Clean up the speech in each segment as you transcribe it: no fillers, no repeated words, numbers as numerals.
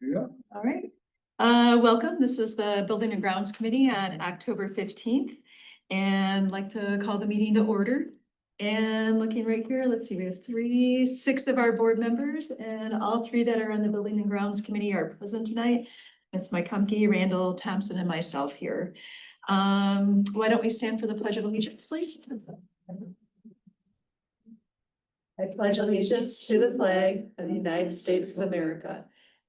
Yeah. All right. Welcome. This is the Building and Grounds Committee on October 15th. And I'd like to call the meeting to order. And looking right here, let's see, we have six of our board members, and all three that are on the Building and Grounds Committee are present tonight. It's Mike Humke, Randall Thompson, and myself here. Why don't we stand for the Pledge of Allegiance, please? I pledge allegiance to the flag of the United States of America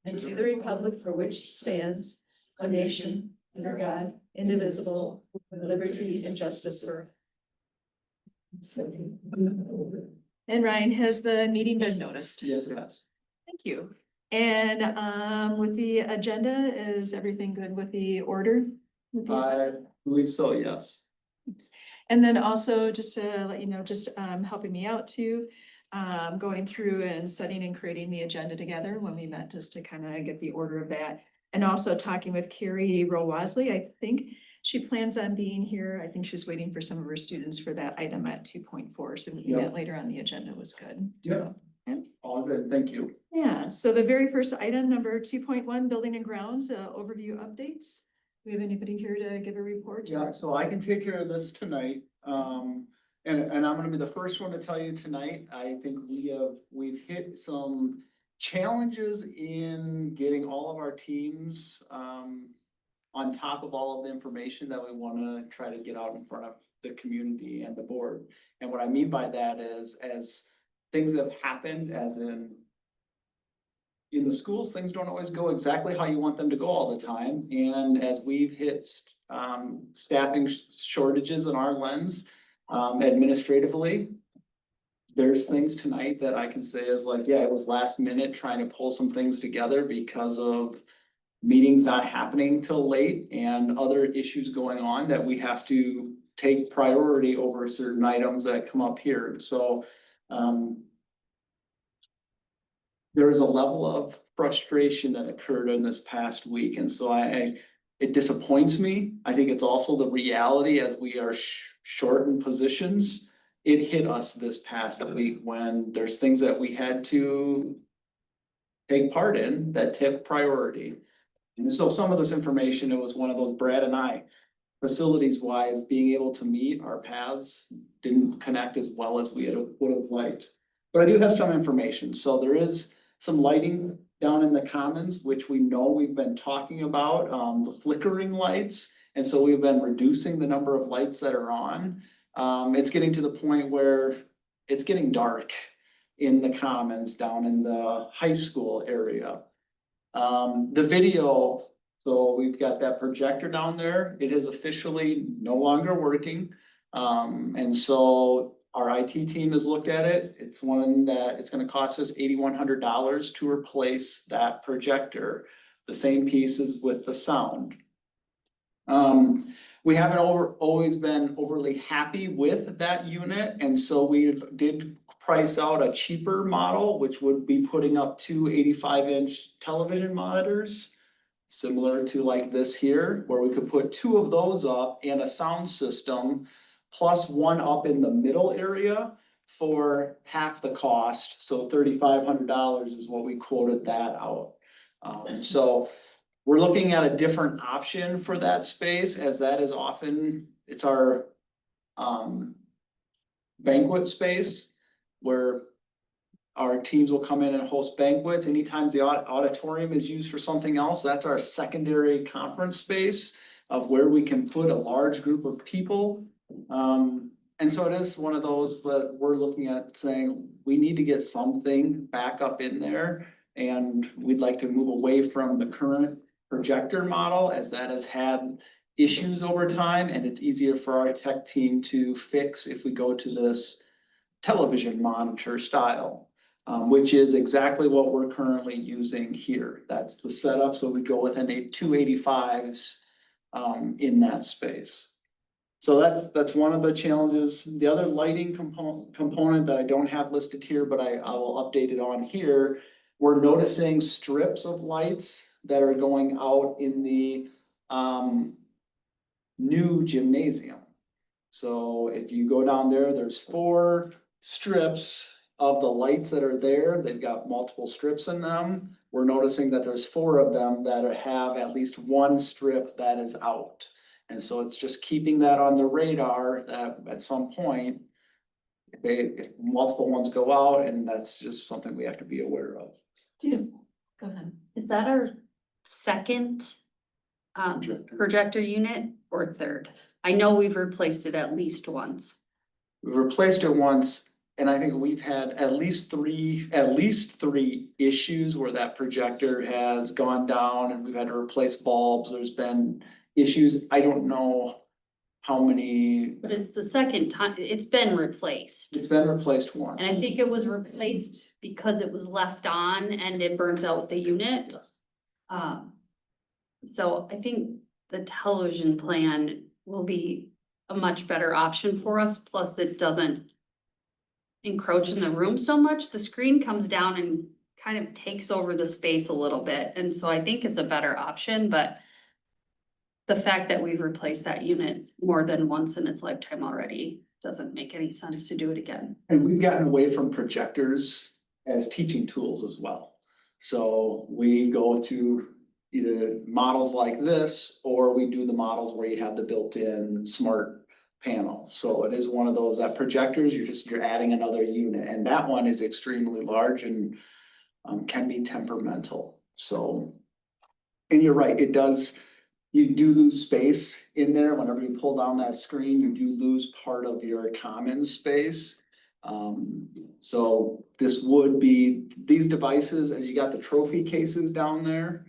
and to the republic for which it stands, a nation under God, indivisible, with liberty and justice for all. And Ryan, has the meeting been noticed? Yes, it has. Thank you. And with the agenda, is everything good with the order? I believe so, yes. Thanks. And then also just to let you know, just helping me out too, going through and setting and creating the agenda together when we met, just to kind of get the order of that. And also talking with Carrie Rowasley, I think she plans on being here. I think she's waiting for some of her students for that item at 2.4. So maybe that later on the agenda was good. Yeah. So, All good, thank you. yeah, so the very first item, number 2.1, Building and Grounds, overview updates. Do we have anybody here to give a report? Yeah, so I can take care of this tonight. And I'm gonna be the first one to tell you tonight, I think we've hit some challenges in getting all of our teams, on top of all of the information that we wanna try to get out in front of the community and the board. And what I mean by that is, as things have happened, as in the schools, things don't always go exactly how you want them to go all the time. And as we've hit staffing shortages in our lens, administratively, there's things tonight that I can say is like, yeah, it was last minute trying to pull some things together because of meetings not happening till late and other issues going on that we have to take priority over certain items that come up here. So, there is a level of frustration that occurred in this past week, and so it disappoints me. I think it's also the reality as we are short in positions. It hit us this past week when there's things that we had to take part in that took priority. And so some of this information, it was one of those Brad and I, facilities wise, being able to meet our paths didn't connect as well as we would have liked. But I do have some information. So there is some lighting down in the commons, which we know we've been talking about, the flickering lights. And so we've been reducing the number of lights that are on. It's getting to the point where it's getting dark in the commons down in the high school area. The video, so we've got that projector down there. It is officially no longer working. And so our IT team has looked at it. It's one that it's gonna cost us $8,100 to replace that projector. The same piece is with the sound. We haven't always been overly happy with that unit, and so we did price out a cheaper model, which would be putting up two 85-inch television monitors, similar to like this here, where we could put two of those up and a sound system, plus one up in the middle area for half the cost. So $3,500 is what we quoted that out. So we're looking at a different option for that space, as that is often, it's our banquet space where our teams will come in and host banquets. Anytime the auditorium is used for something else, that's our secondary conference space of where we can put a large group of people. And so it is one of those that we're looking at saying, we need to get something back up in there. And we'd like to move away from the current projector model, as that has had issues over time, and it's easier for our tech team to fix if we go to this television monitor style, which is exactly what we're currently using here. That's the setup. So we go with an 285s in that space. So that's one of the challenges. The other lighting component that I don't have listed here, but I will update it on here. We're noticing strips of lights that are going out in the new gymnasium. So if you go down there, there's 4 strips of the lights that are there. They've got multiple strips in them. we're noticing that there's 4 of them that have at least one strip that is out. And so it's just keeping that on the radar that at some point, if multiple ones go out, and that's just something we have to be aware of. Go ahead. Is that our second projector unit or third? I know we've replaced it at least once. We've replaced it once, and I think we've had at least three issues where that projector has gone down and we've had to replace bulbs. There's been issues. I don't know how many. But it's the second time, it's been replaced. It's been replaced once. And I think it was replaced because it was left on and it burnt out the unit. So I think the television plan will be a much better option for us, plus it doesn't encroach in the room so much. The screen comes down and kind of takes over the space a little bit, and so I think it's a better option, but the fact that we've replaced that unit more than once in its lifetime already doesn't make any sense to do it again. And we've gotten away from projectors as teaching tools as well. So we go to either models like this, or we do the models where you have the built-in smart panel. So it is one of those that projectors, you're adding another unit, and that one is extremely large and can be temperamental. So, and you're right, it does, you do lose space in there. Whenever you pull down that screen, you do lose part of your commons space. So this would be, these devices, as you got the trophy cases down there,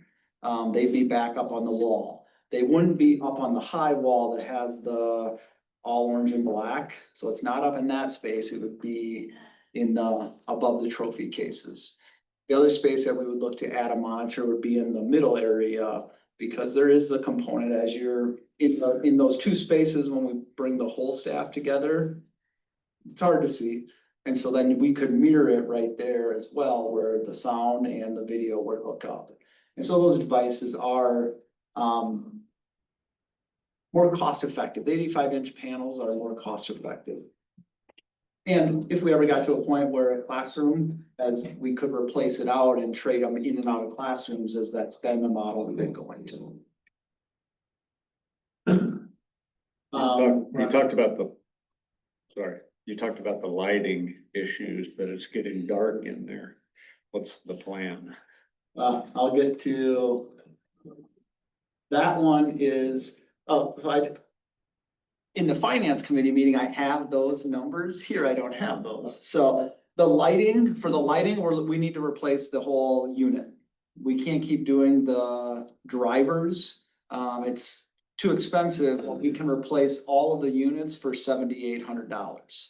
they'd be back up on the wall. They wouldn't be up on the high wall that has the all orange and black. So it's not up in that space. It would be in the, above the trophy cases. The other space that we would look to add a monitor would be in the middle area, because there is the component as you're in those 2 spaces when we bring the whole staff together. It's hard to see. And so then we could mirror it right there as well, where the sound and the video would hook up. And so those devices are more cost effective. The 85-inch panels are more cost effective. And if we ever got to a point where a classroom, as we could replace it out and trade them in and out of classrooms, as that's been the model we've been going to. You talked about the lighting issues, that it's getting dark in there. What's the plan? I'll get to. That one is, in the finance committee meeting, I have those numbers. Here, I don't have those. So the lighting, we need to replace the whole unit. We can't keep doing the drivers. It's too expensive. We can replace all of the units for $7,800.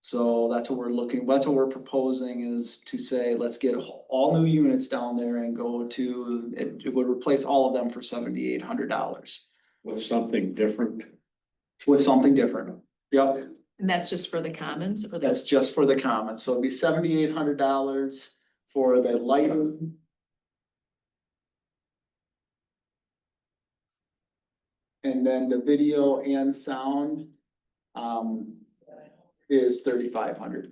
So that's what we're proposing, is to say, let's get all new units down there and go to, it would replace all of them for $7,800. With something different? With something different. Yep, And that's just for the commons or that's just for the common. So it'd be $7,800 for the lighting. And then the video and sound is $3,500.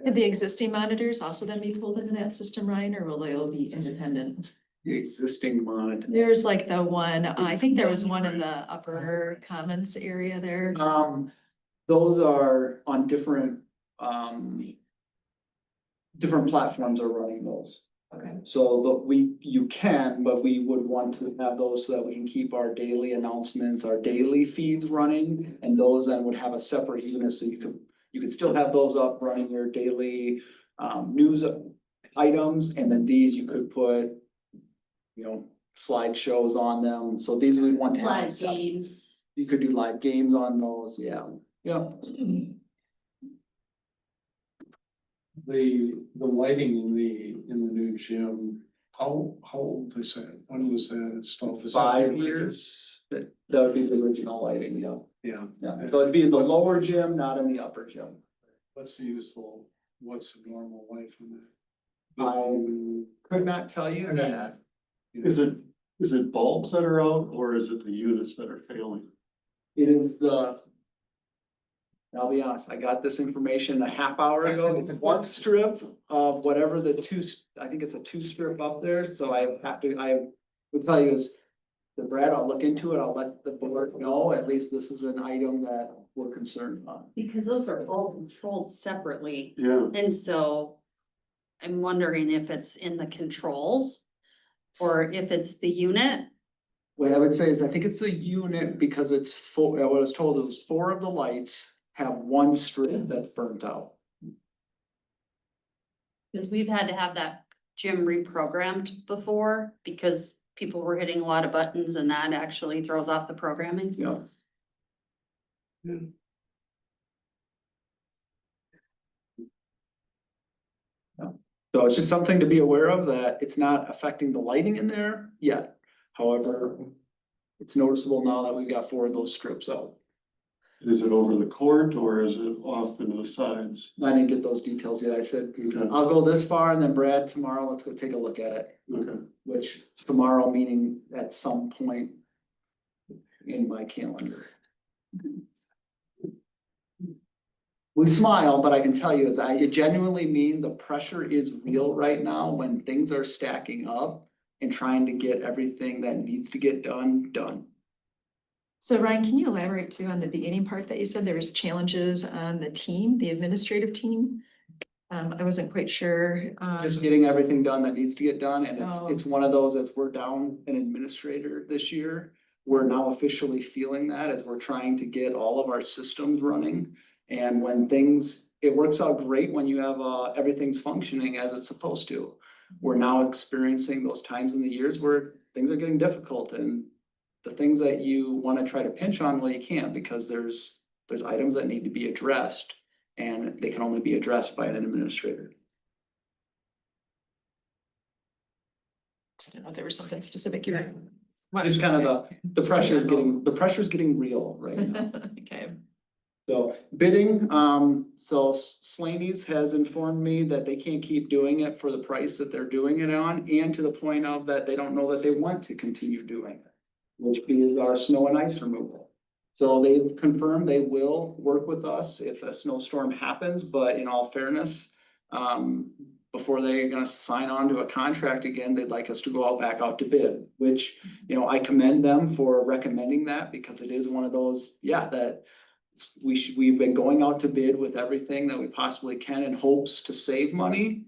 Could the existing monitors also then be pulled into that system, Ryan, or will they all be independent? The existing monitor. There's like the one, I think there was one in the upper commons area there. Those are on different platforms are running those. Okay. So, but we would want to have those so that we can keep our daily announcements, our daily feeds running, and those then would have a separate unit, so you could still have those up running your daily news items, and then these you could put, slideshows on them. So these we want to have. Live games. You could do live games on those, yeah. The lighting in the new gym, how old is that? When was that installed? Is that 5 the years, that would be the original lighting, yeah. Yeah. Yeah, so it'd be in the lower gym, not in the upper gym. What's the normal life in I could not tell you that. that? Is it bulbs that are out, or is it the units that are failing? It is I'll be honest, I got this information a half hour ago. It's one strip of whatever the I think it's a 2-strip up there, so I would tell you is. Brad, I'll look into it. I'll let the board know. At least this is an item that we're concerned about. Because those are all controlled separately, Yeah. and so I'm wondering if it's in the controls or if it's the unit. What I would say is I think it's a unit because it's four, what I was told, it was 4 of the lights have 1 strip that's burnt out. Because we've had to have that gym reprogrammed before because people were hitting a lot of buttons and that actually throws off the programming. Yeah. So it's just something to be aware of that it's not affecting the lighting in there yet. However, it's noticeable now that we've got 4 of those strips out. Is it over the court or is it off into the sides? I didn't get those details yet. I said, Okay. I'll go this far and then Brad, tomorrow, let's go take a look at it. Okay. Which tomorrow meaning at some point in my calendar. We smile, but I can tell you is I genuinely mean the pressure is real right now when things are stacking up and trying to get everything that needs to get done. So Ryan, can you elaborate too on the beginning part that you said there was challenges on the team, the administrative team? I wasn't quite sure. Just getting everything done that needs to get done, and Oh. it's one of those, as we're down an administrator this year. We're now officially feeling that as we're trying to get all of our systems running. And when it works out great when you have everything's functioning as it's supposed to. We're now experiencing those times in the years where things are getting difficult and the things that you want to try to pinch on, well, you can't because there's items that need to be addressed and they can only be addressed by an administrator. Just didn't know if there was something specific you Just kind of the pressure is getting real right now. Okay. So bidding, so Slaney's has informed me that they can't keep doing it for the price that they're doing it on, and to the point of that they don't know that they want to continue doing it, which is our snow and ice removal. So they've confirmed they will work with us if a snowstorm happens, but in all fairness, before they're gonna sign on to a contract again, they'd like us to go back out to bid, which, I commend them for recommending that because it is one of those, that we've been going out to bid with everything that we possibly can in hopes to save money.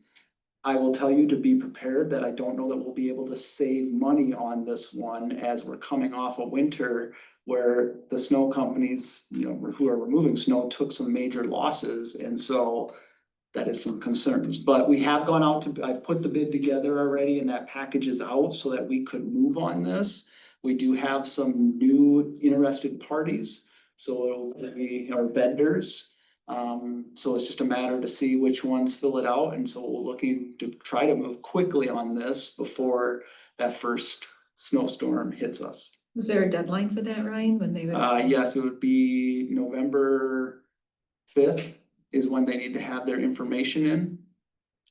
I will tell you to be prepared that I don't know that we'll be able to save money on this one as we're coming off a winter where the snow companies, who are removing snow took some major losses. And so that is some concerns, but we have gone out I've put the bid together already and that package is out so that we could move on this. We do have some new interested parties. So we are vendors. So it's just a matter to see which ones fill it out. And so we're looking to try to move quickly on this before that first snowstorm hits us. Was there a deadline for that, Ryan, when they would? Yes, it would be November 5th is when they need to have their information in.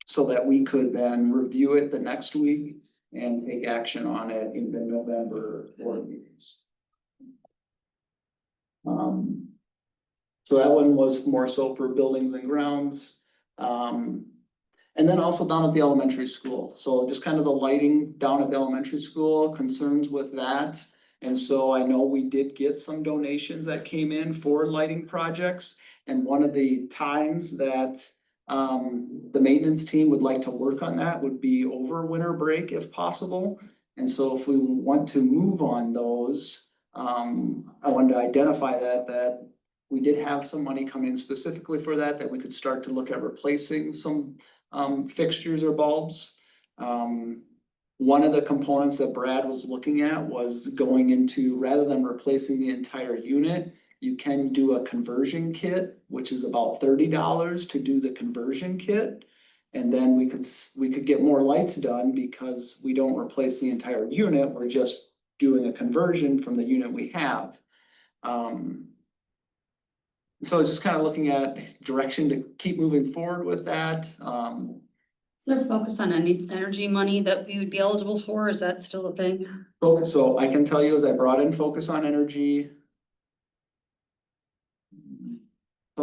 So that we could then review it the next week and take action on it in the November board meetings. So that one was more so for buildings and grounds. And then also down at the elementary school. So just kind of the lighting down at the elementary school, concerns with that. And so I know we did get some donations that came in for lighting projects. And one of the times that the maintenance team would like to work on that would be over winter break if possible. And so if we want to move on those, I wanted to identify that we did have some money come in specifically for that we could start to look at replacing some fixtures or bulbs. One of the components that Brad was looking at was going into, rather than replacing the entire unit, you can do a conversion kit, which is about $30 to do the conversion kit. And then we could get more lights done because we don't replace the entire unit. We're just doing a conversion from the unit we have. So just kind of looking at direction to keep moving forward with that. Is there a focus on any energy money that we would be eligible for? Is that still a thing? So I can tell you as I brought in focus on energy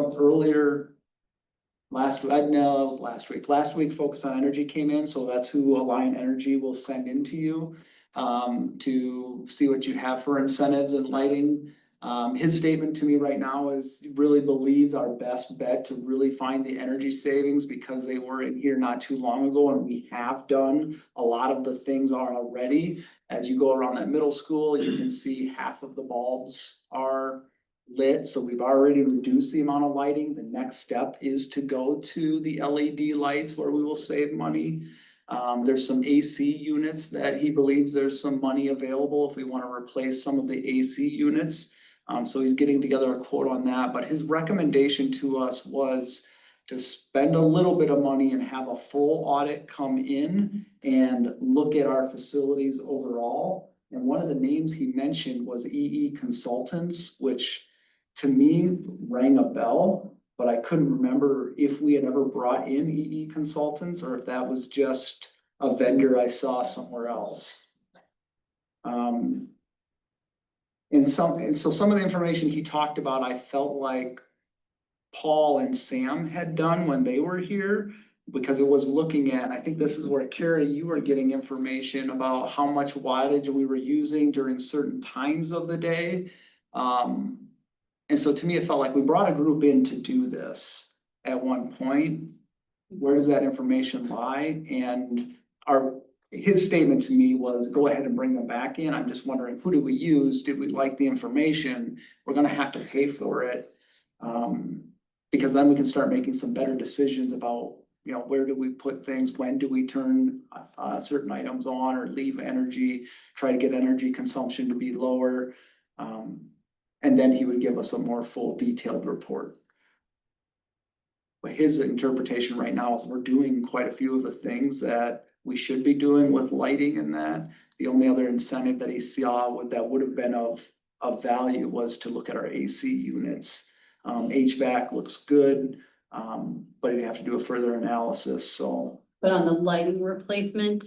some earlier. Last, no, it was last week. Last week, Focus on Energy came in, so that's who Alliant Energy will send into you. To see what you have for incentives and lighting. His statement to me right now is he really believes our best bet to really find the energy savings because they were in here not too long ago and we have done a lot of the things already. As you go around that middle school, you can see half of the bulbs are lit, so we've already reduced the amount of lighting. The next step is to go to the LED lights where we will save money. There's some AC units that he believes there's some money available if we want to replace some of the AC units. So he's getting together a quote on that, but his recommendation to us was to spend a little bit of money and have a full audit come in and look at our facilities overall. And one of the names he mentioned was EE Consultants, which to me rang a bell, but I couldn't remember if we had ever brought in EE Consultants or if that was just a vendor I saw somewhere else. And so some of the information he talked about, I felt like Paul and Sam had done when they were here, because it was looking at, I think this is where Carrie, you were getting information about how much wattage we were using during certain times of the day. And so to me, it felt like we brought a group in to do this at one point. Where does that information lie? And his statement to me was, go ahead and bring them back in. I'm just wondering, who did we use? Did we like the information? We're gonna have to pay for it. Because then we can start making some better decisions about, you know, where do we put things? When do we turn certain items on or leave energy, try to get energy consumption to be lower? And then he would give us a more full detailed report. But his interpretation right now is we're doing quite a few of the things that we should be doing with lighting and that. The only other incentive that he saw that would have been of value was to look at our AC units. HVAC looks good, but you have to do a further analysis, so. But on the lighting replacement,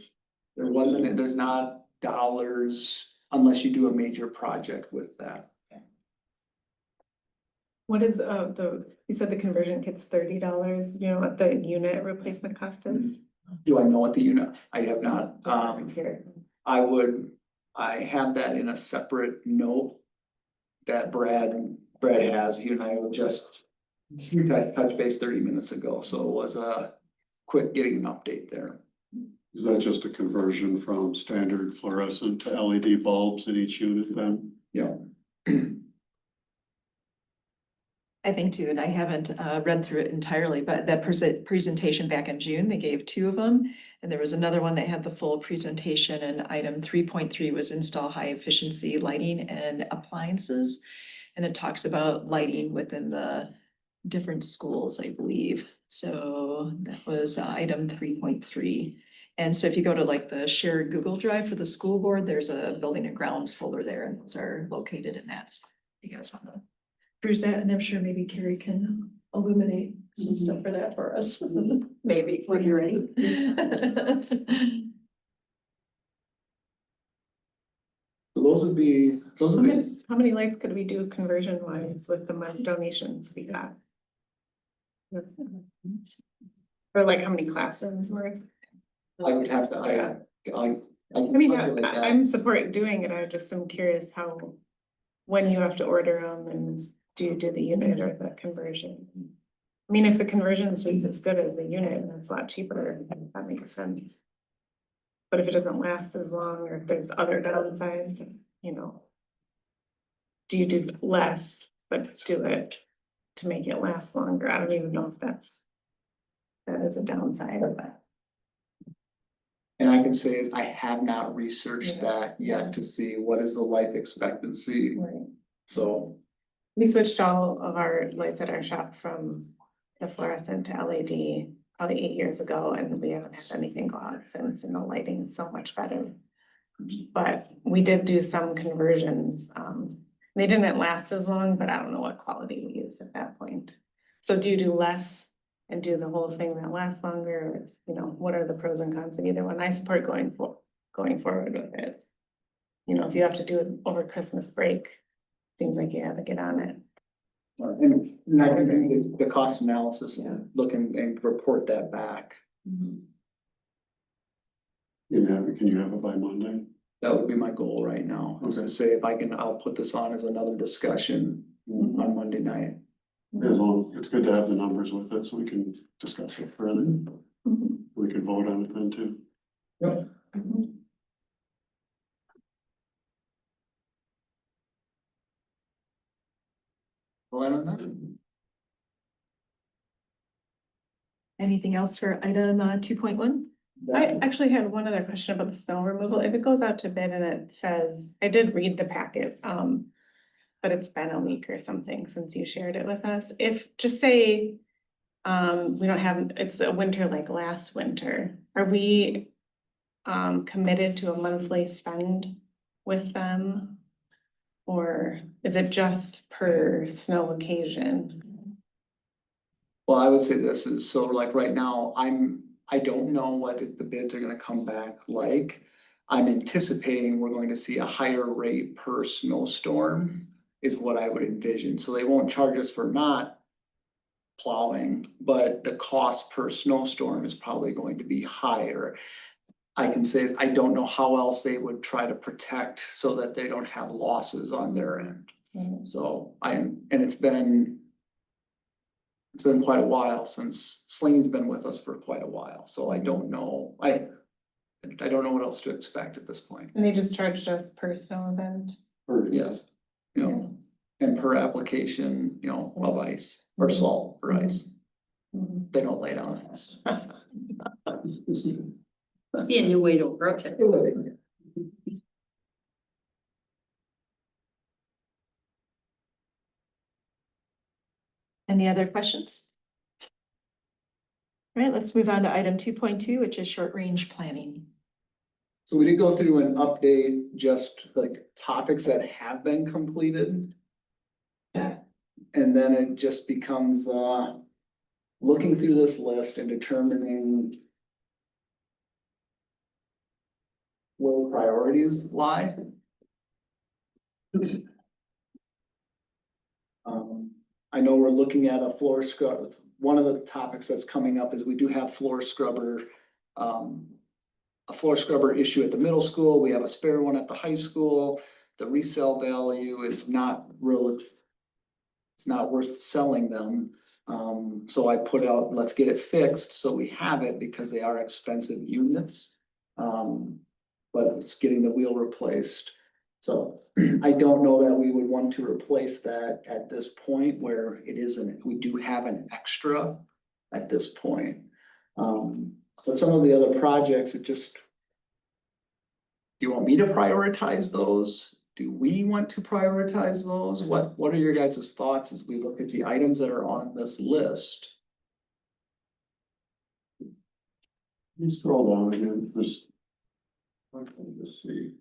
There's not dollars unless you do a major project with that. What is you said the conversion kit's $30, you know what the unit replacement cost is? Do I know what the unit? I have not. Here. I have that in a separate note that Brad has. He and I were just, we touched base 30 minutes ago, so it was quick getting an update there. Is that just a conversion from standard fluorescent to LED bulbs in each unit then? Yeah. I think too, and I haven't read through it entirely, but that presentation back in June, they gave 2 of them. And there was another one that had the full presentation, and item 3.3 was install high efficiency lighting and appliances. And it talks about lighting within the different schools, I believe. So that was item 3.3. And so if you go to like the shared Google Drive for the school board, there's a building and grounds folder there, and those are located in that. So you guys want to peruse that, and I'm sure maybe Carrie can illuminate some stuff for that for us. Maybe when you're ready. So those would be, How many lights could we do conversion wise with the donations we got? Or like how many classrooms worth? I would have to, I mean, calculate that. I'm supporting doing it, I just am curious how, when you have to order them and do you do the unit or the conversion? I mean, if the conversion is just as good as the unit and it's a lot cheaper, that makes sense. But if it doesn't last as long, or if there's other downsides, you know. Do you do less, but do it to make it last longer? I don't even know if that is a downside of that. And I can say is I have not researched that yet to see what is the life expectancy. Right. So. We switched all of our lights at our shop from the fluorescent to LED probably 8 years ago, and we haven't had anything go out since, and the lighting is so much better. But we did do some conversions. They didn't last as long, but I don't know what quality we used at that point. So do you do less and do the whole thing that lasts longer? You know, what are the pros and cons of either one? I support going forward with it. You know, if you have to do it over Christmas break, seems like you have to get on it. And I can do the cost analysis and look and report that back. Can you have it by Monday? That would be my goal right now, is to say if I'll put this on as another discussion on Monday night. As long, it's good to have the numbers with it so we can discuss it further. We can vote on it then too. Yep. Well, I don't know. Anything else for item 2.1? I actually had one other question about the snow removal. If it goes out to bid and it says, I did read the packet, but it's been a week or something since you shared it with us. If, just say, we don't have, it's a winter like last winter, are we committed to a monthly spend with them? Or is it just per snow occasion? Well, I would say this is, so like right now, I don't know what the bids are gonna come back like. I'm anticipating we're going to see a higher rate per snowstorm is what I would envision. So they won't charge us for not plowing, but the cost per snowstorm is probably going to be higher. I can say, I don't know how else they would try to protect so that they don't have losses on their end. So and it's been quite a while since Sling's been with us for quite a while, so I don't know, I don't know what else to expect at this point. And they just charged us per snow event? Yes, you know, and per application, you know, of ice or salt or ice, they don't lay down ice. Be a new way to approach it. Any other questions? All right, let's move on to item 2.2, which is short-range planning. So we did go through an update, just like topics that have been completed. And then it just becomes, looking through this list and determining where priorities lie. I know we're looking at a floor scrub. One of the topics that's coming up is we do have floor scrubber, a floor scrubber issue at the middle school. We have a spare one at the high school. The resale value is not really, it's not worth selling them. So I put out, let's get it fixed so we have it because they are expensive units. But it's getting the wheel replaced. So I don't know that we would want to replace that at this point where it isn't, we do have an extra at this point. But some of the other projects, it just, do you want me to prioritize those? Do we want to prioritize those? What are your guys' thoughts as we look at the items that are on this list? You scroll down again, just. Let's see.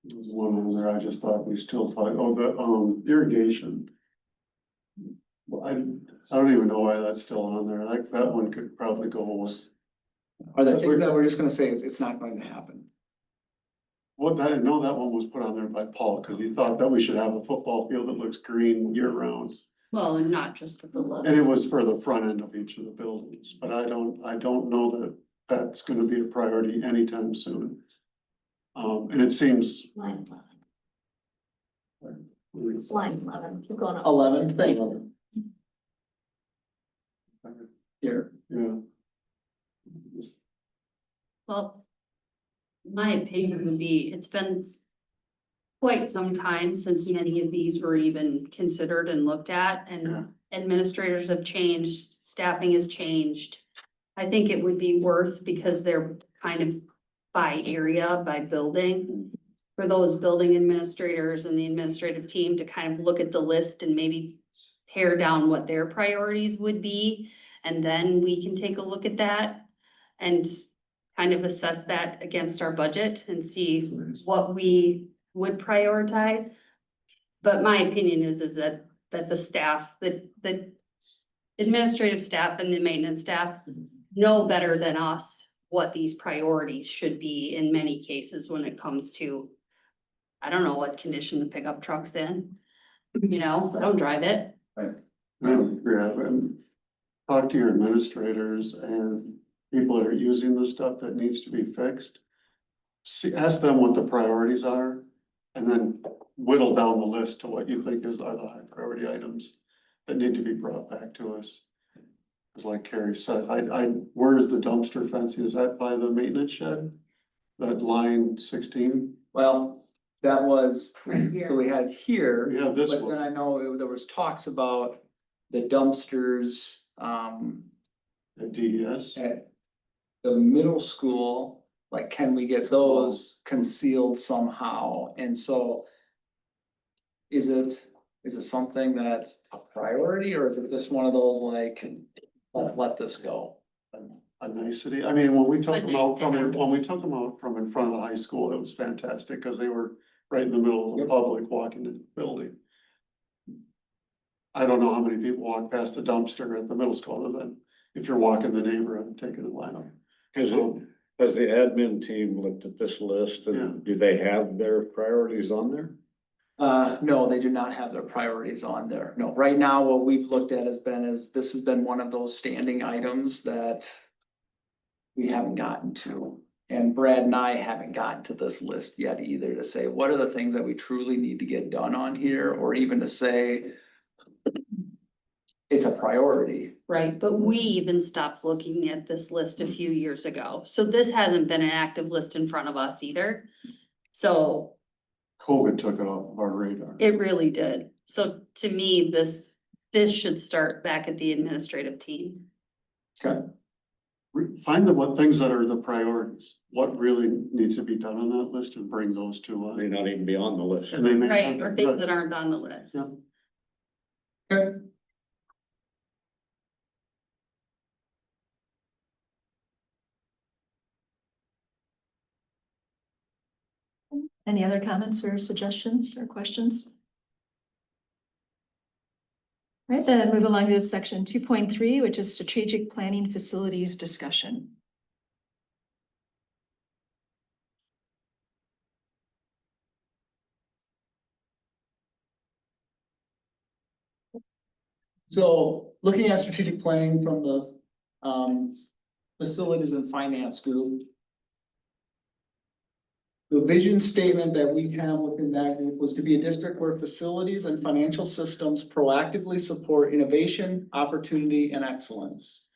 There's one on there, I just thought we still thought, the irrigation. Well, I don't even know why that's still on there, like that one could probably go away. Are there things that we're just gonna say is it's not going to happen? What, I didn't know that one was put on there by Paul, cause he thought that we should have a football field that looks green year round. Well, and not just at the level. And it was for the front end of each of the buildings, but I don't know that that's gonna be a priority anytime soon. And it seems. Line 11. It's line 11, keep going up. 11, thank you. Here, Yeah. Well, my opinion would be, it's been quite some time since many of these were even considered and looked at, and administrators have changed, staffing has changed. I think it would be worth, because they're kind of by area, by building, for those building administrators and the administrative team to kind of look at the list and maybe pare down what their priorities would be. And then we can take a look at that and kind of assess that against our budget and see what we would prioritize. But my opinion is that the staff, the administrative staff and the maintenance staff know better than us what these priorities should be in many cases when it comes to, I don't know what condition the pickup truck's in. you know, I don't drive it. I don't agree, and talk to your administrators and people that are using the stuff that needs to be fixed. See, ask them what the priorities are, and then whittle down the list to what you think are the high priority items that need to be brought back to us. Cause like Carrie said, where is the dumpster fencing? Is that by the maintenance shed? That line 16? Well, that was, Right here. so we had here. We have this But then one. I know there was talks about the dumpsters, At DES. at the middle school, like, can we get those concealed somehow? And so is it something that's a priority, or is it just one of those like, let's let this go? A nicety. I mean, when we took But them out nice to have. when we took them out from in front of the high school, it was fantastic because they were right in the middle of the Yep. public walking into the building. I don't know how many people walk past the dumpster at the middle school other than if you're walking the neighborhood and taking a line. Has the admin team looked at this list Yeah. and do they have their priorities on there? No, they do not have their priorities on there. No, right now, what we've looked at this has been one of those standing items that we haven't gotten to. And Brad and I haven't gotten to this list yet either, to say, what are the things that we truly need to get done on here, or even to say it's a priority. Right, but we even stopped looking at this list a few years ago, so this hasn't been an active list in front of us either. So COVID took it off of our radar. it really did, so to me, this should start back at the administrative team. Okay. Find what things that are the priorities, what really needs to be done on that list and bring those to us. May not even be on the list. And they may. Right, or things that aren't on the list. Yeah. Okay. Any other comments or suggestions or questions? All right, then move along to section 2.3, which is strategic planning facilities discussion. So looking at strategic planning from the facilities and finance group. The vision statement that we have within that group was to be a district where facilities and financial systems proactively support innovation, opportunity, and excellence.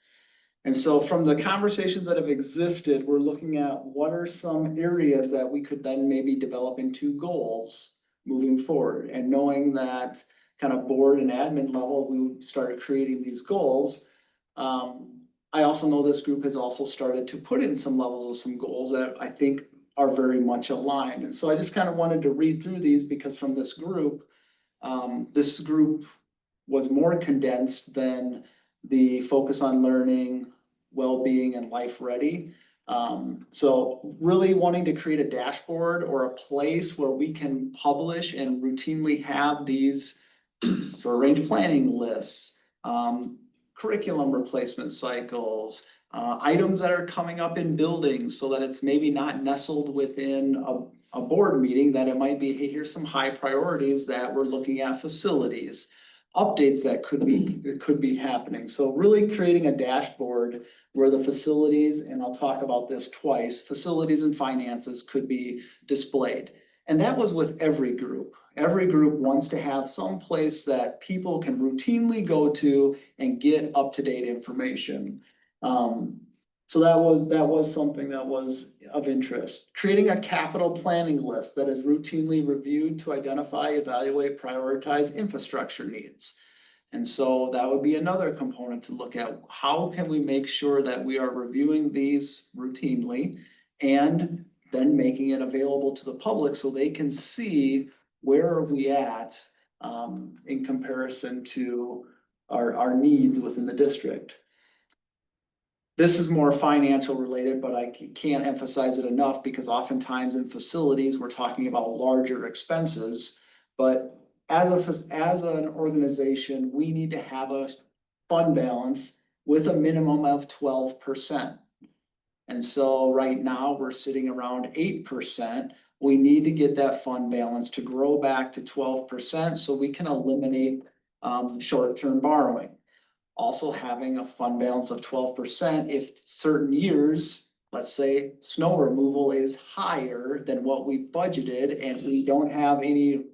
And so from the conversations that have existed, we're looking at what are some areas that we could then maybe develop into goals moving forward, and knowing that kind of board and admin level, we started creating these goals. I also know this group has also started to put in some levels of some goals that I think are very much aligned. And so I just kind of wanted to read through these because from this group was more condensed than the focus on learning, well-being, and life ready. So really wanting to create a dashboard or a place where we can publish and routinely have these short range planning lists, curriculum replacement cycles, items that are coming up in buildings so that it's maybe not nestled within a board meeting, that it might be, hey, here's some high priorities that we're looking at facilities, updates that could be happening. So really creating a dashboard where the facilities, and I'll talk about this twice, facilities and finances could be displayed. And that was with every group. Every group wants to have some place that people can routinely go to and get up-to-date information. So that was something that was of interest. Creating a capital planning list that is routinely reviewed to identify, evaluate, prioritize infrastructure needs. And so that would be another component to look at. How can we make sure that we are reviewing these routinely and then making it available to the public so they can see where are we at in comparison to our needs within the district. This is more financial related, but I can't emphasize it enough because oftentimes in facilities, we're talking about larger expenses. But as an organization, we need to have a fund balance with a minimum of 12%. And so right now we're sitting around 8%. We need to get that fund balance to grow back to 12% so we can eliminate short-term borrowing. Also having a fund balance of 12% if certain years, let's say snow removal is higher than what we've budgeted and we don't have any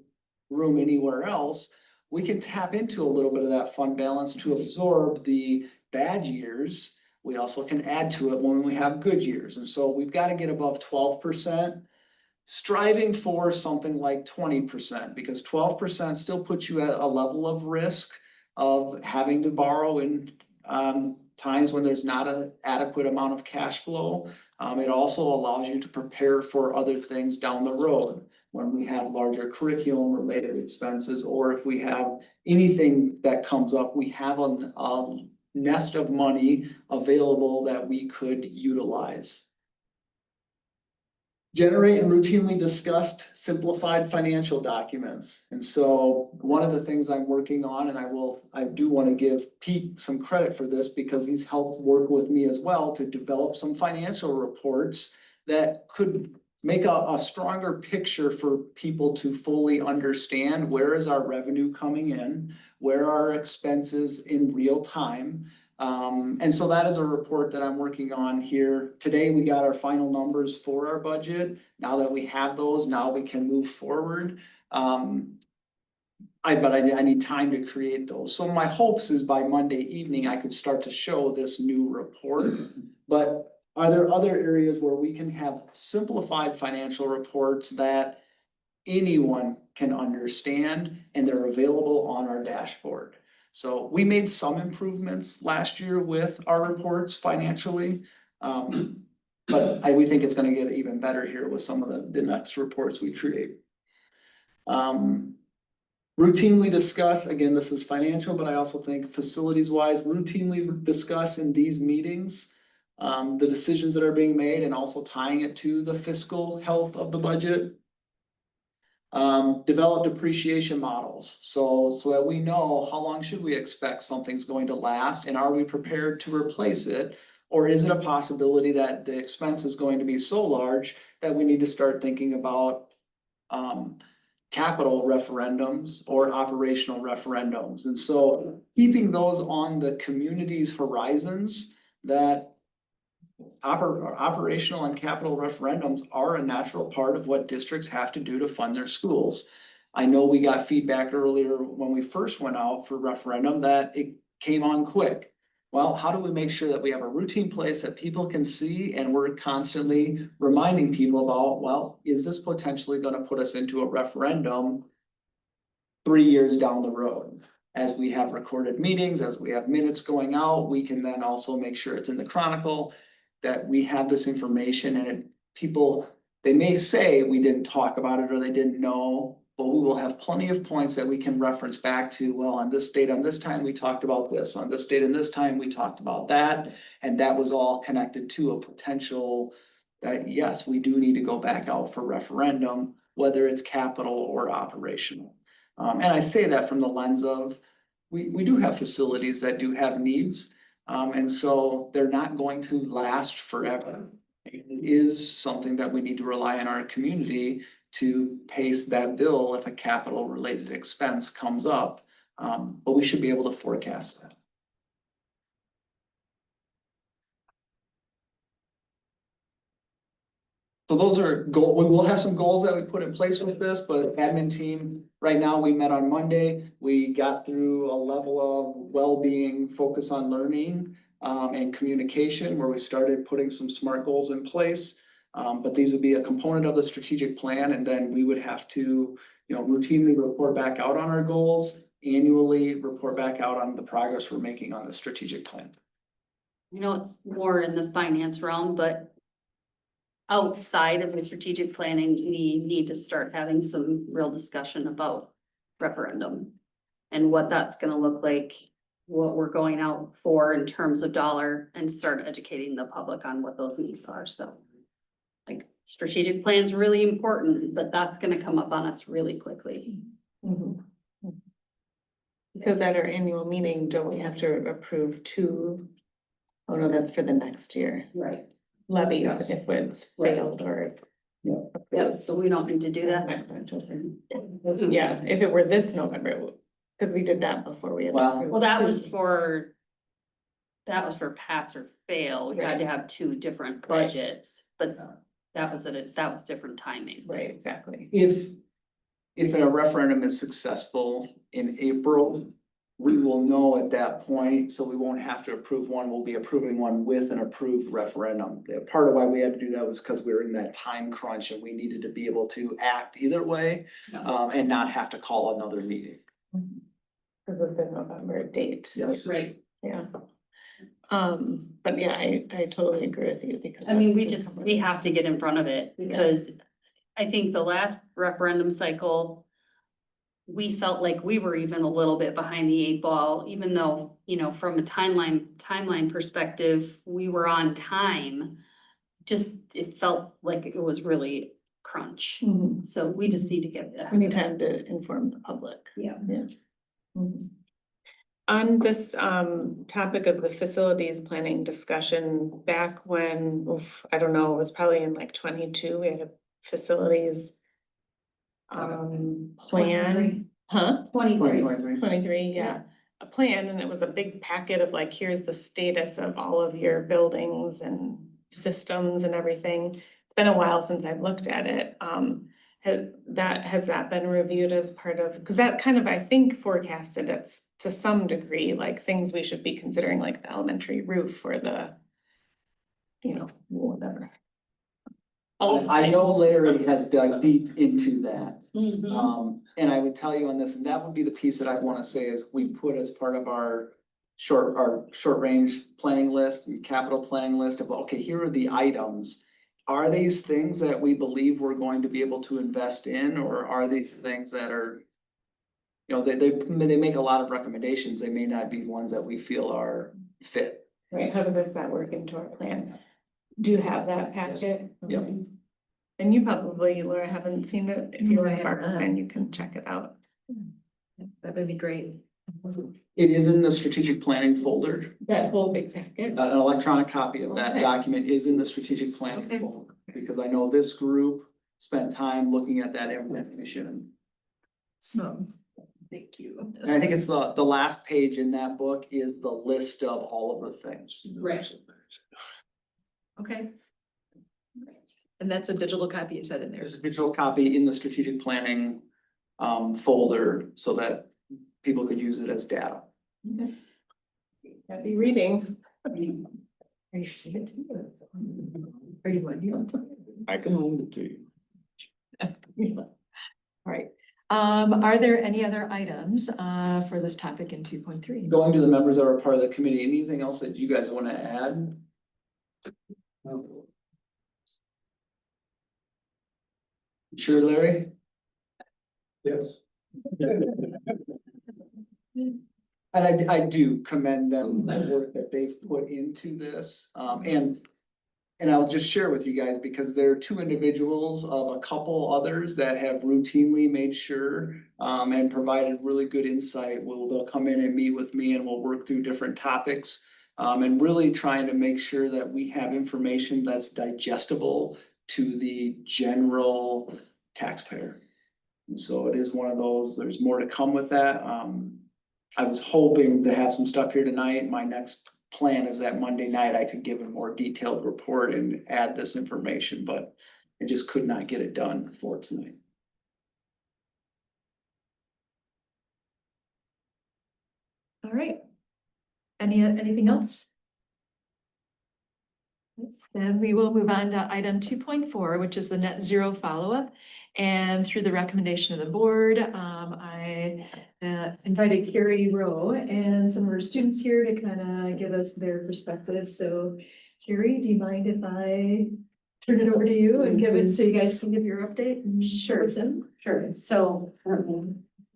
room anywhere else, we can tap into a little bit of that fund balance to absorb the bad years. We also can add to it when we have good years. And so we've got to get above 12%, striving for something like 20%, because 12% still puts you at a level of risk of having to borrow in times when there's not an adequate amount of cash flow. It also allows you to prepare for other things down the road when we have larger curriculum related expenses, or if we have anything that comes up, we have a nest of money available that we could utilize. Generate and routinely discussed simplified financial documents. And so one of the things I'm working on, and I do want to give Pete some credit for this because he's helped work with me as well to develop some financial reports that could make a stronger picture for people to fully understand where is our revenue coming in, where are our expenses in real time. And so that is a report that I'm working on here. Today, we got our final numbers for our budget. Now that we have those, now we can move forward. I need time to create those. So my hopes is by Monday evening, I could start to show this new report. But are there other areas where we can have simplified financial reports that anyone can understand and they're available on our dashboard? So we made some improvements last year with our reports financially. But we think it's gonna get even better here with some of the next reports we create. Routinely discuss, again, this is financial, but I also think facilities wise, routinely discuss in these meetings the decisions that are being made and also tying it to the fiscal health of the budget. Develop depreciation models, so that we know how long should we expect something's going to last, and are we prepared to replace it? Or is it a possibility that the expense is going to be so large that we need to start thinking about capital referendums or operational referendums? And so keeping those on the community's horizons, that operational and capital referendums are a natural part of what districts have to do to fund their schools. I know we got feedback earlier when we first went out for referendum that it came on quick. Well, how do we make sure that we have a routine place that people can see and we're constantly reminding people about, well, is this potentially going to put us into a referendum 3 years down the road? As we have recorded meetings, as we have minutes going out, we can then also make sure it's in the Chronicle, that we have this information, and people, they may say we didn't talk about it or they didn't know, but we will have plenty of points that we can reference back to. Well, on this date, on this time, we talked about this, on this date and this time, we talked about that. And that was all connected to a potential that, yes, we do need to go back out for referendum, whether it's capital or operational. And I say that from the lens of, we do have facilities that do have needs. And so they're not going to last forever. It is something that we need to rely on our community to pace that bill if a capital related expense comes up. But we should be able to forecast that. So those are goals. We will have some goals that we put in place with this, but admin team, right now, we met on Monday. We got through a level of well-being, focus on learning, and communication, where we started putting some SMART goals in place. But these would be a component of the strategic plan, and then we would have to, routinely report back out on our goals, annually report back out on the progress we're making on the strategic plan. It's more in the finance realm, but outside of the strategic planning, we need to start having some real discussion about referendum and what that's gonna look like, what we're going out for in terms of dollar, and start educating the public on what those needs are. So like, strategic plan's really important, but that's gonna come up on us really quickly. Because at our annual meeting, don't we have to approve 2? Oh no, that's for the next year. Right. Levies Yes. if it's Right. failed or Yeah, so we don't need to do that. Yeah, if it were this November, because we did that before we had. Wow. approved. Well, that was for pass or fail. You had to have two different Right. budgets, but that was different timing. Right, exactly. If a referendum is successful in April, we will know at that point, so we won't have to approve one, we'll be approving one with an approved referendum. Part of why we had to do that was because we were in that time crunch and we needed to be able to act either way, Yeah. and not have to call another meeting. Because of the November date. Yes. Right. Yeah. But yeah, I totally agree with you because. I mean, that's we have to get in front of it because I think the last referendum cycle, we felt like we were even a little bit behind the eight ball, even though, you know, from a timeline perspective, we were on time. Just, it felt like it was really crunch. Mhm. So we just need to get that. We need time to inform the public. Yeah. Mhm. On this topic of the facilities planning discussion, back when, I don't know, it was probably in like 22, we had a facilities plan, huh? 23. 23, yeah, a plan, and it was a big packet of like, here's the status of all of your buildings and systems and everything. It's been a while since I've looked at it. Has that been reviewed as part of, because that kind of, I think, forecasted it to some degree, like things we should be considering, like the elementary roof or the, you know, whatever. I know Larry has dug deep into that. Mhm. And I would tell you on this, and that would be the piece that I wanna say is we put as part of our short range planning list and capital planning list of, okay, here are the items. Are these things that we believe we're going to be able to invest in, or are these things that are, you know, they make a lot of recommendations, they may not be ones that we feel are fit. Right, how does that work into our plan? Do you have that Yes. packet? Yep. Okay. And you probably, Laura, haven't seen it. If you No, I are have far not. behind, you can check it out. That would be great. It is in the strategic planning folder. That whole big packet. An electronic copy of that Okay. document is in the strategic planning Okay. folder, because I know this group spent time looking at that information. So, thank you. And I think it's the last page in that book is the list of all of the things. Right. Okay. And that's a digital copy you said in there. There's a digital copy in the strategic planning folder so that people could use it as data. Okay. Happy reading. Are you sending it to me? Are you want you? I can hold it to you. All right. Are there any other items for this topic in 2.3? Going to the members that are part of the committee, anything else that you guys want to add? Sure, Larry? Yes. And I do commend them, the work that they've put into this, and I'll just share with you guys, because there are two individuals of a couple others that have routinely made sure, and provided really good insight. They'll come in and meet with me and we'll work through different topics, and really trying to make sure that we have information that's digestible to the general taxpayer. And so it is one of those, there's more to come with that. I was hoping to have some stuff here tonight. My next plan is that Monday night I could give a more detailed report and add this information, but I just could not get it done for tonight. All right. Anything else? Then we will move on to item 2.4, which is the net zero follow-up. And through the recommendation of the board, I invited Carrie Rowe and some of her students here to kind of give us their perspective. So Carrie, do you mind if I turn it over to you and give it so you guys can give your update? Sure. Listen. Sure, so,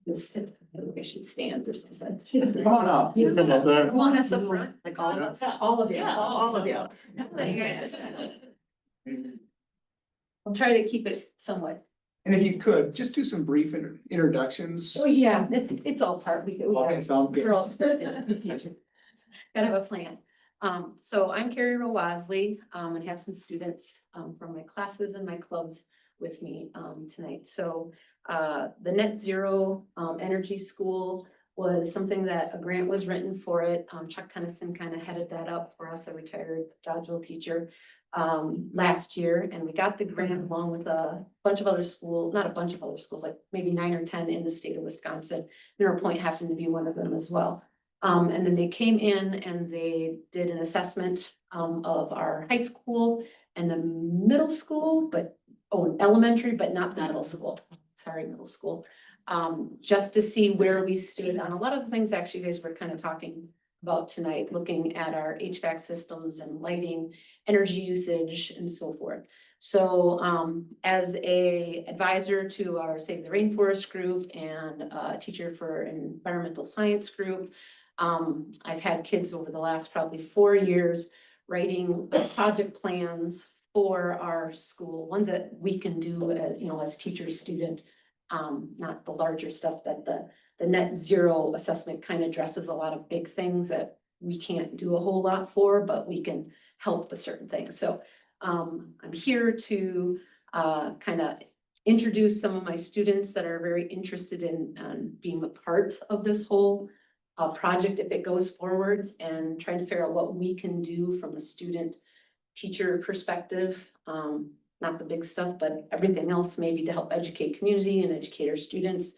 this, I should stand or something. Come on up. You want us up front, like all of us? All of you, all of you. I'll try to keep it somewhat. And if you could, just do some brief introductions. Oh, yeah, it's all part, we Okay, sounds good. we're all supposed to in the future. Gotta have a plan. So I'm Carrie Rowasley, and have some students, from my classes and my clubs with me, tonight. So, the Net Zero, Energy School was something that a grant was written for it. Chuck Tennyson kind of headed that up for us, a retired Dodgeville teacher, last year. And we got the grant along with a bunch of other schools, not a bunch of other schools, like maybe 9 or 10 in the state of Wisconsin. Mineral Point happened to be one of them as well. And then they came in and they did an assessment, of our high school and the middle school, elementary, but not the middle school. Sorry, middle school. Just to see where we stood on a lot of the things actually you guys were kind of talking about tonight, looking at our HVAC systems and lighting, energy usage and so forth. So, as a advisor to our Save the Rainforest group and a teacher for environmental science group, I've had kids over the last probably 4 years writing project plans for our school, ones that we can do as, as teacher, student, not the larger stuff that the net zero assessment kind of addresses a lot of big things that we can't do a whole lot for, but we can help with certain things. So, I'm here to, kind of introduce some of my students that are very interested in, being a part of this whole project if it goes forward, and trying to figure out what we can do from a student teacher perspective. Not the big stuff, but everything else maybe to help educate community and educate our students.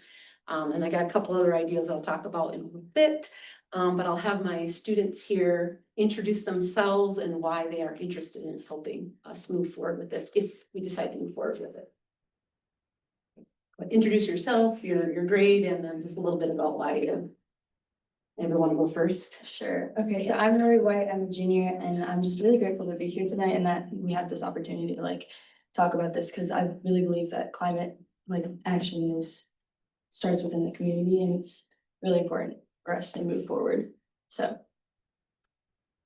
And I got a couple other ideas I'll talk about in a bit. But I'll have my students here introduce themselves and why they are interested in helping us move forward with this, if we decide to move forward with it. But introduce yourself, your grade, and then just a little bit about why you. Everyone go first. Sure. Okay, so I'm Rory White. I'm a junior, and I'm just really grateful to be here tonight and that we have this opportunity to talk about this, because I really believe that climate action starts within the community, and it's really important for us to move forward. So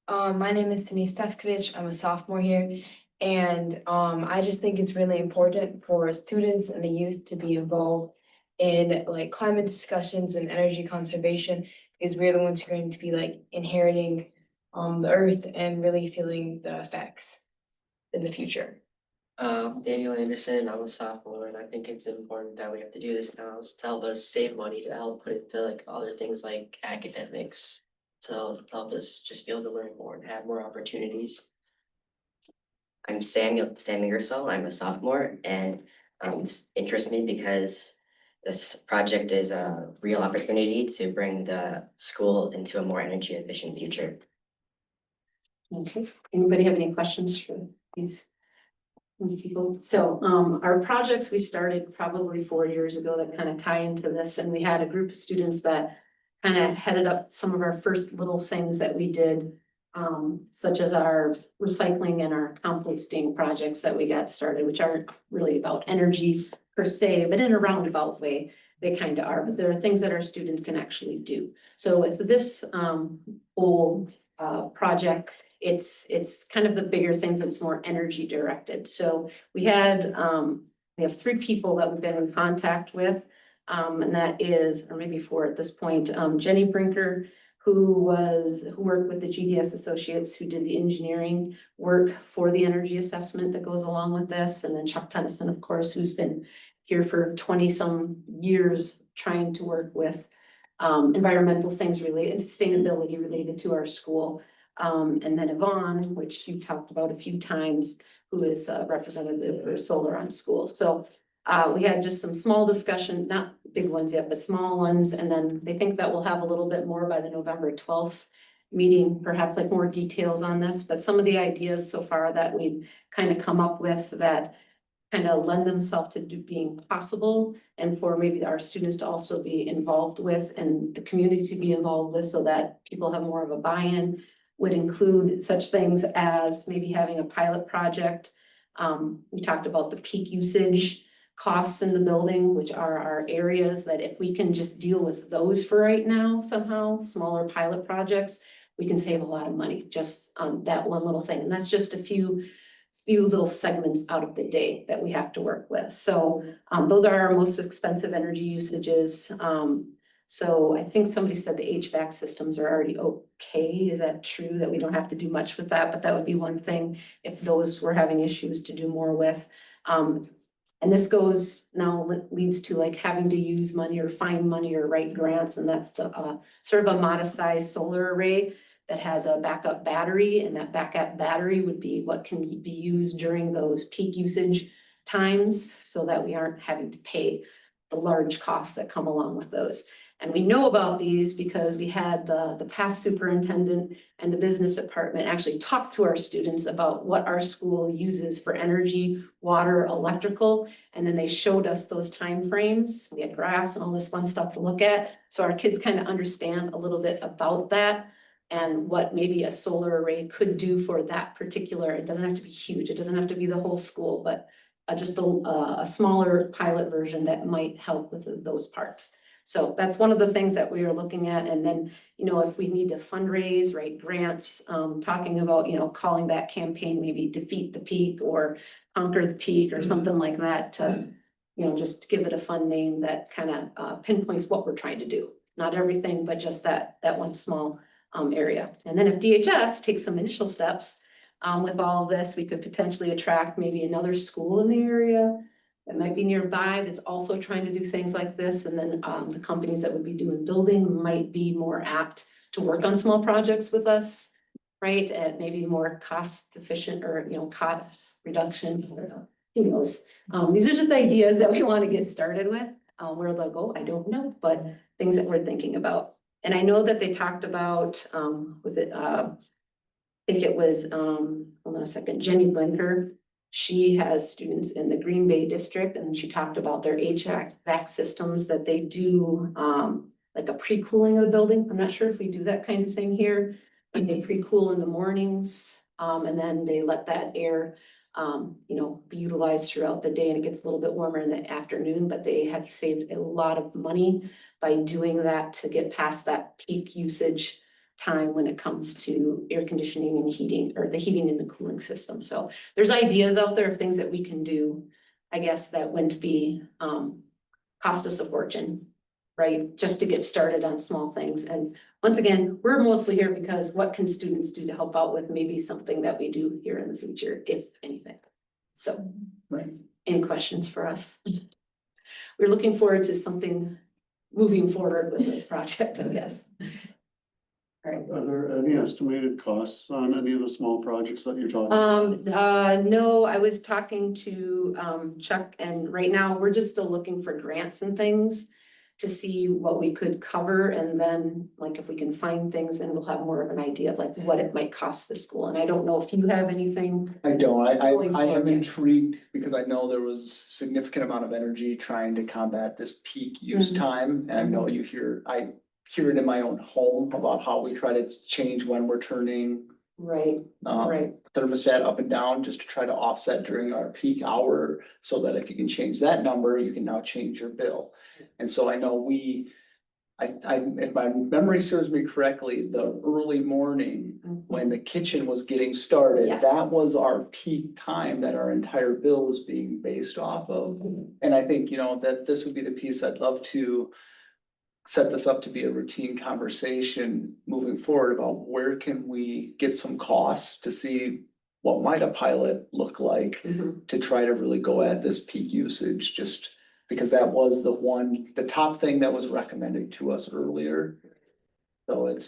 my name is Denise Stefkovich. I'm a sophomore here, and I just think it's really important for students and the youth to be involved in climate discussions and energy conservation, because we're the ones who are going to be inheriting the earth and really feeling the effects in the future. Daniel Anderson, I'm a sophomore, and I think it's important that we have to do this now to help us save money, to help put it to other things like academics, to help us just be able to learn more and have more opportunities. I'm Sam Ingersoll. I'm a sophomore, and this interests me because this project is a real opportunity to bring the school into a more energy efficient future. Okay, anybody have any questions for these people? So, our projects we started probably 4 years ago that kind of tie into this, and we had a group of students that kind of headed up some of our first little things that we did, such as our recycling and our composting projects that we got started, which aren't really about energy per se, but in a roundabout way, they kind of are, but there are things that our students can actually do. So with this, whole, project, it's kind of the bigger things that's more energy directed. So we had, we have 3 people that we've been in contact with, and that is, or maybe 4 at this point, Jenny Brinker, who worked with the GDS Associates, who did the engineering work for the energy assessment that goes along with this. And then Chuck Tennyson, of course, who's been here for 20-some years trying to work with environmental things related, sustainability related to our school. And then Yvonne, which you talked about a few times, who is a representative for Solar on School. So we had just some small discussions, not big ones yet, but small ones. And then they think that we'll have a little bit more by the November 12th meeting, perhaps more details on this. But some of the ideas so far that we've kind of come up with that kind of lend themselves to being possible, and for maybe our students to also be involved with, and the community to be involved with, so that people have more of a buy-in, would include such things as maybe having a pilot project. We talked about the peak usage costs in the building, which are our areas that if we can just deal with those for right now, somehow, smaller pilot projects, we can save a lot of money just on that one little thing. And that's just a few little segments out of the day that we have to work with. So those are our most expensive energy usages. So I think somebody said the HVAC systems are already okay. Is that true, that we don't have to do much with that? But that would be one thing if those were having issues to do more with. And this goes now leads to like having to use money or find money or write grants, and that's the sort of a modest sized solar array that has a backup battery, and that backup battery would be what can be used during those peak usage times so that we aren't having to pay the large costs that come along with those. And we know about these because we had the past superintendent and the business department actually talk to our students about what our school uses for energy, water, electrical, and then they showed us those timeframes. We had graphs and all this fun stuff to look at, so our kids kind of understand a little bit about that and what maybe a solar array could do for that particular. It doesn't have to be huge, it doesn't have to be the whole school, but just a smaller pilot version that might help with those parts. So that's one of the things that we are looking at. And then, you know, if we need to fundraise, write grants, talking about, you know, calling that campaign maybe Defeat the Peak or Conquer the Peak or something like that to, you know, just give it a fun name that kind of pinpoints what we're trying to do. Not everything, but just that one small area. And then if DHS takes some initial steps with all of this, we could potentially attract maybe another school in the area that might be nearby that's also trying to do things like this. And then the companies that would be doing building might be more apt to work on small projects with us, right? At maybe more cost efficient or, you know, cost reduction, or who knows? These are just ideas that we want to get started with. Where they'll go, I don't know, but things that we're thinking about. And I know that they talked about, was it, I think it was, hold on a second, Jenny Blinker. She has students in the Green Bay district, and she talked about their HVAC systems that they do, like a pre-cooling of the building. I'm not sure if we do that kind of thing here. But they pre-cool in the mornings, and then they let that air, you know, be utilized throughout the day, and it gets a little bit warmer in the afternoon. But they have saved a lot of money by doing that to get past that peak usage time when it comes to air conditioning and heating, or the heating and the cooling system. So there's ideas out there of things that we can do, I guess, that wouldn't be cost us a fortune, right? Just to get started on small things. And once again, we're mostly here because what can students do to help out with maybe something that we do here in the future, if anything. So, Right. Any questions for us? We're looking forward to something moving forward with this project, I guess. All right. Are there any estimated costs on any of the small projects that you're talking about? No, I was talking to Chuck, and right now we're just still looking for grants and things to see what we could cover, and then like if we can find things, then we'll have more of an idea of like what it might cost the school. And I don't know if you have anything. I don't, Going I am forward. intrigued because I know there was significant amount of energy trying to combat this peak use Mhm. time. And I know I hear it in my own home about how we try to change when we're turning Right, right. thermostat up and down just to try to offset during our peak hour, so that if you can change that number, you can now change your bill. And so I know if my memory serves me correctly, the early morning when the kitchen was getting started, Yes. that was our peak time that our entire bill was being based off of. And I think, you know, that this would be the piece I'd love to set this up to be a routine conversation moving forward about where can we get some costs to see what might a pilot look like Mhm. to try to really go at this peak usage, just because that was the top thing that was recommended to us earlier. So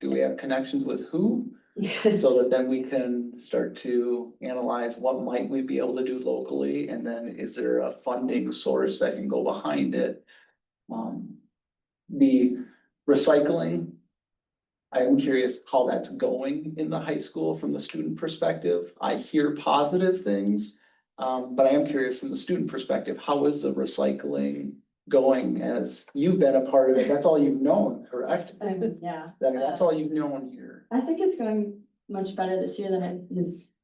do we have connections with who? Yes. So that then we can start to analyze what might we be able to do locally, and then is there a funding source that can go behind it? The recycling, I am curious how that's going in the high school from the student perspective. I hear positive things, but I am curious from the student perspective, how is the recycling going, as you've been a part of it? That's all you've known, correct? Yeah. I mean, that's all you've known here. I think it's going much better this year than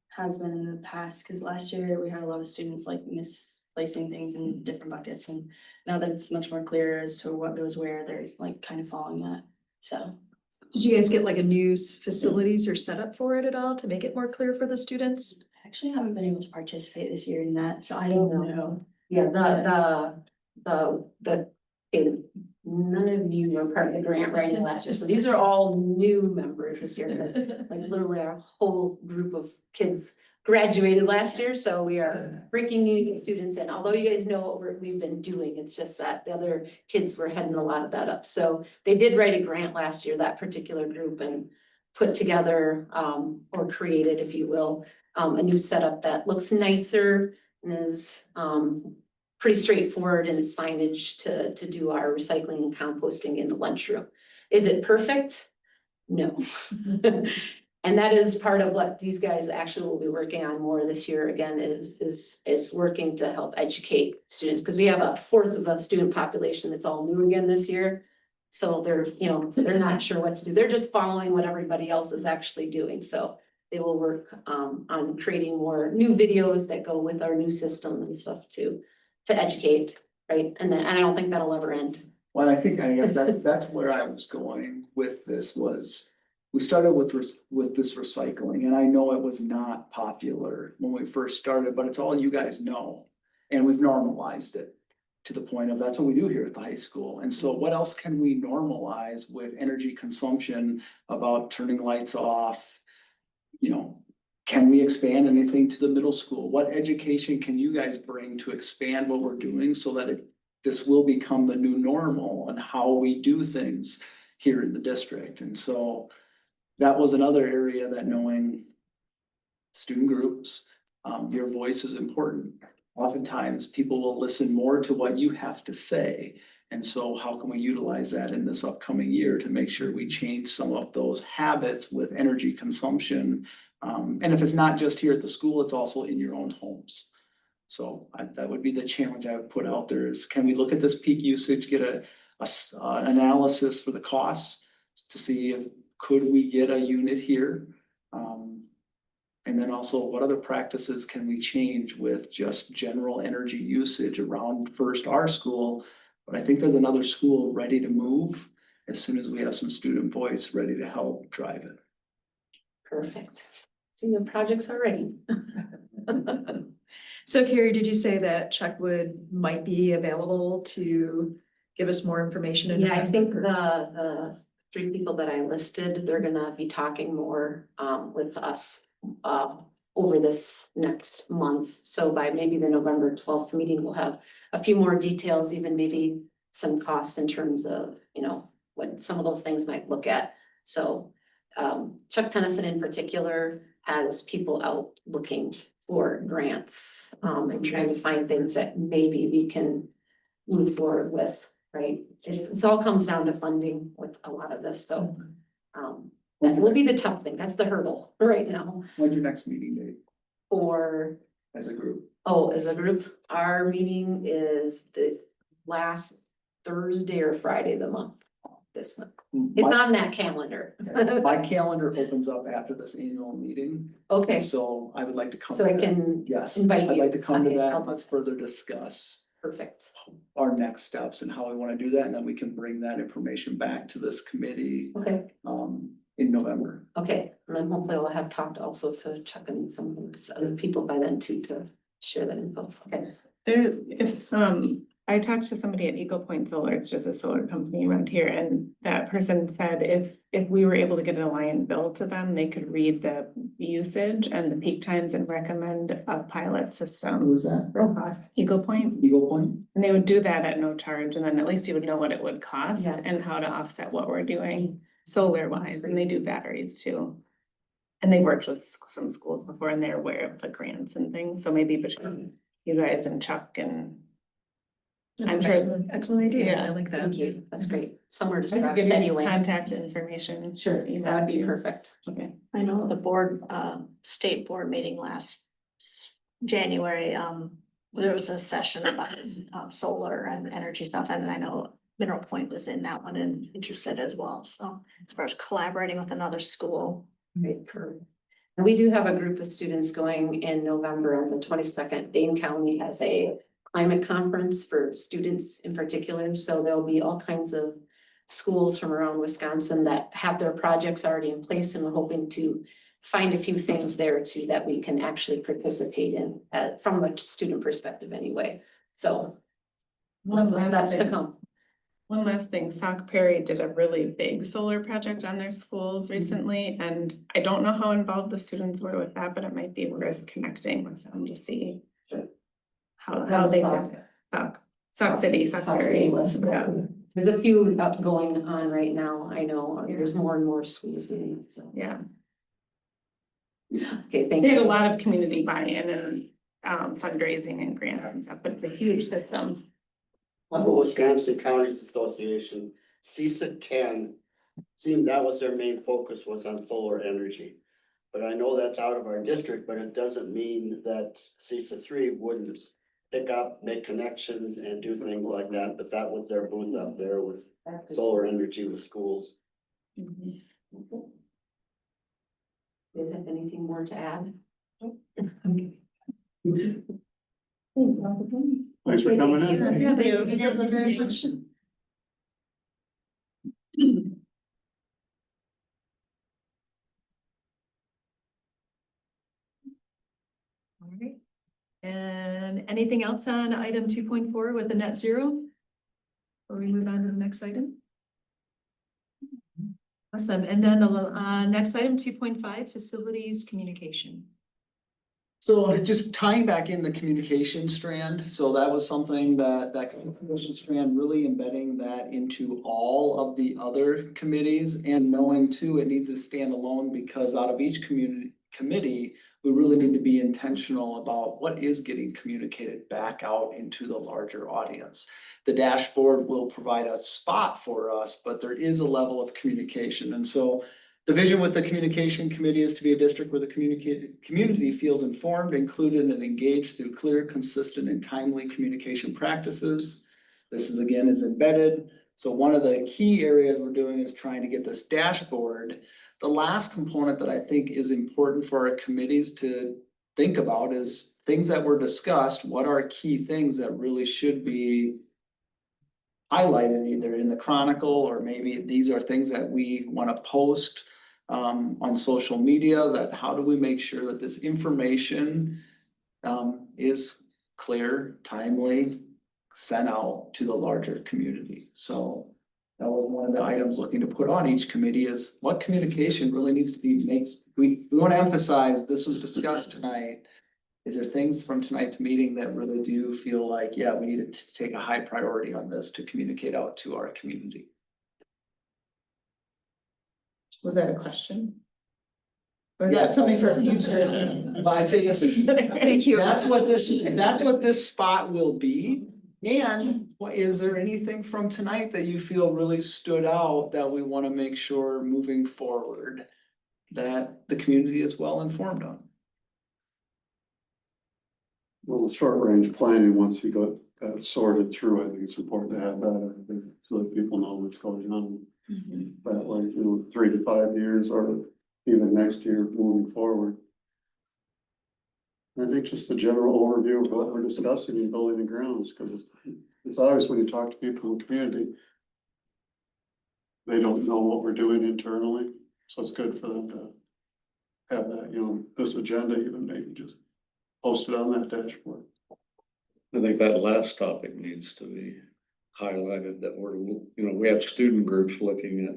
has been in the past, because last year we had a lot of students like misplacing things in different buckets, and now that it's much more clear as to what goes where, they're like kind of following that. So Did you guys get like a new facilities or setup for it at all to make it more clear for the students? I actually haven't been able to participate this year in that, so I don't know. Yeah, the none of you were part of the grant writing last year, so these are all new members this year, because like literally our whole group of kids graduated last year, so we are breaking new students in, although you guys know what we've been doing, it's just that the other kids were heading a lot of that up. So they did write a grant last year, that particular group, and put together, or created, if you will, a new setup that looks nicer and is, pretty straightforward in its signage to do our recycling and composting in the lunchroom. Is it perfect? No. And that is part of what these guys actually will be working on more this year, again, is working to help educate students, because we have a fourth of the student population that's all new again this year. So they're, they're not sure what to do. They're just following what everybody else is actually doing. So they will work on creating more new videos that go with our new system and stuff to educate, right? And I don't think that'll ever end. Well, I guess that's where I was going with this was, we started with this recycling, and I know it was not popular when we first started, but it's all you guys know. And we've normalized it to the point of that's what we do here at the high school. And so what else can we normalize with energy consumption about turning lights off? Can we expand anything to the middle school? What education can you guys bring to expand what we're doing so that this will become the new normal and how we do things here in the district? And so that was another area that knowing student groups, your voice is important. Oftentimes people will listen more to what you have to say. And so how can we utilize that in this upcoming year to make sure we change some of those habits with energy consumption? And if it's not just here at the school, it's also in your own homes. So that would be the challenge I would put out there is, can we look at this peak usage, get an analysis for the costs to see if could we get a unit here? And then also what other practices can we change with just general energy usage around first our school? But I think there's another school ready to move as soon as we have some student voice ready to help drive it. Perfect. See, the projects are ready. So Carrie, did you say that Chuck might be available to give us more information? Yeah, I think the three people that I listed, they're gonna be talking more with us over this next month. So by maybe the November 12th meeting, we'll have a few more details, even maybe some costs in terms of, what some of those things might look at. So Chuck Tennyson in particular has people out looking for grants and trying to find things that maybe we can move forward with, right? It all comes down to funding with a lot of this, so that will be the tough thing. That's the hurdle right now. When's your next meeting date Or, as a group? as a group, our meeting is the last Thursday or Friday of the month, this month. It's on that calendar. My calendar opens up after this annual meeting. Okay, And so I would like to come. so to I that. can Yes, invite I'd you. like to come to Okay, that. I'll do Let's further discuss perfect. our next steps and how we want to do that. And then we can bring that information back to this committee Okay, in November. okay. And then hopefully we'll have talked also to Chuck and some of those other people by then too, to share that info. Okay. If I talked to somebody at Eagle Point Solar, it's just a solar company around here, and that person said if we were able to get an Alliant bill to them, they could read the usage and the peak times and recommend a pilot system. Who's that? Robust, Eagle Point, Eagle Point? and they would do that at no charge, and then at least you would know what it would cost Yeah. and how to offset what we're doing solar wise, and they do batteries too. And they worked with some schools before and they're aware of the grants and things, so maybe between you guys and Chuck and I'm sure. Excellent idea. Yeah. I like that. Thank you. That's great. Somewhere to I can start give you anyway. contact information. Sure, that would be perfect. Okay. I know the board, state board meeting last January, there was a session about solar and energy stuff, and I know Mineral Point was in that one and interested as well, so as far as collaborating with another school. Right, perfect. And we do have a group of students going in November on the 22nd. Dane County has a climate conference for students in particular, so there'll be all kinds of schools from around Wisconsin that have their projects already in place, and we're hoping to find a few things there too that we can actually participate in from a student perspective anyway. So that's to come. One last thing, Sauk Prairie did a really big solar project on their schools recently, and I don't know how involved the students were with that, but it might be worth connecting with them to see how they did it. Sauk City, Sauk Prairie. Yeah. There's a few going on right now, I know, there's more and more schools doing it, so. Yeah, Okay, thank they had a you. lot of community buy-in and fundraising and grant and stuff, but it's a huge system. Upper Wisconsin Counties Association, CISA 10, seemed that was their main focus was on solar energy. But I know that's out of our district, but it doesn't mean that CISA 3 wouldn't pick up, make connections and do things like that, but that was their booth up there was solar energy with schools. Does have anything more to add? Thanks for coming in. Thank you very much. All right. And anything else on item 2.4 with the net zero? Or we move on to the next item? Awesome. And then the next item, 2.5, facilities communication. So just tying back in the communication strand, so that was something that communication strand, really embedding that into all of the other committees and knowing too, it needs to stand alone because out of each committee, we really need to be intentional about what is getting communicated back out into the larger audience. The dashboard will provide a spot for us, but there is a level of communication. And so the vision with the communication committee is to be a district where the community feels informed, included, and engaged through clear, consistent, and timely communication practices. This is again is embedded. So one of the key areas we're doing is trying to get this dashboard. The last component that I think is important for our committees to think about is things that were discussed. What are key things that really should be highlighted either in the Chronicle or maybe these are things that we want to post on social media, that how do we make sure that this information is clear, timely, sent out to the larger community. So that was one of the items looking to put on each committee is what communication really needs to be made. We want to emphasize this was discussed tonight. Is there things from tonight's meeting that really do feel like, yeah, we need to take a high priority on this to communicate out to our community? Was that a question? Or is Yeah, that something for future? But I'd say this is, Thank you. that's what this spot will be. And is there anything from tonight that you feel really stood out that we want to make sure moving forward that the community is well informed on? Well, short range planning, once you got that sorted through, I think it's important to have that, I think, so that people know what's going on. That like, 3 to 5 years or even next year moving forward. I think just the general overview of what we're discussing in building and grounds, because it's obvious when you talk to people in the community, they don't know what we're doing internally, so it's good for them to have that, this agenda even maybe just posted on that dashboard. I think that last topic needs to be highlighted, that we have student groups looking at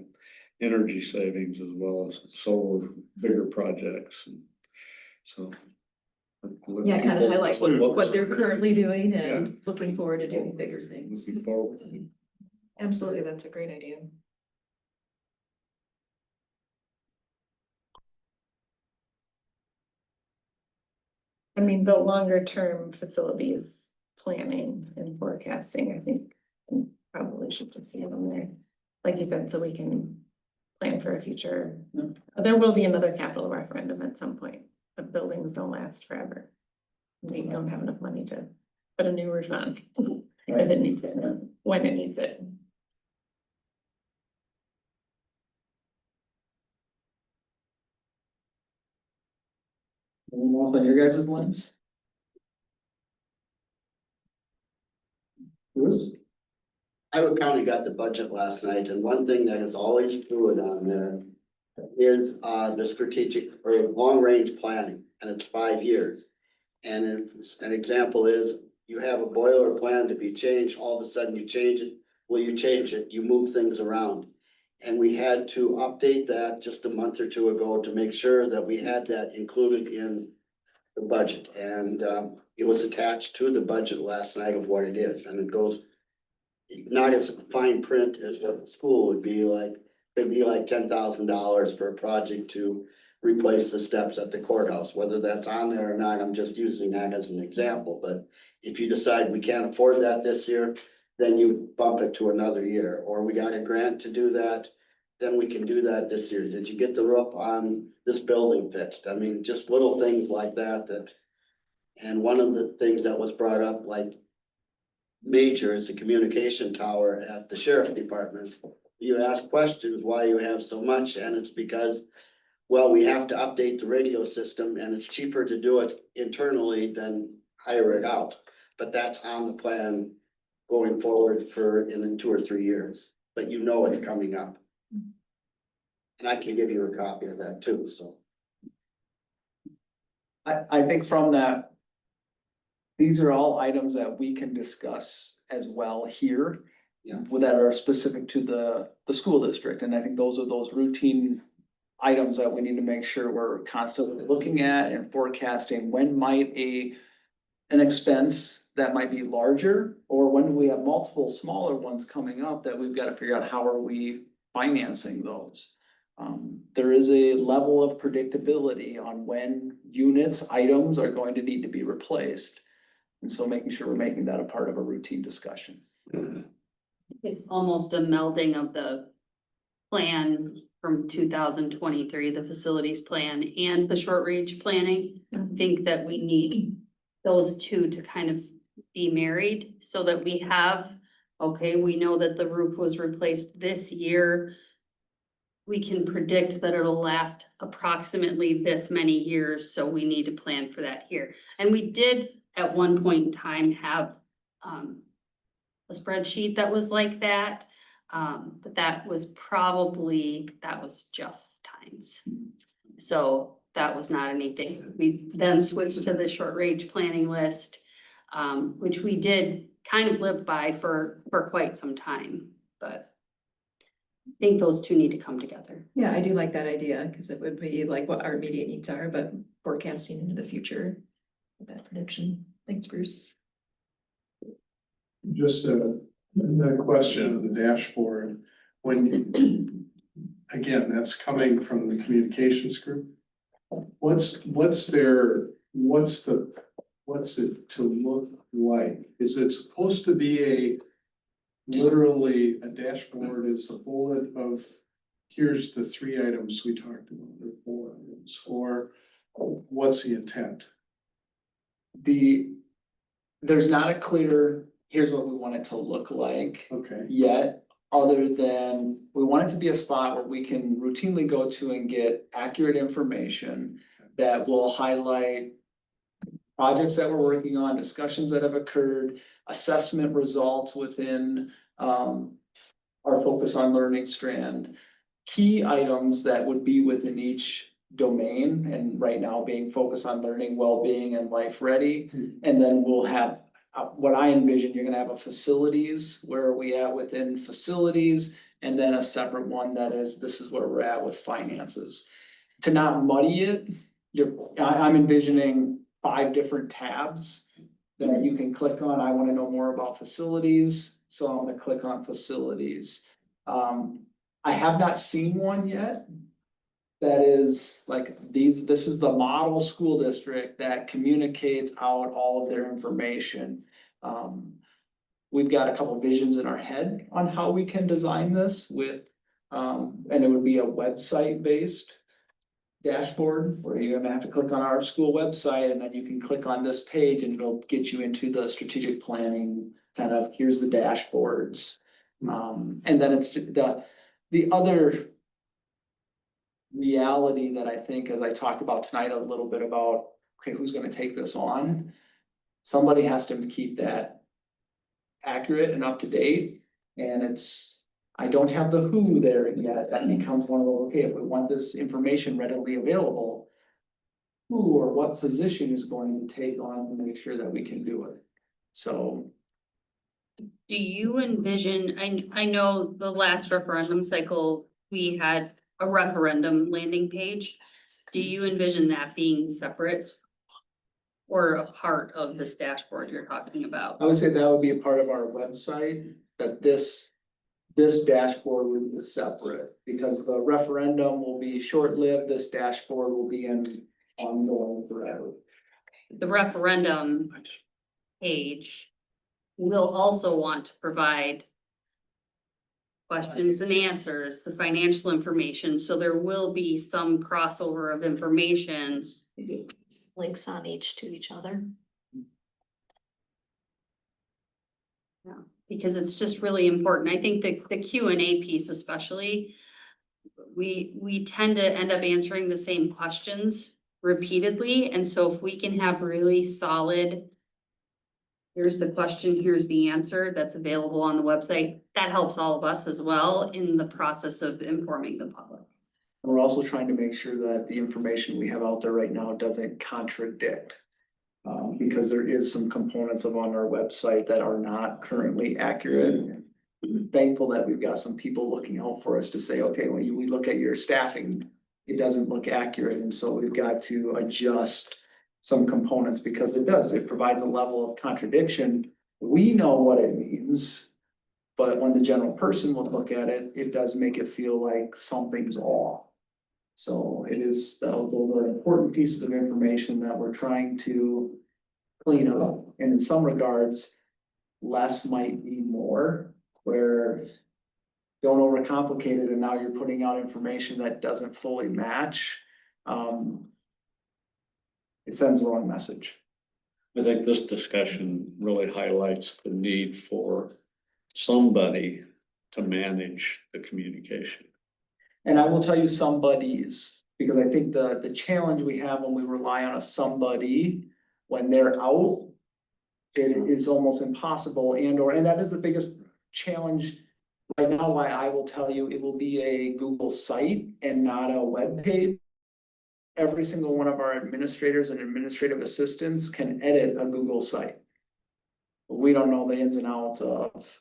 energy savings as well as solar bigger projects. And so. Yeah, kind of highlight what they're currently doing and Yeah. looking forward to doing bigger things. Looking forward. Absolutely, that's a great idea. I mean, the longer term facilities planning and forecasting, I think probably should just be on there. Like you said, so we can plan for a future. There will be another capital referendum at some point. The buildings don't last forever. We don't have enough money to put a new roof on if it needs it, when it needs it. Anyone else on your guys' lens? Bruce? Iowa County got the budget last night, and one thing that is always fluid on there is the strategic or long-range planning, and it's 5 years. And if an example is you have a boiler plan to be changed, all of a sudden you change it Well, you change it, you move things around. And we had to update that just a month or two ago to make sure that we had that included in the budget. And it was attached to the budget last night of what it is, and it goes not as fine print as what the school would be like. It'd be like $10,000 for a project to replace the steps at the courthouse, whether that's on there or not, I'm just using that as an example, but if you decide we can't afford that this year, then you bump it to another year, or we got a grant to do that, then we can do that this year. Did you get the roof on this building fixed? I mean, just little things like that. And one of the things that was brought up, like major, is the communication tower at the sheriff's department. You ask questions why you have so much, and it's because, well, we have to update the radio system, and it's cheaper to do it internally than hire it out. But that's on the plan going forward for in 2 or 3 years, but you know it's coming up. And I can give you a copy of that too, so. I think from that, these are all items that we can discuss as well here. Yeah. That are specific to the school district, and I think those are those routine items that we need to make sure we're constantly looking at and forecasting when might an expense that might be larger, or when do we have multiple smaller ones coming up that we've got to figure out how are we financing those. There is a level of predictability on when units, items are going to need to be replaced. And so making sure we're making that a part of a routine discussion. It's almost a melding of the plan from 2023, the facilities plan and the short range planning. I think that we need those two to kind of be married so that we have, okay, we know that the roof was replaced this year. We can predict that it'll last approximately this many years, so we need to plan for that here. And we did at one point in time have a spreadsheet that was like that. But that was Jeff times. So that was not anything. We then switched to the short range planning list, which we did kind of live by for quite some time, but I think those two need to come together. Yeah, I do like that idea, because it would be like what our immediate needs are, but forecasting into the future with that prediction. Thanks, Bruce. Just a question of the dashboard, when, again, that's coming from the communications group. What's it to look like? Is it supposed to be literally a dashboard is a bullet of, here's the 3 items we talked about, or 4 items, or what's the intent? There's not a clear, here's what we want it to look like. Okay. Yet, other than, we want it to be a spot where we can routinely go to and get accurate information that will highlight projects that we're working on, discussions that have occurred, assessment results within our focus on learning strand, key items that would be within each domain, and right now being focused on learning, well-being, and life ready. And then we'll have what I envision, you're gonna have a facilities, where are we at within facilities, and then a separate one that is, this is where we're at with finances. To not muddy it, I'm envisioning 5 different tabs that you can click on. I wanna know more about facilities, so I'm gonna click on facilities. I have not seen one yet that is like this is the model school district that communicates out all of their information. We've got a couple visions in our head on how we can design this with, and it would be a website-based dashboard where you're gonna have to click on our school website, and then you can click on this page and it'll get you into the strategic planning, kind of, here's the dashboards. And then it's the other reality that I think, as I talked about tonight a little bit about, okay, who's gonna take this on? Somebody has to keep that accurate and up to date, and I don't have the who there yet. That becomes one of those, okay, if we want this information readily available, who or what position is going to take on to make sure that we can do it? So Do you envision, I know the last referendum cycle, we had a referendum landing page. Do you envision that being separate? Or a part of this dashboard you're talking about? I would say that would be a part of our website, that this dashboard would be separate, because the referendum will be short-lived, this dashboard will be ongoing forever. The referendum page will also want to provide questions and answers, the financial information, so there will be some crossover of information. Maybe links on each to each other. Because it's just really important. I think the Q and A piece especially, we tend to end up answering the same questions repeatedly. And so if we can have really solid, here's the question, here's the answer that's available on the website, that helps all of us as well in the process of informing the public. And we're also trying to make sure that the information we have out there right now doesn't contradict. Because there is some components on our website that are not currently accurate. I'm thankful that we've got some people looking out for us to say, okay, when we look at your staffing, it doesn't look accurate, and so we've got to adjust some components because it provides a level of contradiction. We know what it means, but when the general person will look at it, it does make it feel like something's off. So it is, those are important pieces of information that we're trying to clean up, and in some regards, less might be more, where don't overcomplicate it, and now you're putting out information that doesn't fully match. It sends the wrong message. I think this discussion really highlights the need for somebody to manage the communication. And I will tell you somebody's, because I think the challenge we have when we rely on a somebody, when they're out, it is almost impossible, and that is the biggest challenge right now. Why I will tell you, it will be a Google site and not a web page. Every single one of our administrators and administrative assistants can edit a Google site. But we don't know the ins and outs of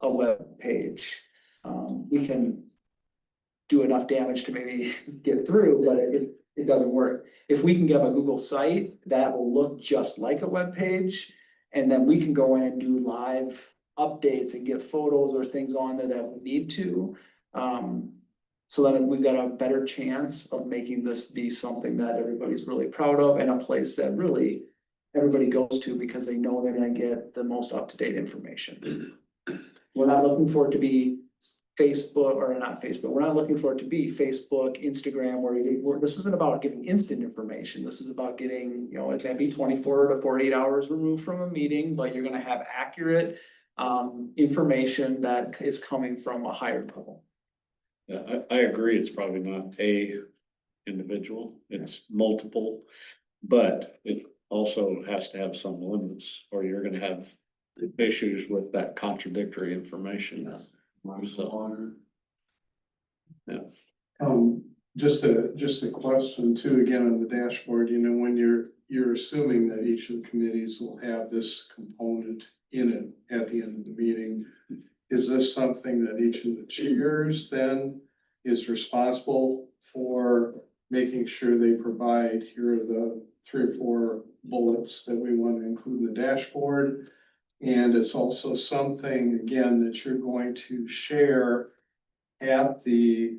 a web page. We can do enough damage to maybe get through, but it doesn't work. If we can get a Google site that will look just like a web page, and then we can go in and do live updates and get photos or things on there that we need to. So that we've got a better chance of making this be something that everybody's really proud of, and a place that really everybody goes to because they know they're gonna get the most up-to-date information. We're not looking for it to be Facebook, or not Facebook, we're not looking for it to be Facebook, Instagram, where this isn't about getting instant information. This is about getting, it can be 24 to 48 hours removed from a meeting, but you're gonna have accurate information that is coming from a higher level. Yeah, I agree. It's probably not a individual, it's multiple, but it also has to have some limits, or you're gonna have issues with that contradictory information. So, yeah. Just a question too, again, on the dashboard, when you're assuming that each of the committees will have this component in it at the end of the meeting. Is this something that each of the chairs then is responsible for making sure they provide, here are the 3 or 4 bullets that we want to include in the dashboard? And it's also something, again, that you're going to share at the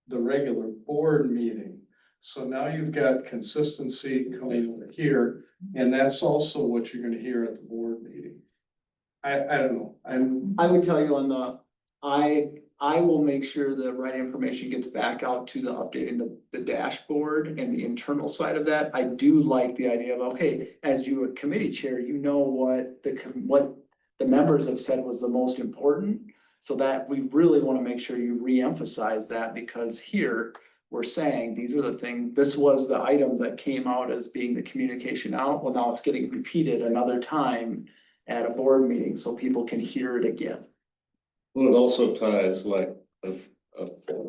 regular board meeting. So now you've got consistency coming over here, and that's also what you're gonna hear at the board meeting. I don't know, I would tell you I will make sure the right information gets back out to the updating the dashboard and the internal side of that. I do like the idea of, okay, as you a committee chair, what the members have said was the most important. So that we really want to make sure you re-emphasize that, because here we're saying these are the things, this was the items that came out as being the communication out. Well, now it's getting repeated another time at a board meeting so people can hear it again. Well, it also ties like a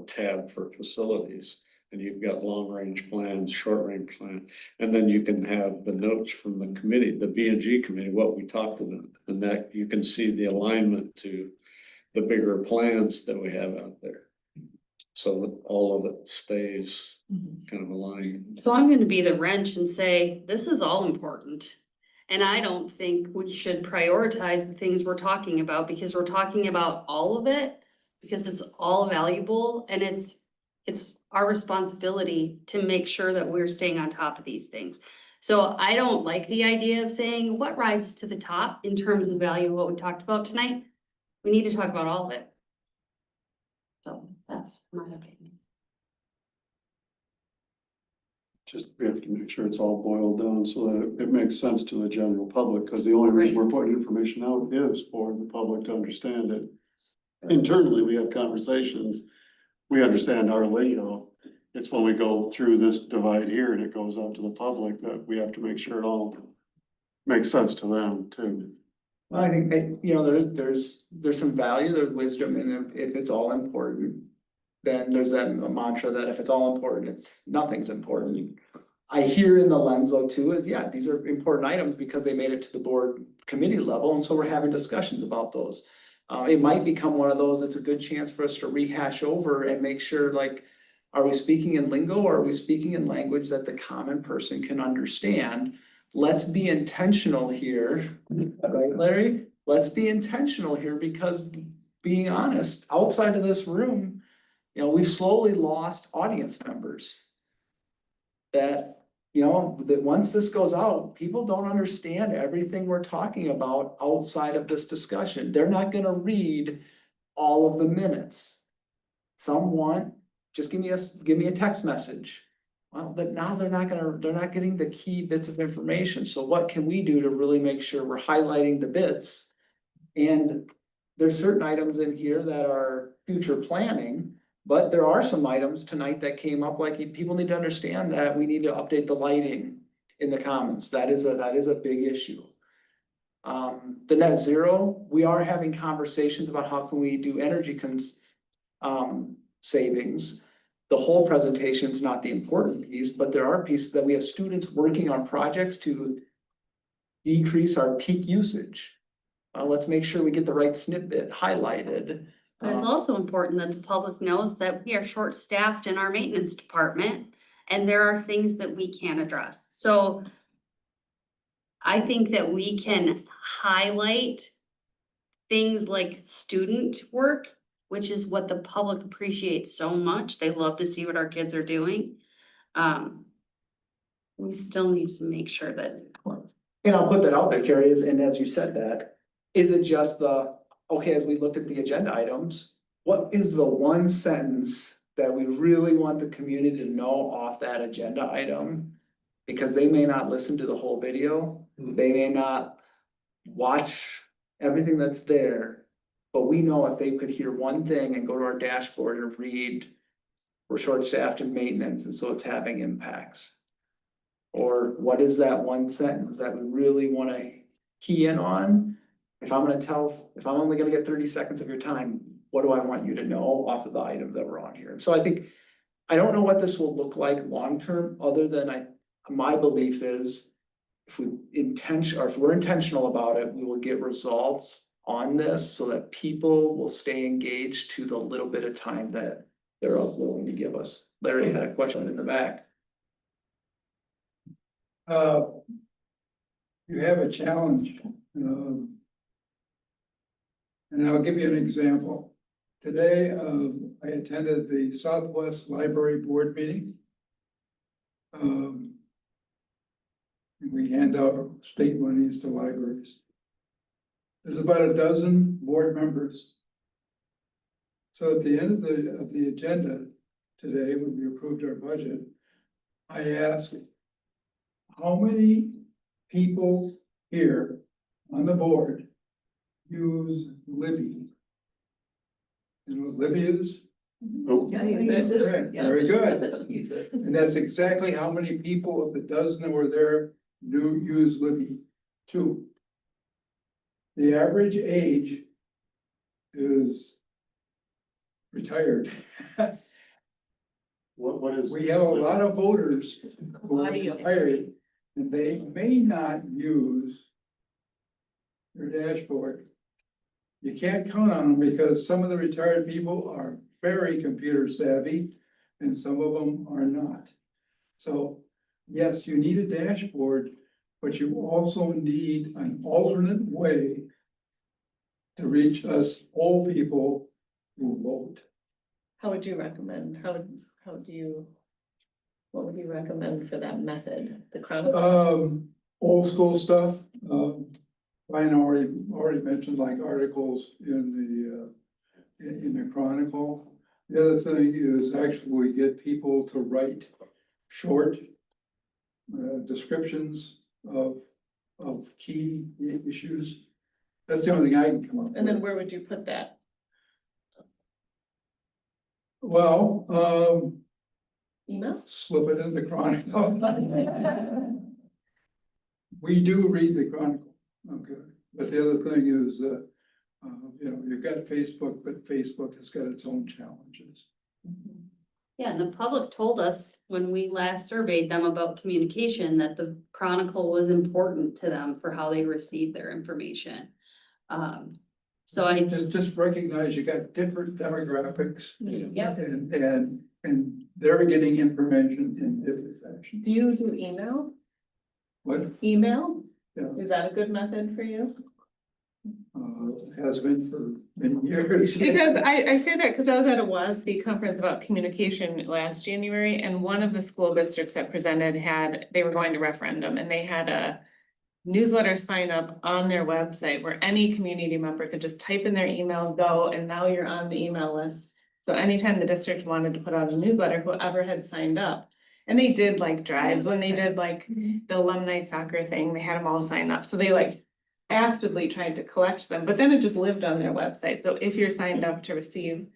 tab for facilities. And you've got long range plans, short range plan, and then you can have the notes from the committee, the B and G committee, what we talked about. And that you can see the alignment to the bigger plans that we have out there. So that all of it stays kind of aligned. So I'm gonna be the wrench and say, this is all important. And I don't think we should prioritize the things we're talking about because we're talking about all of it. Because it's all valuable and it's our responsibility to make sure that we're staying on top of these things. So I don't like the idea of saying what rises to the top in terms of value of what we talked about tonight. We need to talk about all of it. So that's my opinion. Just, we have to make sure it's all boiled down so that it makes sense to the general public, because the only reason we're putting information out is for the public to understand it. Internally, we have conversations, we understand our lingo. It's when we go through this divide here and it goes out to the public that we have to make sure it all makes sense to them too. Well, I think, you know, there's some value, there's wisdom, and if it's all important, then there's that mantra that if it's all important, it's nothing's important. I hear in the lens though too is, yeah, these are important items because they made it to the board committee level, and so we're having discussions about those. It might become one of those, it's a good chance for us to rehash over and make sure, like, are we speaking in lingo or are we speaking in language that the common person can understand? Let's be intentional here, right, Larry? Let's be intentional here because being honest, outside of this room, you know, we've slowly lost audience members. That, you know, that once this goes out, people don't understand everything we're talking about outside of this discussion. They're not gonna read all of the minutes. Some want, just give me a text message. Well, but now they're not getting the key bits of information. So what can we do to really make sure we're highlighting the bits? And there's certain items in here that are future planning, but there are some items tonight that came up, like people need to understand that we need to update the lighting in the commons. That is a big issue. The net zero, we are having conversations about how can we do energy savings. The whole presentation is not the important piece, but there are pieces that we have students working on projects to decrease our peak usage. Let's make sure we get the right snippet highlighted. But it's also important that the public knows that we are short-staffed in our maintenance department and there are things that we can address. So I think that we can highlight things like student work, which is what the public appreciates so much. They love to see what our kids are doing. We still need to make sure that. And I'll put that out there, Carrie, and as you said that, is it just okay, as we looked at the agenda items, what is the one sentence that we really want the community to know off that agenda item? Because they may not listen to the whole video, they may not watch everything that's there. But we know if they could hear one thing and go to our dashboard and read, we're short-staffed in maintenance, and so it's having impacts. Or what is that one sentence that we really wanna key in on? If I'm only gonna get 30 seconds of your time, what do I want you to know off of the items that were on here? And so I think, I don't know what this will look like long-term, other than my belief is if we're intentional about it, we will get results on this so that people will stay engaged to the little bit of time that they're willing to give us. Larry had a question in the back. You have a challenge. And I'll give you an example. Today, I attended the Southwest Library Board meeting. We hand out state monies to libraries. There's about a dozen board members. So at the end of the agenda today, when we approved our budget, I asked, how many people here on the board use Libby? You know what Libby is? Oh. Yeah, you use it. Okay, Yeah. very good. Use it. And that's exactly how many people of the dozen that were there use Libby. 2. The average age is retired. What is? We have a lot of voters who Lot are of units. retired, and they may not use their dashboard. You can't count on them because some of the retired people are very computer savvy and some of them are not. So, yes, you need a dashboard, but you also need an alternate way to reach us old people who vote. How would you recommend, how do you, what would you recommend for that method, the chronicle? Old school stuff, Ryan already mentioned like articles in the Chronicle. The other thing is actually we get people to write short descriptions of key issues. That's the only thing I can come up with. And then where would you put that? Well, Email? slip it in the Chronicle. We do read the Chronicle, okay, but the other thing is, you've got Facebook, but Facebook has got its own challenges. Yeah, and the public told us when we last surveyed them about communication that the Chronicle was important to them for how they receive their information. So I Just recognize you got different demographics. Yep. And they're getting information in different fashions. Do you do email? What, Email? Yeah. Is that a good method for you? has been for many years. Because I say that because I was at a WASB conference about communication last January, and one of the school districts that presented they were going to referendum, and they had a newsletter sign up on their website where any community member could just type in their email, go, and now you're on the email list. So anytime the district wanted to put out a newsletter, whoever had signed up, and they did like drives, when they did like the alumni soccer thing, they had them all sign up, so they like actively tried to collect them, but then it just lived on their website. So if you're signed up to receive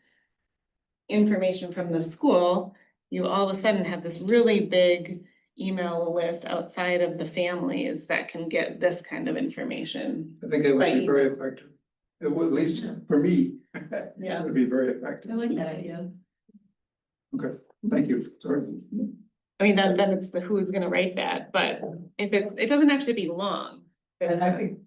information from the school, you all of a sudden have this really big email list outside of the families that can get this kind of information. I think it would By be very effective. It would, at least for me, Yeah. it would be very effective. I like that idea. Okay, thank you, sorry. I mean, then it's the who's gonna write that, but if it doesn't have to be long. And I think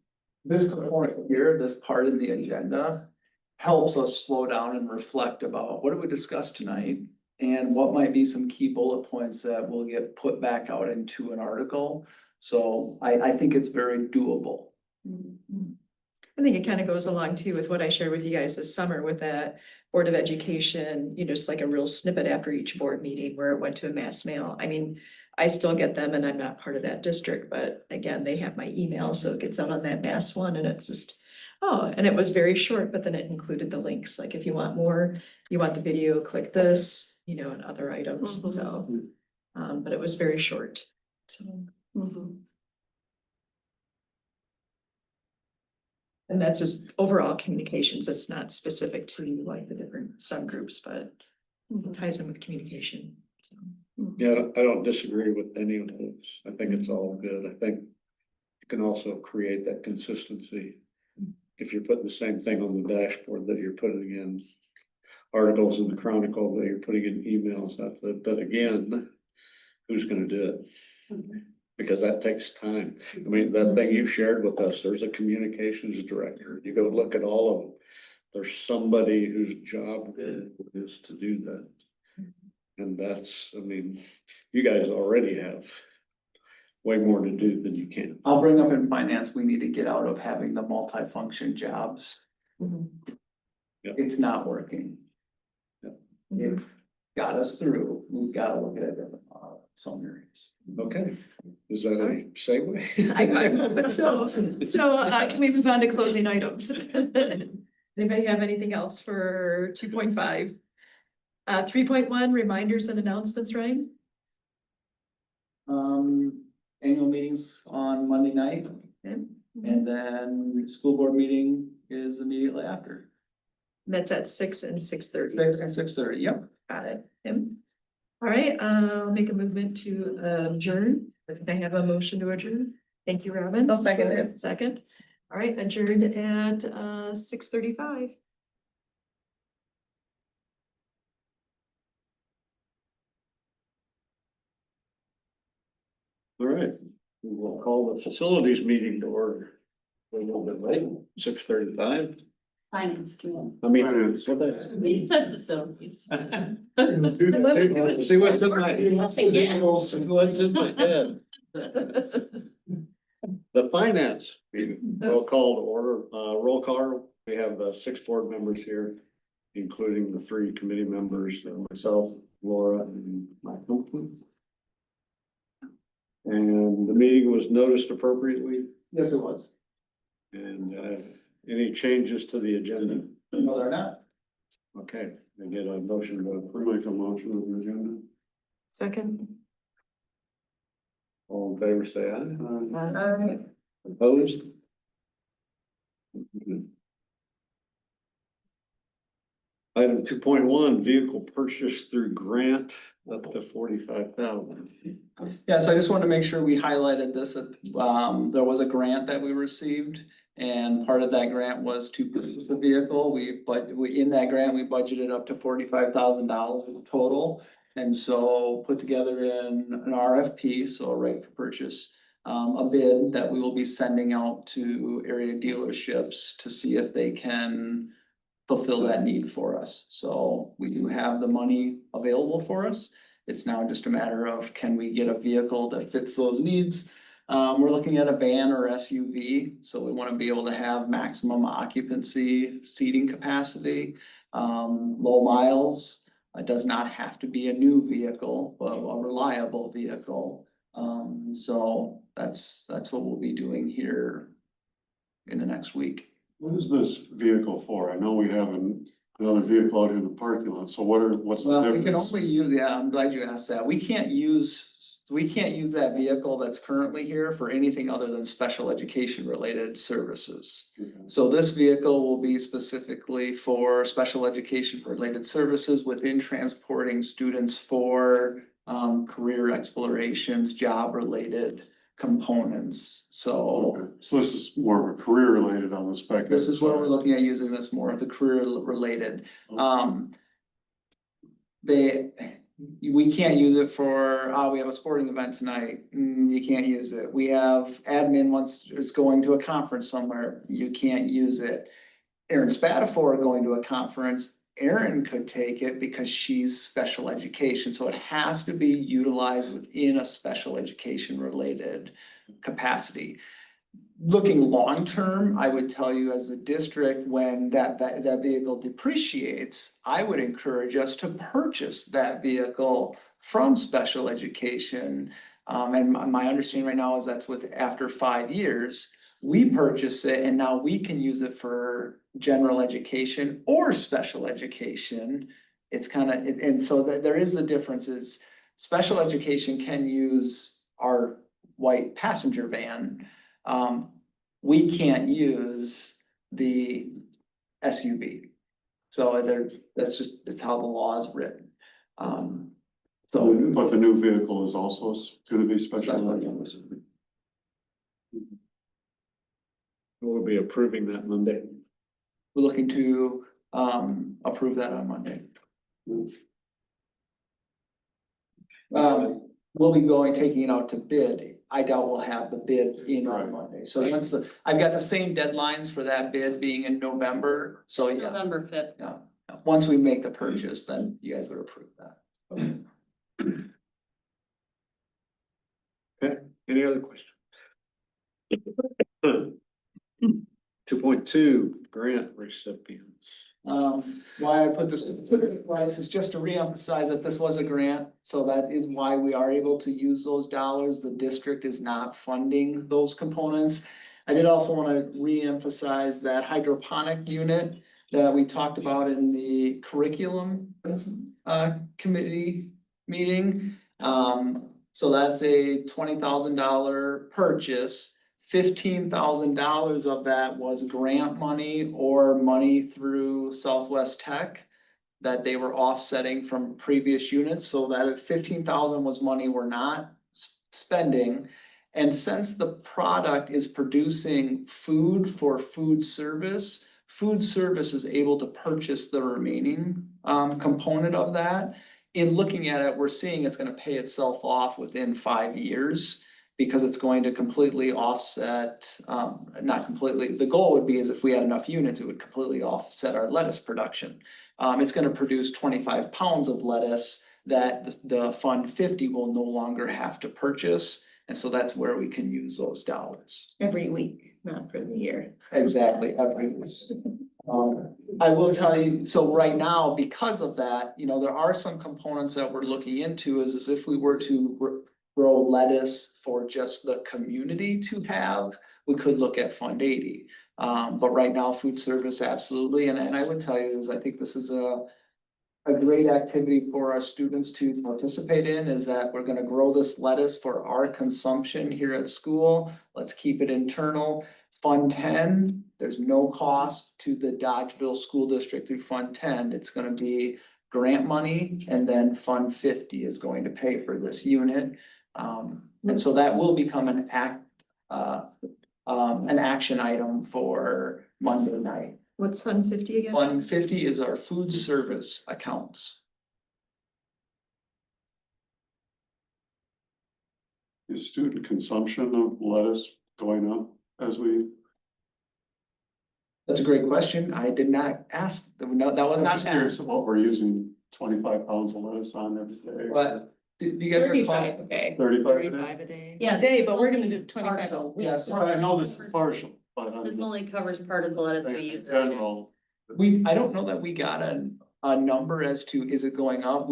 this component here, this part in the agenda, helps us slow down and reflect about what did we discuss tonight? And what might be some key bullet points that will get put back out into an article. So I think it's very doable. I think it kind of goes along too with what I shared with you guys this summer with that Board of Education, just like a real snippet after each board meeting where it went to a mass mail. I mean, I still get them and I'm not part of that district, but again, they have my email, so it gets out on that mass one and it's just, and it was very short, but then it included the links, like if you want more, you want the video, click this, and other items, so. But it was very short, so. And that's just overall communications, it's not specific to like the different subgroups, but it ties in with communication, so. Yeah, I don't disagree with any of those. I think it's all good. I think you can also create that consistency. If you're putting the same thing on the dashboard that you're putting in articles in the Chronicle, that you're putting in emails, but again, who's gonna do it? Because that takes time. I mean, that thing you shared with us, there's a communications director. You go look at all of them. There's somebody whose job it is to do that. And that's, I mean, you guys already have way more to do than you can. I'll bring up in finance, we need to get out of having the multi-function jobs. Yep. It's not working. It got us through. We've got to look at it in some areas. Okay, is that a segue? So can we move on to closing items? Anybody have anything else for 2.5? 3.1, reminders and announcements, Ryan? Annual meetings on Monday night, and then school board meeting is immediately after. That's at 6 and 6:30. 6 and 6:30, yep. Got it. All right, I'll make a movement to adjourn. Can I have a motion to adjourn? Thank you, Robin. I'll second it. Second. All right, adjourned at 6:35. right, we'll call the facilities meeting to order. We're a little bit late, 6:35. Finance committee. I mean, Finance. what the- We said facilities. See what's in my, Again. what's in my head. The finance meeting, we'll call to order, roll call, we have 6 board members here, including the 3 committee members, myself, Laura, and Michael. And the meeting was noticed appropriately, Yes, it was. and any changes to the agenda? No, they're not. Okay, I get a motion to We approve. make a motion of the agenda. Second. All in favor, say aye. Aye. Opposed? Item 2.1, vehicle purchase through grant up to 45,000. Yeah, so I just wanted to make sure we highlighted this, there was a grant that we received. And part of that grant was to purchase the vehicle. In that grant, we budgeted up to $45,000 total. And so put together in an RFP, so a right for purchase, a bid that we will be sending out to area dealerships to see if they can fulfill that need for us. So we do have the money available for us. It's now just a matter of, can we get a vehicle that fits those needs? We're looking at a van or SUV, so we want to be able to have maximum occupancy, seating capacity, low miles. It does not have to be a new vehicle, but a reliable vehicle. So that's what we'll be doing here in the next week. What is this vehicle for? I know we have another vehicle out here in the parking lot, so what's the Well, difference? we can only use, yeah, I'm glad you asked that. We can't use that vehicle that's currently here for anything other than special education related services. Okay. So this vehicle will be specifically for special education related services within transporting students for career explorations, job related components. So Okay. So this is more of a career related on the spec. this is what we're looking at using this more of the career related. We can't use it for, we have a sporting event tonight, you can't use it. We have admin once it's going to a conference somewhere, you can't use it. Erin Spatafor going to a conference, Erin could take it because she's special education, so it has to be utilized within a special education related capacity. Looking long-term, I would tell you as a district, when that vehicle depreciates, I would encourage us to purchase that vehicle from special education. And my understanding right now is that's after 5 years, we purchase it and now we can use it for general education or special education. It's and so there is the difference is special education can use our white passenger van. We can't use the SUV. So that's how the law is written. But the new vehicle is also gonna be special. We'll be approving that Monday. We're looking to approve that on Monday. We'll be taking it out to bid. I doubt we'll have the bid in on Monday. So I've got the same deadlines for that bid being in November. So yeah, November 5th. yeah. Once we make the purchase, then you guys would approve that. Okay, any other questions? 2.2, grant recipients. Why I put this price is just to reemphasize that this was a grant, so that is why we are able to use those dollars. The district is not funding those components. I did also want to reemphasize that hydroponic unit that we talked about in the curriculum committee meeting. So that's a $20,000 purchase. $15,000 of that was grant money or money through Southwest Tech that they were offsetting from previous units. So that 15,000 was money we're not spending. And since the product is producing food for food service is able to purchase the remaining component of that. In looking at it, we're seeing it's going to pay itself off within 5 years. because it's going to completely offset, not completely, the goal would be is if we had enough units, it would completely offset our lettuce production. It's gonna produce 25 pounds of lettuce that the Fund 50 will no longer have to purchase. And so that's where we can use those dollars. Every week, not for the year. Exactly, every week. I will tell you, so right now, because of that, you know, there are some components that we're looking into is if we were to grow lettuce for just the community to have, we could look at Fund 80. But right now, food service, absolutely, and I would tell you is I think this is a great activity for our students to participate in, is that we're gonna grow this lettuce for our consumption here at school. Let's keep it internal. Fund 10, there's no cost to the Dodgeville School District through Fund 10. It's gonna be grant money, and then Fund 50 is going to pay for this unit. And so that will become an action item for Monday night. What's Fund 50 again? Fund 50 is our food service accounts. Is student consumption of lettuce going up as we? That's a great question. I did not ask, no, that was I'm not just curious asked. of what we're using 25 pounds of lettuce on every day. But do you guys recall? 35 a day. 35 a day? 35 a day. Yeah. A day, but we're gonna do 25 a week. Yes, I know this is partial, but This I'm only covers part of the lettuce we use. general. I don't know that we got a number as to, is it going up?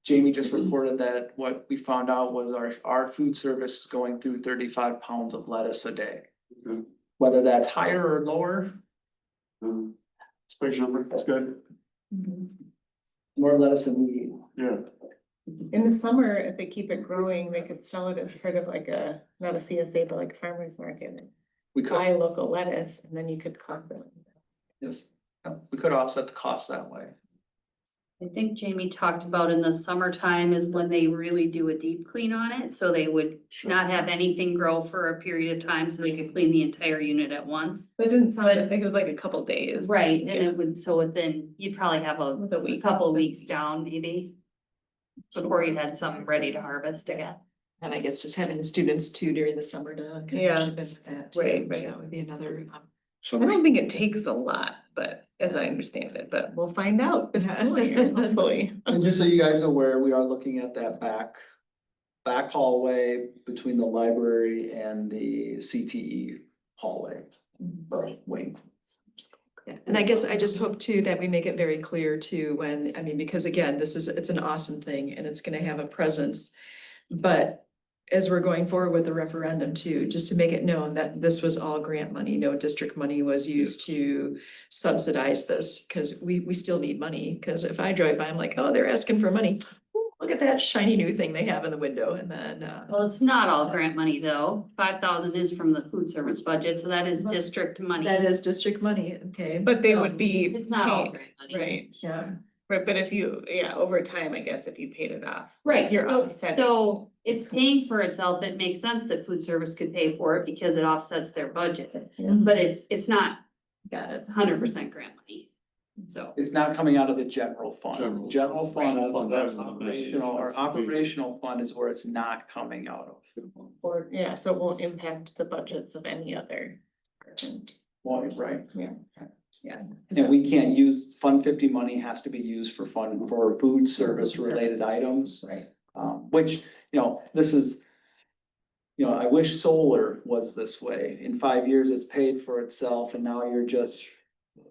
Jamie just reported that what we found out was our food service is going through 35 pounds of lettuce a day. Okay. Whether that's higher or lower, It's a big number, that's good, more lettuce than we eat. yeah. In the summer, if they keep it growing, they could sell it as part of like a, not a CSA, but like a farmer's market. We could, Buy local lettuce and then you could crop it. yes, we could offset the cost that way. I think Jamie talked about in the summertime is when they really do a deep clean on it, so they would not have anything grow for a period of time, so they could clean the entire unit at once. But it didn't sound, I think it was like a couple days. Right, and Yeah. it would, so within, you'd probably have With a a week. couple of weeks down maybe. Before you had some ready to harvest again. And I guess just having the students too during the summer to kind Yeah. of chip in with that too. Right, right. So that would be another. I don't think it takes a lot, but as I understand it, but we'll find out this school year, hopefully. And just so you guys are aware, we are looking at that back hallway between the library and the CTE hallway or wing. Yeah, and I guess I just hope too that we make it very clear too when, I mean, because again, it's an awesome thing and it's gonna have a presence. But as we're going forward with the referendum too, just to make it known that this was all grant money, no district money was used to subsidize this, because we still need money, because if I drive by, I'm like, oh, they're asking for money. Ooh, look at that shiny new thing they have in the window, and then Well, it's not all grant money though. 5,000 is from the food service budget, so that is district money. that is district money, okay? But they So, would be. It's not all paid- grant money. Right, Yeah. right, but if you, yeah, over time, I guess, if you paid it off. Right, You're so, offsetting. so it's paying for itself. It makes sense that food service could pay for it because it offsets their budget. But it's not Got it. 100% grant money. So, It's not coming out of the general fund. General fund, Right. our operational fund is where it's not coming out of. Or, yeah, so it won't impact the budgets of any other. department. Well, right. Yeah, yeah. And we can't use, Fund 50 money has to be used for food service related items. Right. Which, this is, I wish solar was this way. In 5 years, it's paid for itself and now you're just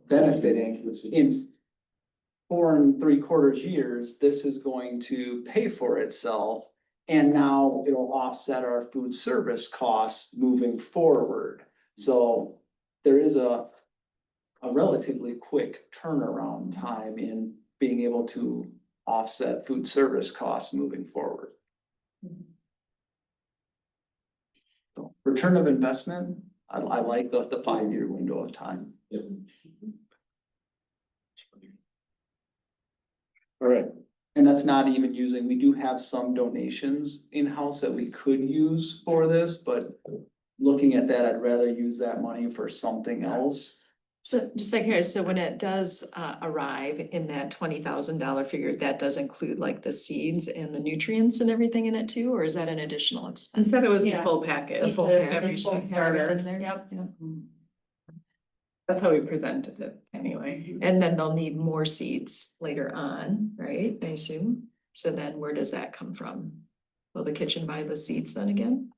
benefiting. In 4 3/4 years, this is going to pay for itself. And now it'll offset our food service costs moving forward. So there is a relatively quick turnaround time in being able to offset food service costs moving forward. So return of investment, I like the 5-year window of time. All right, And that's not even using, we do have some donations in-house that we could use for this, but looking at that, I'd rather use that money for something else. So just like here, so when it does arrive in that $20,000 figure, that does include like the seeds and the nutrients and everything in it too, or is that an additional expense? Instead it was the Yeah. full package. The full the package, full so have starter. everything there? Yep. Yeah. That's how we presented it anyway. And then they'll need more seeds later on, right, I assume? So then where does that come from? Will the kitchen buy the seeds then again?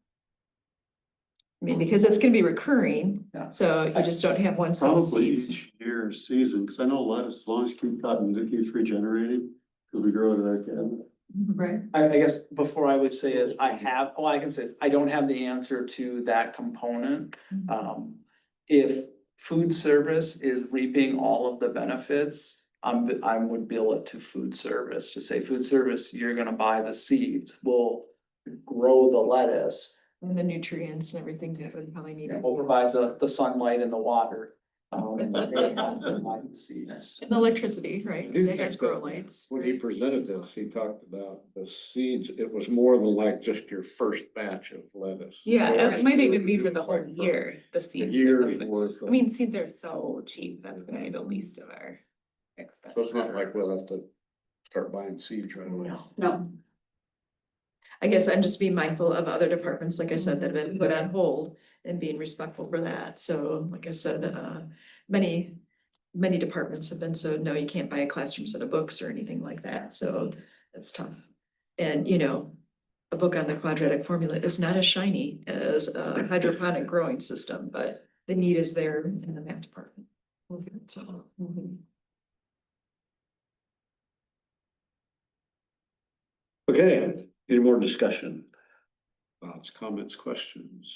I mean, because it's gonna be recurring, Yeah. so you just don't have one set of Probably seeds. each year or season, cause I know lettuce, as long as you keep cutting, it keeps regenerating, cause we grow it at our cabinet. Right. I guess before I would say is I have, all I can say is I don't have the answer to that component. If food service is reaping all of the benefits, I would bill it to food service, to say food service, you're gonna buy the seeds, we'll grow the lettuce. And the nutrients and everything that would probably need. We'll provide the sunlight and the water. And they have to provide the seeds. And the electricity, right, I because do they think has grow that lights. When he presented this, he talked about the seeds, it was more than like just your first batch of lettuce. Yeah, So it might even be you for the whole like year, the A seeds. year's worth. I mean, seeds are so cheap, that's gonna be the least of our expense. So it's not like we'll have to start buying seeds right away. No, I guess I'm just being mindful of other departments, like I said, that have been put on hold and being respectful for that. So like I said, many departments have been, so no, you can't buy a classroom set of books or anything like that. So that's tough. And you know, a book on the quadratic formula is not as shiny as a hydroponic growing system, but the need is there in the math department. So. Okay, any more discussion? Thoughts, comments, questions?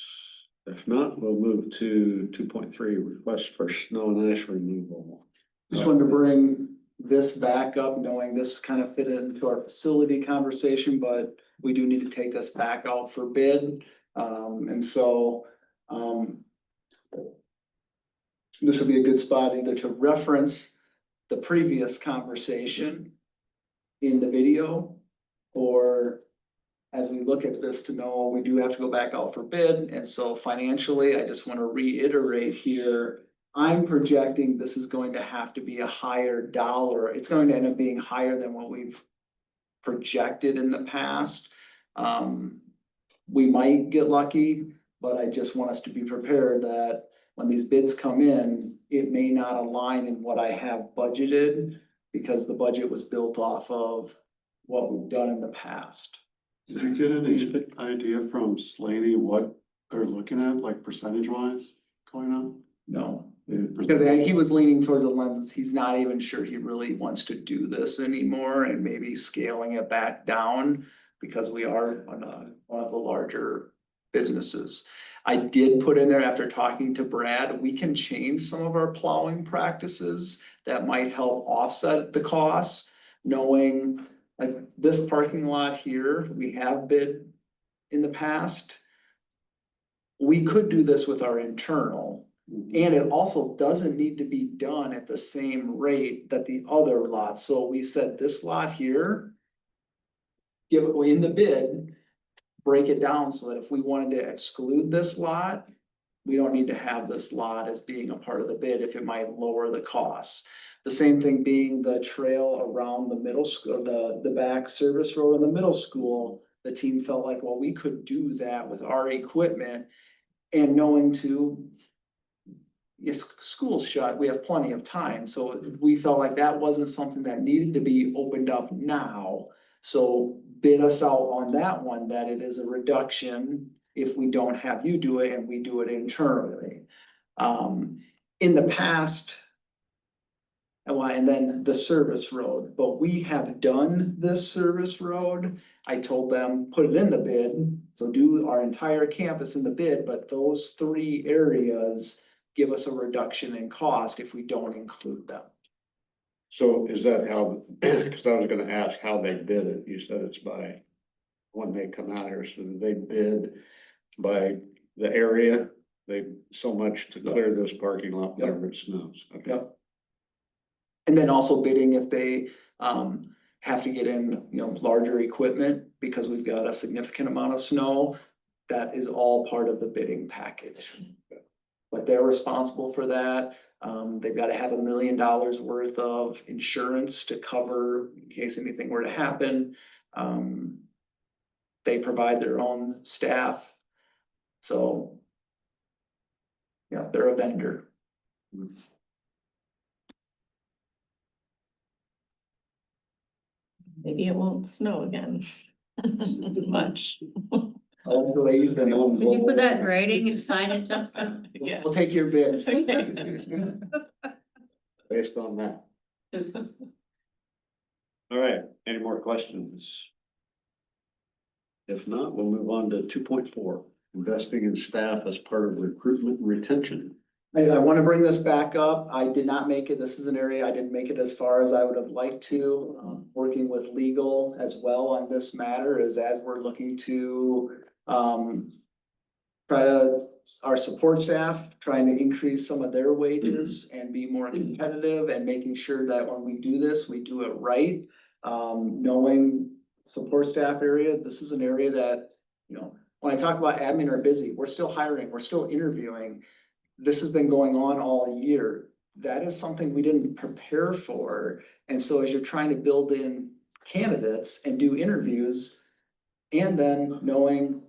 If not, we'll move to 2.3, request for snow and ash removal. Just wanted to bring this back up, knowing this kind of fit into our facility conversation, but we do need to take this back out for bid. And so, this would be a good spot either to reference the previous conversation in the video, or as we look at this to know, we do have to go back out for bid. And so financially, I just want to reiterate here, I'm projecting this is going to have to be a higher dollar. It's going to end up being higher than what we've projected in the past. We might get lucky, but I just want us to be prepared that when these bids come in, it may not align in what I have budgeted, because the budget was built off of what we've done in the past. Did you get any idea from Slaney what they're looking at, like percentage wise going on? No, because he was leaning towards the lenses. He's not even sure he really wants to do this anymore, and maybe scaling it back down because we are one of the larger businesses. I did put in there, after talking to Brad, we can change some of our plowing practices that might help offset the costs, knowing like this parking lot here, we have bid in the past. We could do this with our internal, and it also doesn't need to be done at the same rate that the other lots. So we said this lot here, give it in the bid, break it down so that if we wanted to exclude this lot, we don't need to have this lot as being a part of the bid if it might lower the costs. The same thing being the trail around the middle school, the back service road in the middle school. The team felt like, well, we could do that with our equipment, and knowing too, yes, school's shut, we have plenty of time, so we felt like that wasn't something that needed to be opened up now. So bid us out on that one, that it is a reduction if we don't have you do it and we do it internally. In the past, and then the service road, but we have done this service road. I told them, put it in the bid, so do our entire campus in the bid, but those 3 areas give us a reduction in cost if we don't include them. So is that how, because I was gonna ask how they bid it, you said it's by when they come out here, so they bid by the area, they, so much to clear this parking lot, whatever it snows, okay? Yep. And then also bidding if they have to get in, larger equipment, because we've got a significant amount of snow. That is all part of the bidding package. But they're responsible for that. They've got to have $1 million worth of insurance to cover in case anything were to happen. They provide their own staff. So, yeah, they're a vendor. Maybe it won't snow again. Much. Hopefully, Can you put that in writing and sign it, Jessica? Yeah. we'll take your bid. Based on that. All right, any more questions? If not, we'll move on to 2.4, investing in staff as part of recruitment and retention. I want to bring this back up. I did not make it. This is an area I didn't make it as far as I would have liked to. Working with legal as well on this matter is as we're looking to our support staff, trying to increase some of their wages and be more competitive and making sure that when we do this, we do it right. Knowing support staff area, this is an area that, you know, when I talk about admin are busy, we're still hiring, we're still interviewing. This has been going on all year. That is something we didn't prepare for. And so as you're trying to build in candidates and do interviews, and then knowing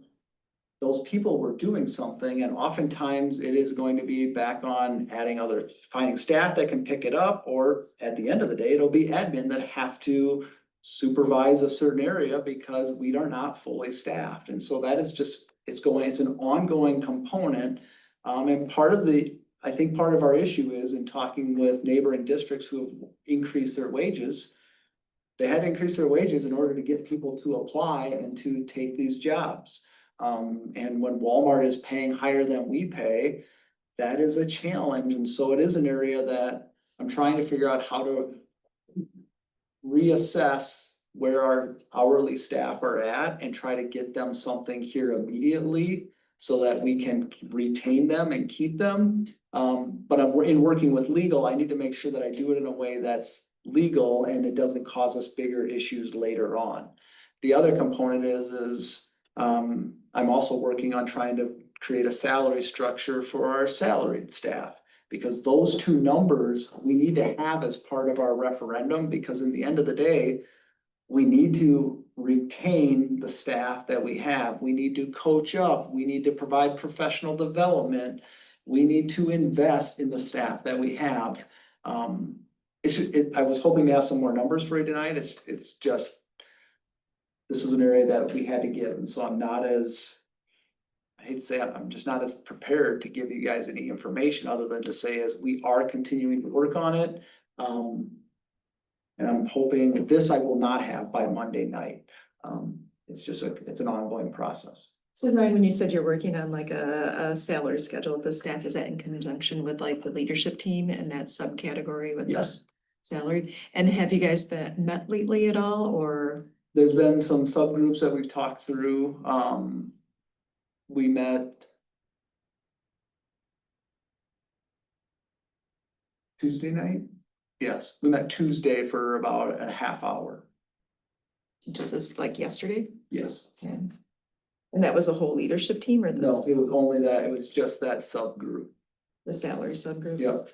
those people were doing something, and oftentimes it is going to be back on finding staff that can pick it up, or at the end of the day, it'll be admin that have to supervise a certain area because we are not fully staffed. And so that is just, it's an ongoing component. And I think part of our issue is in talking with neighboring districts who have increased their wages. They had to increase their wages in order to get people to apply and to take these jobs. And when Walmart is paying higher than we pay, that is a challenge. And so it is an area that I'm trying to figure out how to reassess where our hourly staff are at and try to get them something here immediately so that we can retain them and keep them. But in working with legal, I need to make sure that I do it in a way that's legal and it doesn't cause us bigger issues later on. The other component is I'm also working on trying to create a salary structure for our salaried staff, because those two numbers we need to have as part of our referendum, because in the end of the day, we need to retain the staff that we have. We need to coach up. We need to provide professional development. We need to invest in the staff that we have. I was hoping to have some more numbers for you tonight. It's just, this is an area that we had to give. And so I hate to say it, I'm just not as prepared to give you guys any information other than to say is we are continuing to work on it. And I'm hoping this I will not have by Monday night. It's an ongoing process. So Ryan, when you said you're working on like a salary schedule of the staff, is that in conjunction with like the leadership team and that subcategory with Yes. the salary? And have you guys met lately at all, or? There's been some subgroups that we've talked through. We met Tuesday night. Yes, we met Tuesday for about a half hour. Just this like yesterday? Yes. Okay. And that was a whole leadership team or No, the it was only that, it was just that subgroup. salary subgroup? Yep.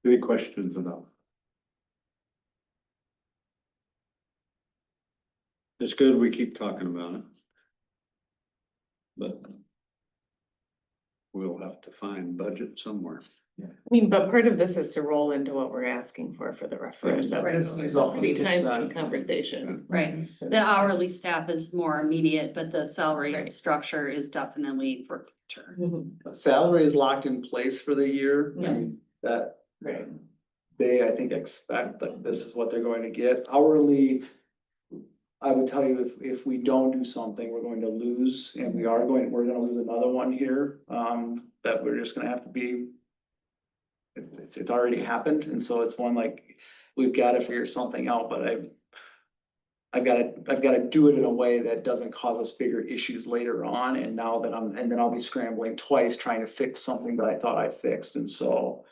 Any questions about? It's good we keep talking about it. But we'll have to find budget somewhere. I mean, but part of this is to roll into what we're asking for the referendum. Right. So it's a pretty timely conversation. Right, the hourly staff is more immediate, but the salary Right. structure is definitely for future. Salary is locked in place for the year. Yeah. That Right. they, I think, expect that this is what they're going to get. Hourly, I would tell you if we don't do something, we're going to lose, and we're gonna lose another one here. That we're just gonna have to be. It's already happened, and so it's one like, we've got to figure something out, but I've gotta do it in a way that doesn't cause us bigger issues later on, and now that and then I'll be scrambling twice trying to fix something that I thought I fixed, and so.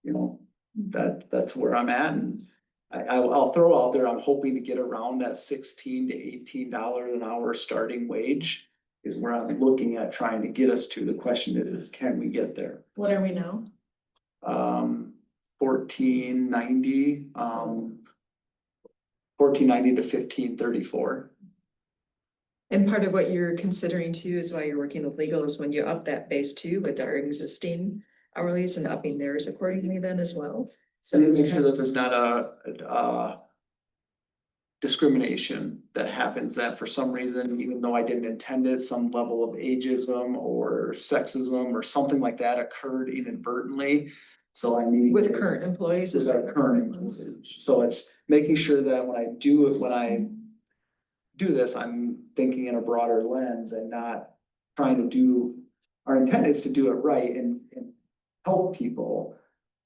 You know, that's where I'm at, and I'll throw out there, I'm hoping to get around that $16 to $18 an hour starting wage. Is where I'm looking at trying to get us to. The question is, can we get there? What are we now? 1490, 1490 to 1534. And part of what you're considering too is why you're working with legal is when you up that base too with our existing hourlies and upping theirs accordingly then as well. So So it's make sure that there's not a discrimination that happens that for some reason, even though I didn't intend it, some level of ageism or sexism or something like that occurred inadvertently. So I need. with current employees as With our well. current employees. So it's making sure that when I do this, I'm thinking in a broader lens and not trying to do, our intent is to do it right and help people.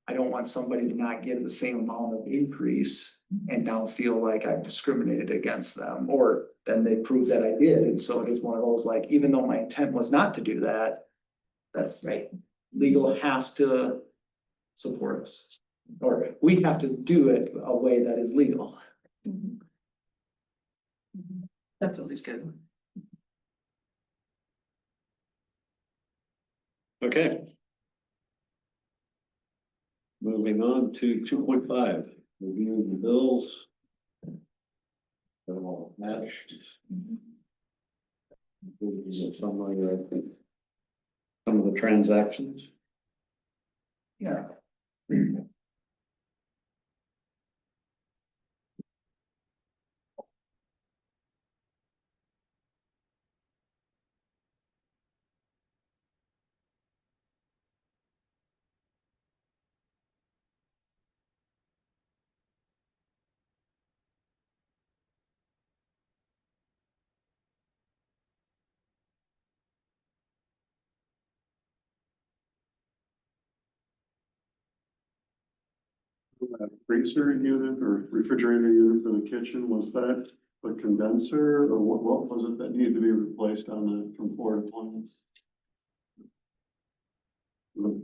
I don't want somebody to not get the same amount of increase and now feel like I've discriminated against them, or then they prove that I did. And so it is one of those, like, even though my intent was not to do that, that's Right. legal has to support us. Or we have to do it a way that is legal. That's always good. Okay. Moving on to 2.5, review the bills. They're all matched. Summary, I think. Some of the transactions. Yeah. That freezer unit or refrigerator unit for the kitchen, was that the condenser or what was it that needed to be replaced on the from Ford appliance? That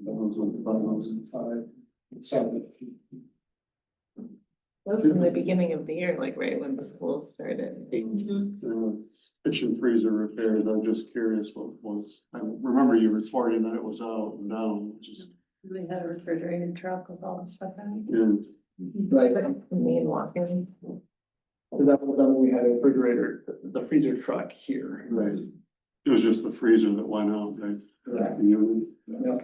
was like 2005. That's from the beginning of the year, like right when the school started. Kitchen freezer repairs, I'm just curious what was, I remember you reporting that it was out and down, just, They had a refrigerated truck with all the stuff in yeah. Right. Me and walking. Cause that was when we had a refrigerator, the freezer truck here. Right. It was just the freezer that went out, right? Correct. You- Yeah.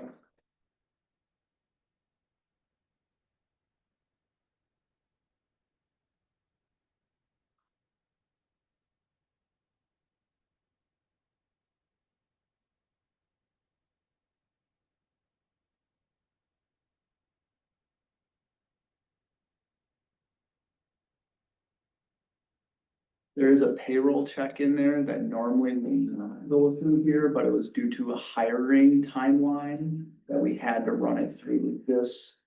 There is a payroll check in there that normally we go through here, but it was due to a hiring timeline that we had to run it through this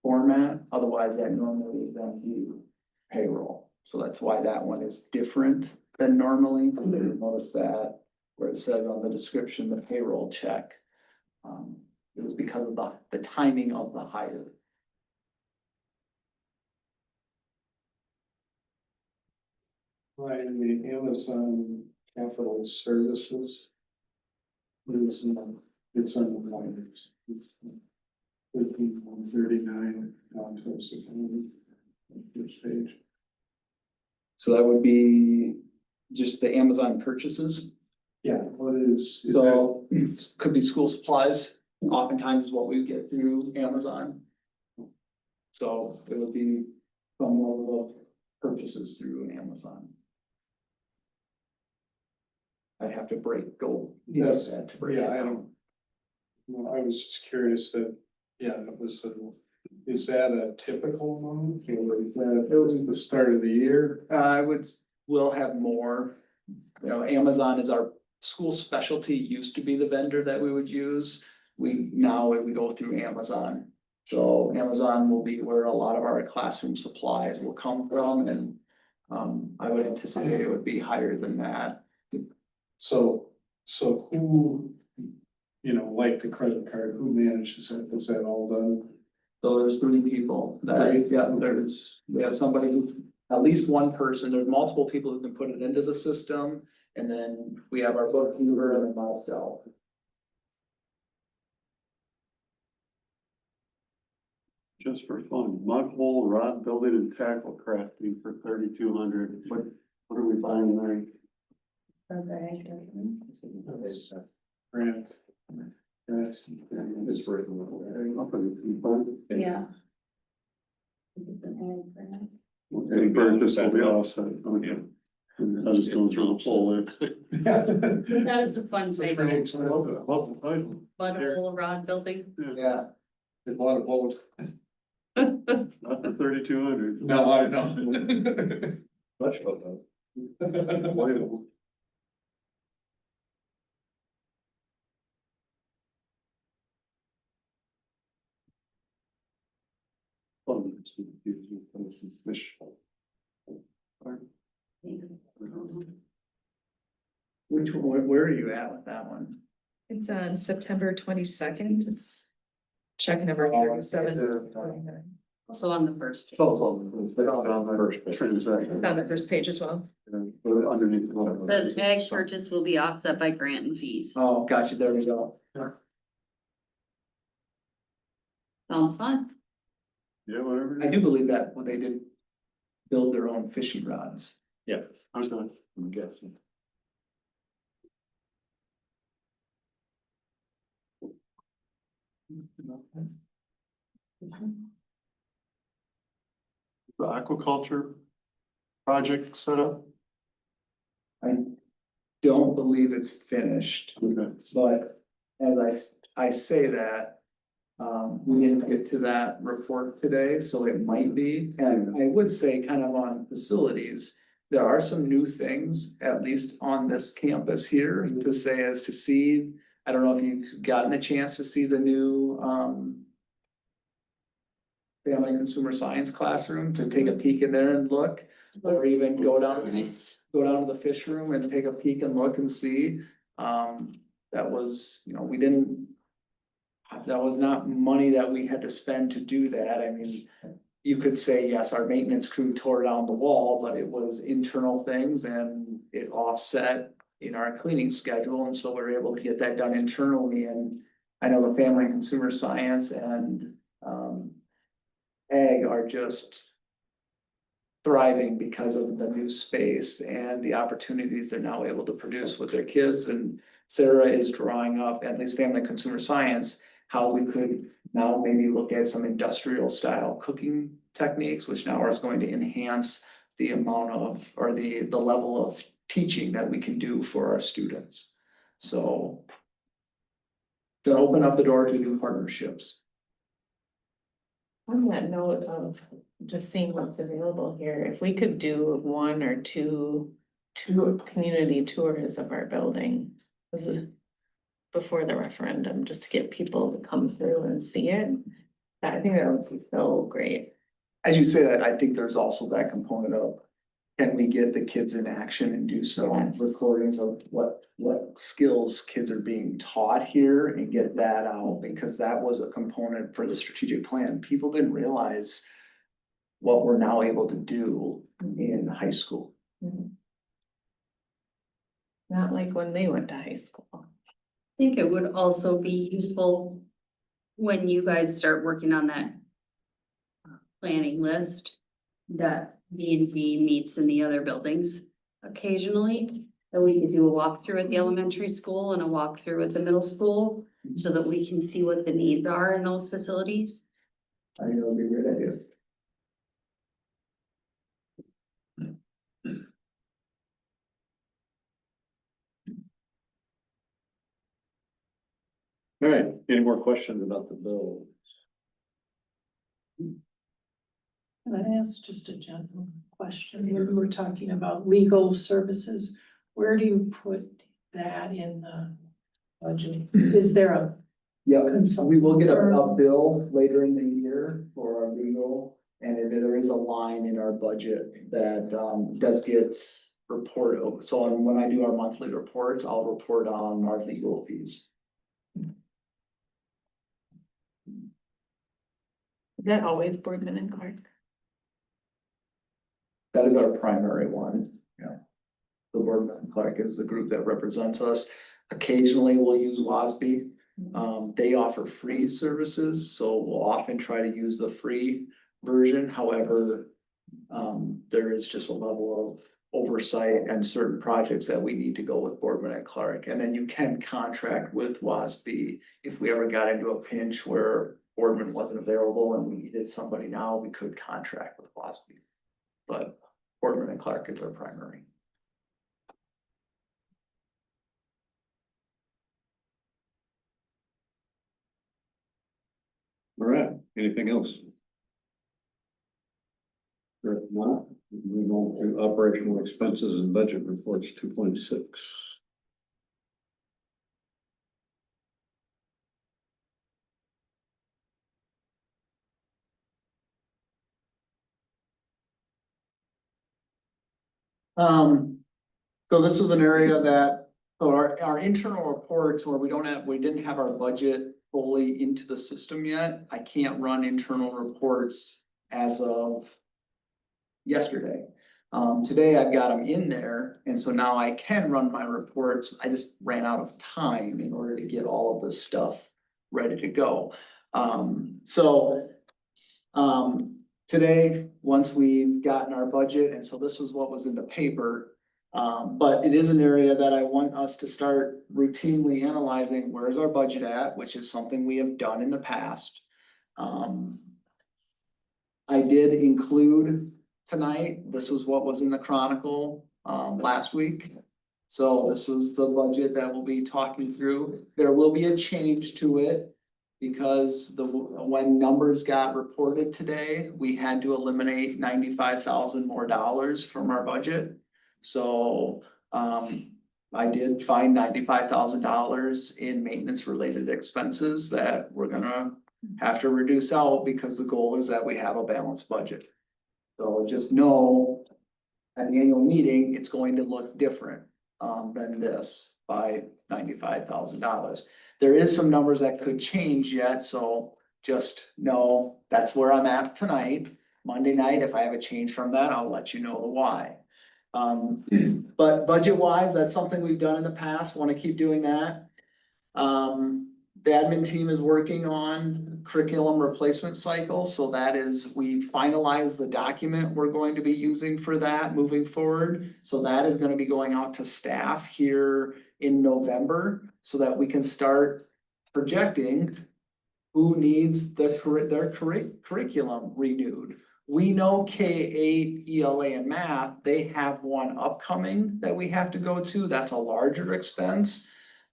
format. Otherwise, that normally would then be payroll. So that's why that one is different than normally. Notice that where it says on the description, the payroll check. It was because of the timing of the hire. Right, in the Amazon Capital Services. It's on the wires. 13,139 down to 600. First page. So that would be just the Amazon purchases. Yeah, what is? So could be school supplies, oftentimes is what we get through Amazon. So it would be some level of purchases through Amazon. I'd have to go. Yes, to break it yeah, I down. don't. Well, I was just curious that, yeah, that was, is that a typical amount? Or is that, it was the start of the year? We'll have more. You know, Amazon is our school specialty, used to be the vendor that we would use. We go through Amazon So Amazon will be where a lot of our classroom supplies will come from, and I would anticipate it would be higher than that. So who, you know, like the credit card, who manages it? Is that all done? So there's 3 people that, yeah, we have somebody who, at least one person, there's multiple people who can put it into the system. And then we have our bookkeeper and then myself. Just for fun, mud hole, rod building and tackle crafting for 3,200. What are we buying there? Grant. Yes. It's for. Yeah. Okay, purchase will be offset. Okay. I was just going through the full list. That is a fun segment. Love the title. Butthole rod building. Yeah. They bought a boat. Not for 3,200. No, I don't. Much about that. Fish. Which one, where are you at with that one? It's on September 22nd. It's check number 37. Also on the first. It's also on the first transaction. On the first page as well. Underneath. Says ag purchase will be offset by grant and fees. Oh, gotcha, there we go. Sounds fun. Yeah, whatever. I do believe that when they did build their own fishing rods. Yeah, I'm done. I'm guessing. The aquaculture project set up? I don't believe it's finished, Okay. but as I say that, we didn't get to that report today, so it might be. And I would say kind of on facilities, there are some new things, at least on this campus here, to say as to see. I don't know if you've gotten a chance to see the new, family and consumer science classroom, to take a peek in there and look. Or even go down to the fish room and take a peek and look and see. That was, you know, that was not money that we had to spend to do that. I mean, you could say, yes, our maintenance crew tore down the wall, but it was internal things and it offset in our cleaning schedule. And so we're able to get that done internally. And I know the family and consumer science and ag are just thriving because of the new space and the opportunities they're now able to produce with their kids. And Sarah is drawing up, at least family and consumer science, how we could now maybe look at some industrial style cooking techniques, which now is going to enhance the amount of, or the level of teaching that we can do for our students. So to open up the door to new partnerships. On that note of just seeing what's available here, if we could do 1 or 2 community tours of our building before the referendum, just to get people to come through and see it, I think that would be so great. As you say that, I think there's also that component of, can we get the kids in action and do some Yes. recordings of what skills kids are being taught here and get that out? Because that was a component for the strategic plan. People didn't realize what we're now able to do in high school. Not like when they went to high school. I think it would also be useful when you guys start working on that planning list, that B&B meets in the other buildings occasionally, that we could do a walkthrough at the elementary school and a walkthrough at the middle school, so that we can see what the needs are in those facilities. I think that would be a great idea. All right, any more questions about the bill? Can I ask just a general question? When we were talking about legal services, where do you put that in the budget? Is there a Yeah, we will get a bill later in the year for our legal, and there is a line in our budget that does get reported. So when I do our monthly reports, I'll report on our legal fees. Is that always Boardman and Clark? That is our primary one, yeah. The Boardman and Clark is the group that represents us. Occasionally, we'll use WASB. They offer free services, so we'll often try to use the free version. However, there is just a level of oversight and certain projects that we need to go with Boardman and Clark. And then you can contract with WASB if we ever got into a pinch where Boardman wasn't available and we needed somebody now, we could contract with WASB. But Boardman and Clark is our primary. All right, anything else? If not, we move on to operational expenses and budget reports 2.6. So this was an area that, so our internal reports where we didn't have our budget fully into the system yet. I can't run internal reports as of yesterday. Today I've got them in there, and so now I can run my reports. I just ran out of time in order to get all of this stuff ready to go. Today, once we've gotten our budget, and so this was what was in the paper. But it is an area that I want us to start routinely analyzing, where's our budget at, which is something we have done in the past. I did include tonight, this was what was in the Chronicle, last week. So this was the budget that we'll be talking through. There will be a change to it because when numbers got reported today, we had to eliminate $95,000 more from our budget. So, I did find $95,000 in maintenance related expenses that we're gonna have to reduce out because the goal is that we have a balanced budget. So just know at the annual meeting, it's going to look different than this by $95,000. There is some numbers that could change yet, so just know that's where I'm at tonight. Monday night, if I have a change from that, I'll let you know the why. But budget wise, that's something we've done in the past, want to keep doing that. The admin team is working on curriculum replacement cycle, so that is, we finalized the document we're going to be using for that moving forward. So that is going to be going out to staff here in November so that we can start projecting who needs their curriculum renewed. We know K-8, ELA and math, they have one upcoming that we have to go to. That's a larger expense.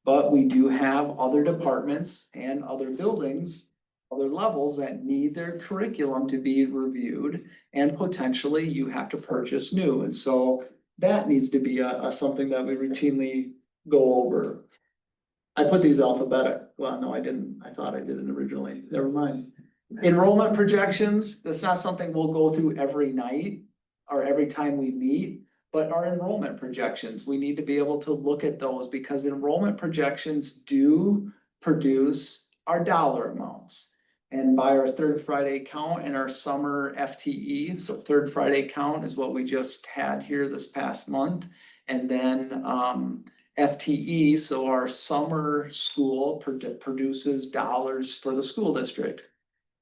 But we do have other departments and other buildings, other levels that need their curriculum to be reviewed. And potentially you have to purchase new. And so that needs to be something that we routinely go over. I put these alphabetic. Well, no, I didn't. I thought I did it originally. Never mind. Enrollment projections, that's not something we'll go through every night or every time we meet. But our enrollment projections, we need to be able to look at those because enrollment projections do produce our dollar amounts. And by our third Friday count and our summer FTE, so third Friday count is what we just had here this past month. And then FTE, so our summer school produces dollars for the school district.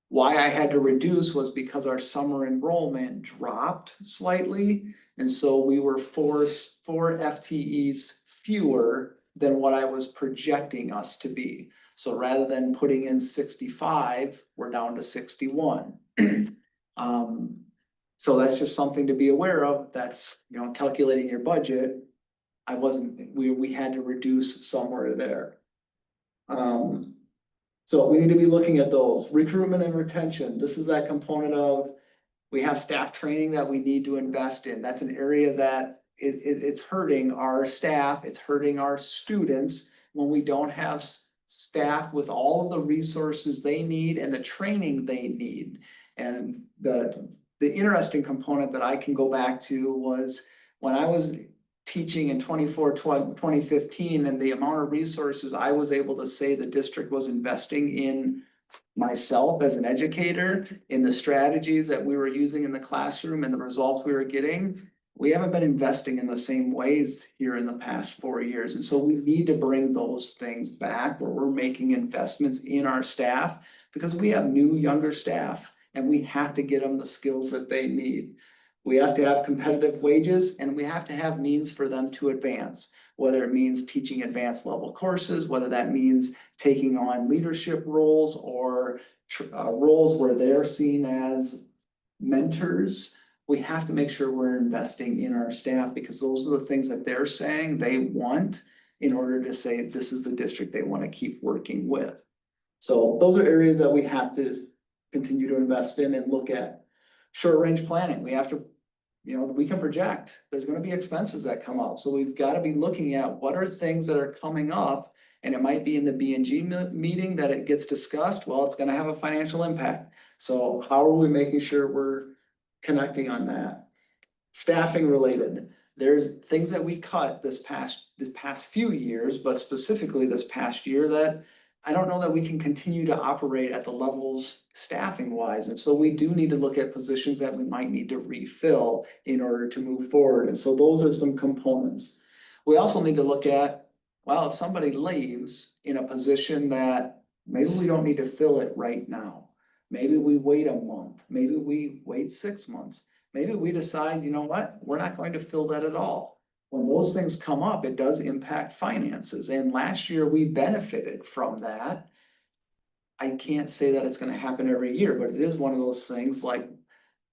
Why I had to reduce was because our summer enrollment dropped slightly. And so we were four FTEs fewer than what I was projecting us to be. So rather than putting in 65, we're down to 61. So that's just something to be aware of. That's, calculating your budget. We had to reduce somewhere there. So we need to be looking at those. Recruitment and retention. This is that component of, we have staff training that we need to invest in. That's an area that it's hurting our staff. It's hurting our students when we don't have staff with all of the resources they need and the training they need. And the interesting component that I can go back to was when I was teaching in 2015, and the amount of resources I was able to say the district was investing in myself as an educator, in the strategies that we were using in the classroom and the results we were getting. We haven't been investing in the same ways here in the past 4 years. And so we need to bring those things back where we're making investments in our staff because we have new, younger staff and we have to get them the skills that they need. We have to have competitive wages and we have to have means for them to advance, whether it means teaching advanced level courses, whether that means taking on leadership roles or roles where they're seen as mentors. We have to make sure we're investing in our staff because those are the things that they're saying they want in order to say this is the district they want to keep working with. So those are areas that we have to continue to invest in and look at. Short range planning, we have to, we can project, there's gonna be expenses that come up. So we've got to be looking at what are things that are coming up, and it might be in the B&G meeting that it gets discussed. Well, it's gonna have a financial impact. So how are we making sure we're connecting on that? Staffing related, there's things that we cut this past few years, but specifically this past year that I don't know that we can continue to operate at the levels staffing wise. And so we do need to look at positions that we might need to refill in order to move forward. And so those are some components. We also need to look at, well, if somebody leaves in a position that maybe we don't need to fill it right now. Maybe we wait a month, maybe we wait 6 months. Maybe we decide, you know what, we're not going to fill that at all. When those things come up, it does impact finances. And last year we benefited from that. I can't say that it's gonna happen every year, but it is one of those things like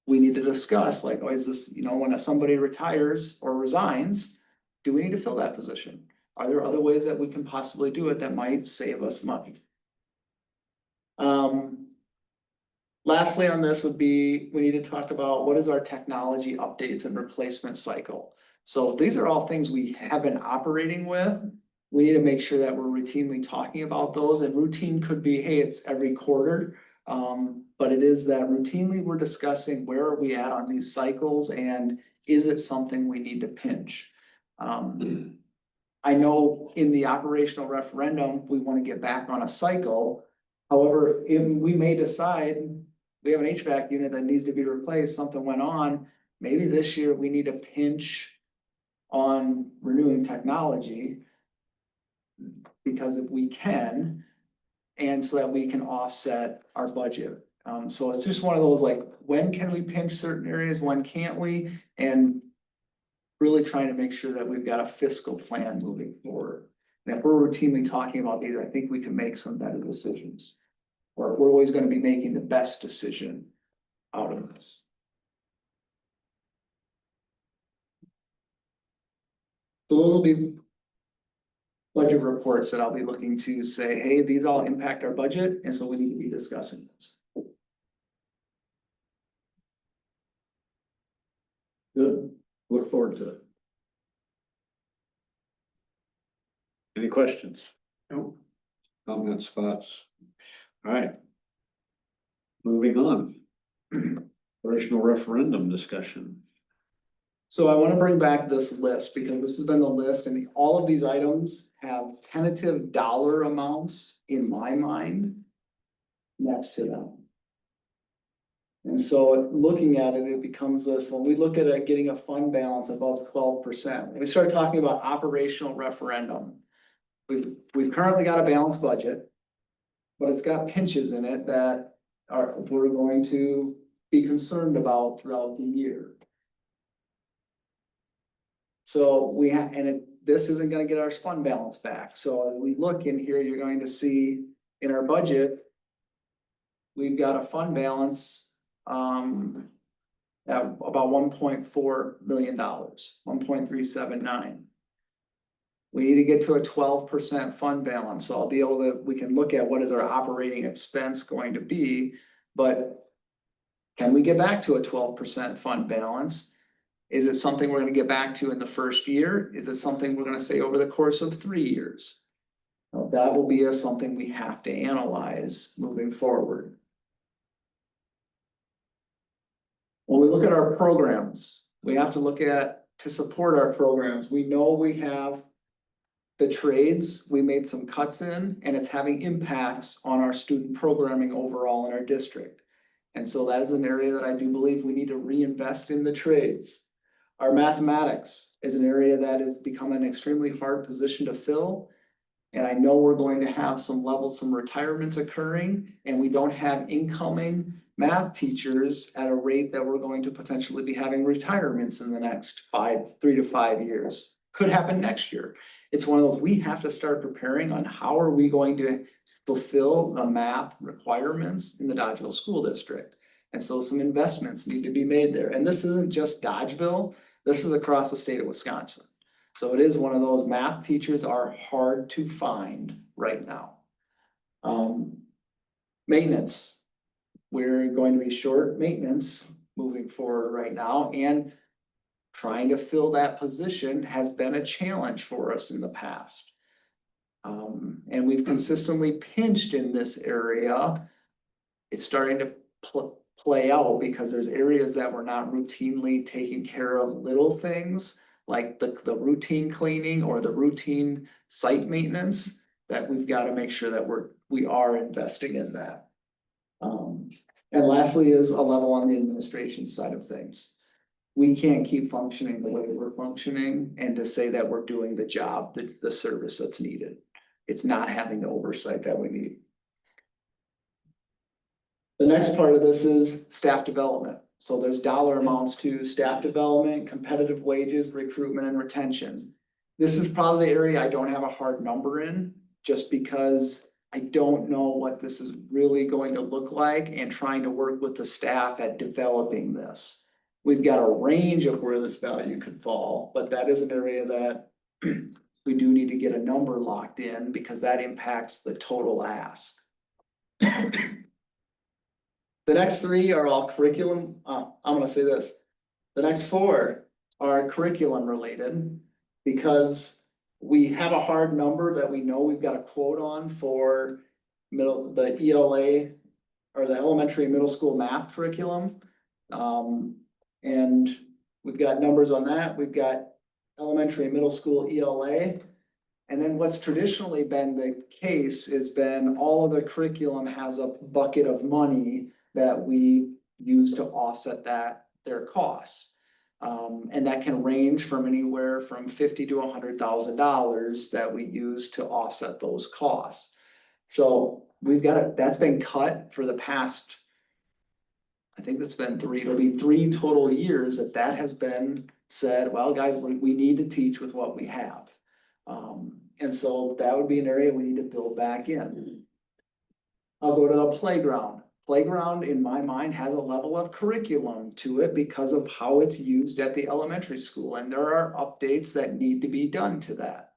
we need to discuss, like, oh, is this, when somebody retires or resigns, do we need to fill that position? Are there other ways that we can possibly do it that might save us money? Lastly on this would be, we need to talk about what is our technology updates and replacement cycle. So these are all things we have been operating with. We need to make sure that we're routinely talking about those, and routine could be, hey, it's every quarter. But it is that routinely we're discussing where are we at on these cycles and is it something we need to pinch? I know in the operational referendum, we want to get back on a cycle. However, if we may decide we have an HVAC unit that needs to be replaced, something went on, maybe this year we need to pinch on renewing technology because if we can, and so that we can offset our budget. So it's just one of those, like, when can we pinch certain areas, when can't we? And really trying to make sure that we've got a fiscal plan moving forward. And if we're routinely talking about these, I think we can make some better decisions. Or we're always going to be making the best decision out of this. So those will be budget reports that I'll be looking to say, hey, these all impact our budget, and so we need to be discussing those. Good, look forward to it. Any questions? No. Comments, thoughts? All right. Moving on. Operational referendum discussion. So I want to bring back this list because this has been the list, and all of these items have tentative dollar amounts in my mind next to them. And so looking at it, it becomes this, when we look at it, getting a fund balance above 12%, when we start talking about operational referendum, we've currently got a balanced budget, but it's got pinches in it that we're going to be concerned about throughout the year. So this isn't gonna get our fund balance back. So as we look in here, you're going to see in our budget, we've got a fund balance at about $1.4 million, 1.379. We need to get to a 12% fund balance. So I'll be able to, we can look at what is our operating expense going to be, but can we get back to a 12% fund balance? Is it something we're going to get back to in the first year? Is it something we're going to say over the course of 3 years? Now, that will be something we have to analyze moving forward. When we look at our programs, we have to look at, to support our programs, we know we have the trades, we made some cuts in, and it's having impacts on our student programming overall in our district. And so that is an area that I do believe we need to reinvest in the trades. Our mathematics is an area that has become an extremely hard position to fill. And I know we're going to have some retirements occurring, and we don't have incoming math teachers at a rate that we're going to potentially be having retirements in the next 3 to 5 years. Could happen next year. It's one of those, we have to start preparing on how are we going to fulfill the math requirements in the Dodgeville School District. And so some investments need to be made there. And this isn't just Dodgeville, this is across the state of Wisconsin. So it is one of those, math teachers are hard to find right now. Maintenance. We're going to be short maintenance moving forward right now, and trying to fill that position has been a challenge for us in the past. And we've consistently pinched in this area. It's starting to play out because there's areas that we're not routinely taking care of little things like the routine cleaning or the routine site maintenance, that we've got to make sure that we are investing in that. And lastly is a level on the administration side of things. We can't keep functioning the way we're functioning and to say that we're doing the job, the service that's needed. It's not having the oversight that we need. The next part of this is staff development. So there's dollar amounts to staff development, competitive wages, recruitment, and retention. This is probably the area I don't have a hard number in, just because I don't know what this is really going to look like, and trying to work with the staff at developing this. We've got a range of where this value could fall, but that is an area that we do need to get a number locked in, because that impacts the total ask. The next 3 are all curriculum. I'm gonna say this. The next 4 are curriculum related, because we have a hard number that we know we've got a quote on for the ELA, or the elementary and middle school math curriculum. And we've got numbers on that. We've got elementary and middle school ELA. And then what's traditionally been the case has been all of the curriculum has a bucket of money that we use to offset their costs. And that can range from anywhere from $50,000 to $100,000 that we use to offset those costs. So we've got that's been cut for the past, I think that's been it'll be 3 total years that has been said, well, guys, we need to teach with what we have. And so that would be an area we need to build back in. I'll go to a playground. Playground, in my mind, has a level of curriculum to it because of how it's used at the elementary school, and there are updates that need to be done to that.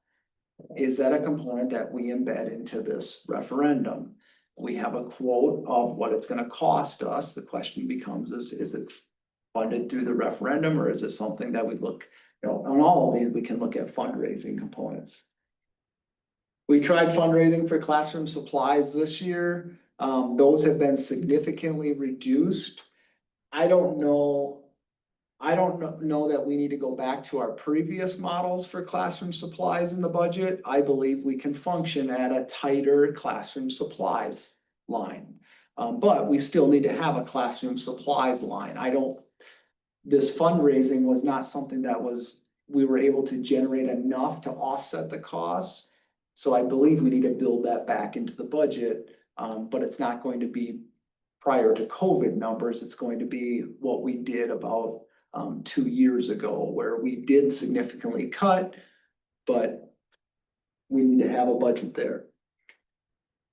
Is that a component that we embed into this referendum? We have a quote of what it's gonna cost us. The question becomes is it funded through the referendum, or is it something that we look, on all of these, we can look at fundraising components. We tried fundraising for classroom supplies this year. Those have been significantly reduced. I don't know that we need to go back to our previous models for classroom supplies in the budget. I believe we can function at a tighter classroom supplies line. But we still need to have a classroom supplies line. This fundraising was not something that we were able to generate enough to offset the costs. So I believe we need to build that back into the budget. But it's not going to be prior to COVID numbers. It's going to be what we did about 2 years ago, where we did significantly cut, but we need to have a budget there.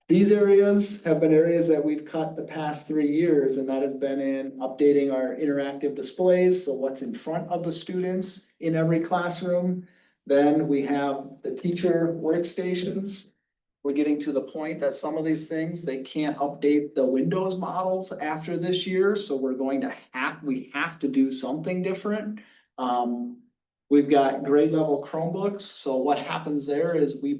These areas have been areas that we've cut the past 3 years, and that has been in updating our interactive displays. So what's in front of the students in every classroom. Then we have the teacher workstations. We're getting to the point that some of these things, they can't update the Windows models after this year. So we're going to we have to do something different. We've got grade level Chromebooks. So what happens there is we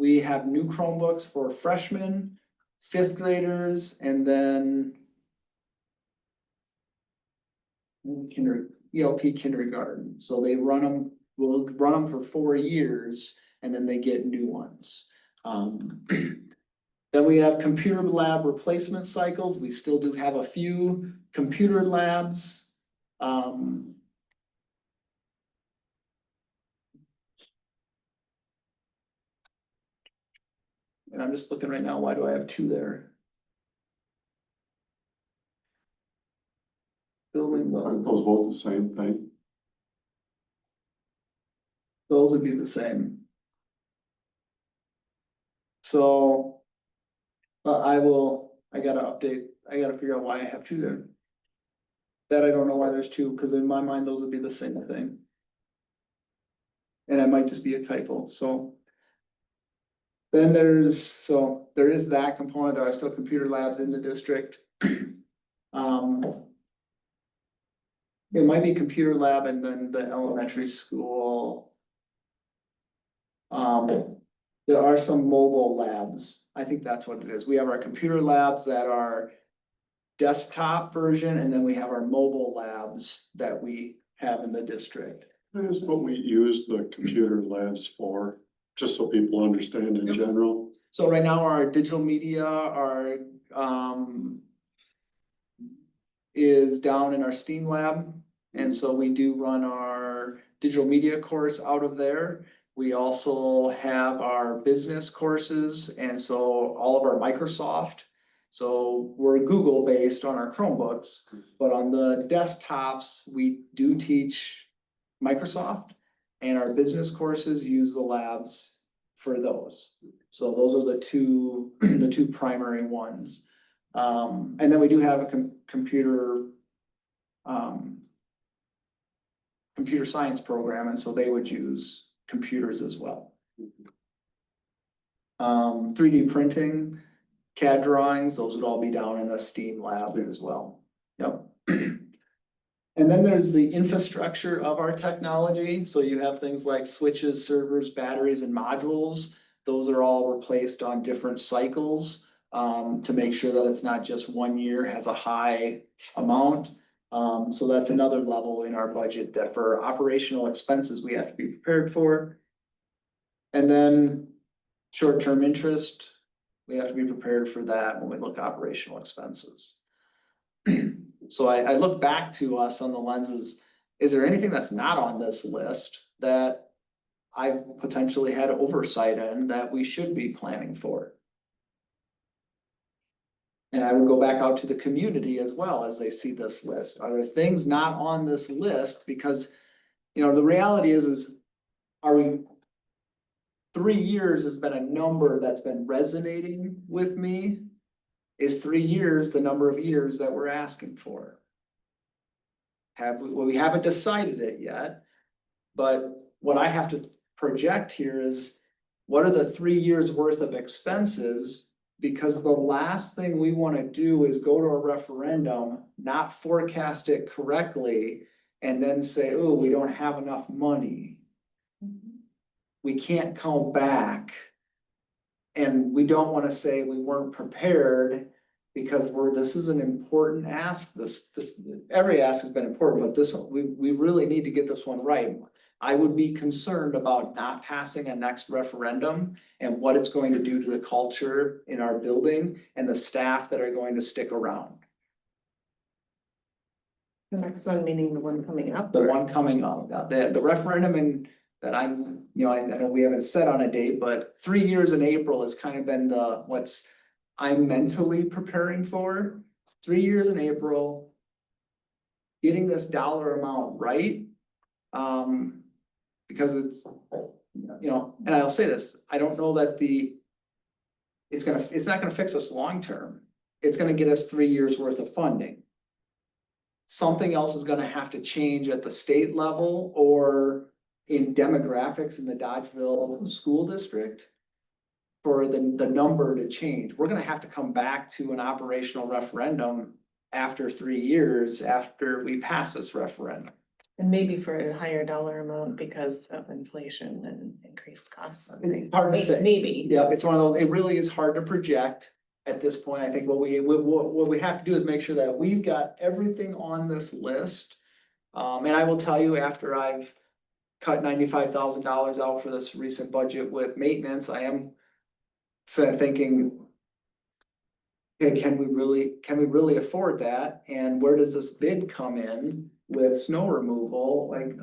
we have new Chromebooks for freshmen, fifth graders, and then ELP kindergarten, so they we'll run them for 4 years, and then they get new ones. Then we have computer lab replacement cycles, we still do have a few computer labs. And I'm just looking right now, why do I have 2 there? Building, Aren't those both the same thing? those would be the same. So. I gotta figure out why I have 2 there. That I don't know why there's 2, because in my mind, those would be the same thing. And it might just be a typo, so. Then there is that component, there are still computer labs in the district. It might be computer lab and then the elementary school. There are some mobile labs, I think that's what it is, we have our computer labs that are desktop version, and then we have our mobile labs that we have in the district. That's what we use the computer labs for, just so people understand in general. So right now, our digital media is down in our STEAM lab, and so we do run our digital media course out of there. We also have our business courses, and so all of our Microsoft. So we're Google based on our Chromebooks, but on the desktops, we do teach Microsoft, and our business courses use the labs for those. So those are the two primary ones. And then we do have a computer science program, and so they would use computers as well. 3D printing, CAD drawings, those would all be down in the STEAM lab as well. Yep. And then there's the infrastructure of our technology. So you have things like switches, servers, batteries, and modules. Those are all replaced on different cycles to make sure that it's not just 1 year has a high amount. So that's another level in our budget that for operational expenses, we have to be prepared for. And then short-term interest, we have to be prepared for that when we look at operational expenses. So I look back to us on the lenses, is there anything that's not on this list that I've potentially had oversight in that we should be planning for? And I would go back out to the community as well as they see this list. Are there things not on this list? Because, you know, the reality is are we, 3 years has been a number that's been resonating with me. Is 3 years the number of years that we're asking for? We haven't decided it yet, but what I have to project here is what are the 3 years worth of expenses? Because the last thing we want to do is go to a referendum, not forecast it correctly, and then say, oh, we don't have enough money. We can't come back. And we don't want to say we weren't prepared because this is an important ask. Every ask has been important, but this one, we really need to get this one right. I would be concerned about not passing a next referendum and what it's going to do to the culture in our building and the staff that are going to stick around. The next one meaning the one coming up? The one coming up, the referendum and that I know we haven't set on a date, but 3 years in April has kind of been what's I'm mentally preparing for. 3 years in April, getting this dollar amount right. Because it's, and I'll say this, I don't know that it's not gonna fix us long-term. It's gonna get us 3 years worth of funding. Something else is gonna have to change at the state level or in demographics in the Dodgeville school district for the number to change. We're gonna have to come back to an operational referendum after 3 years after we pass this referendum. And maybe for a higher dollar amount because of inflation and increased costs. It's hard to say. Maybe. Yeah, it's one of those, it really is hard to project at this point. I think what we have to do is make sure that we've got everything on this list. And I will tell you, after I've cut $95,000 out for this recent budget with maintenance, I am thinking, okay, can we really afford that? And where does this bid come in with snow removal? Like,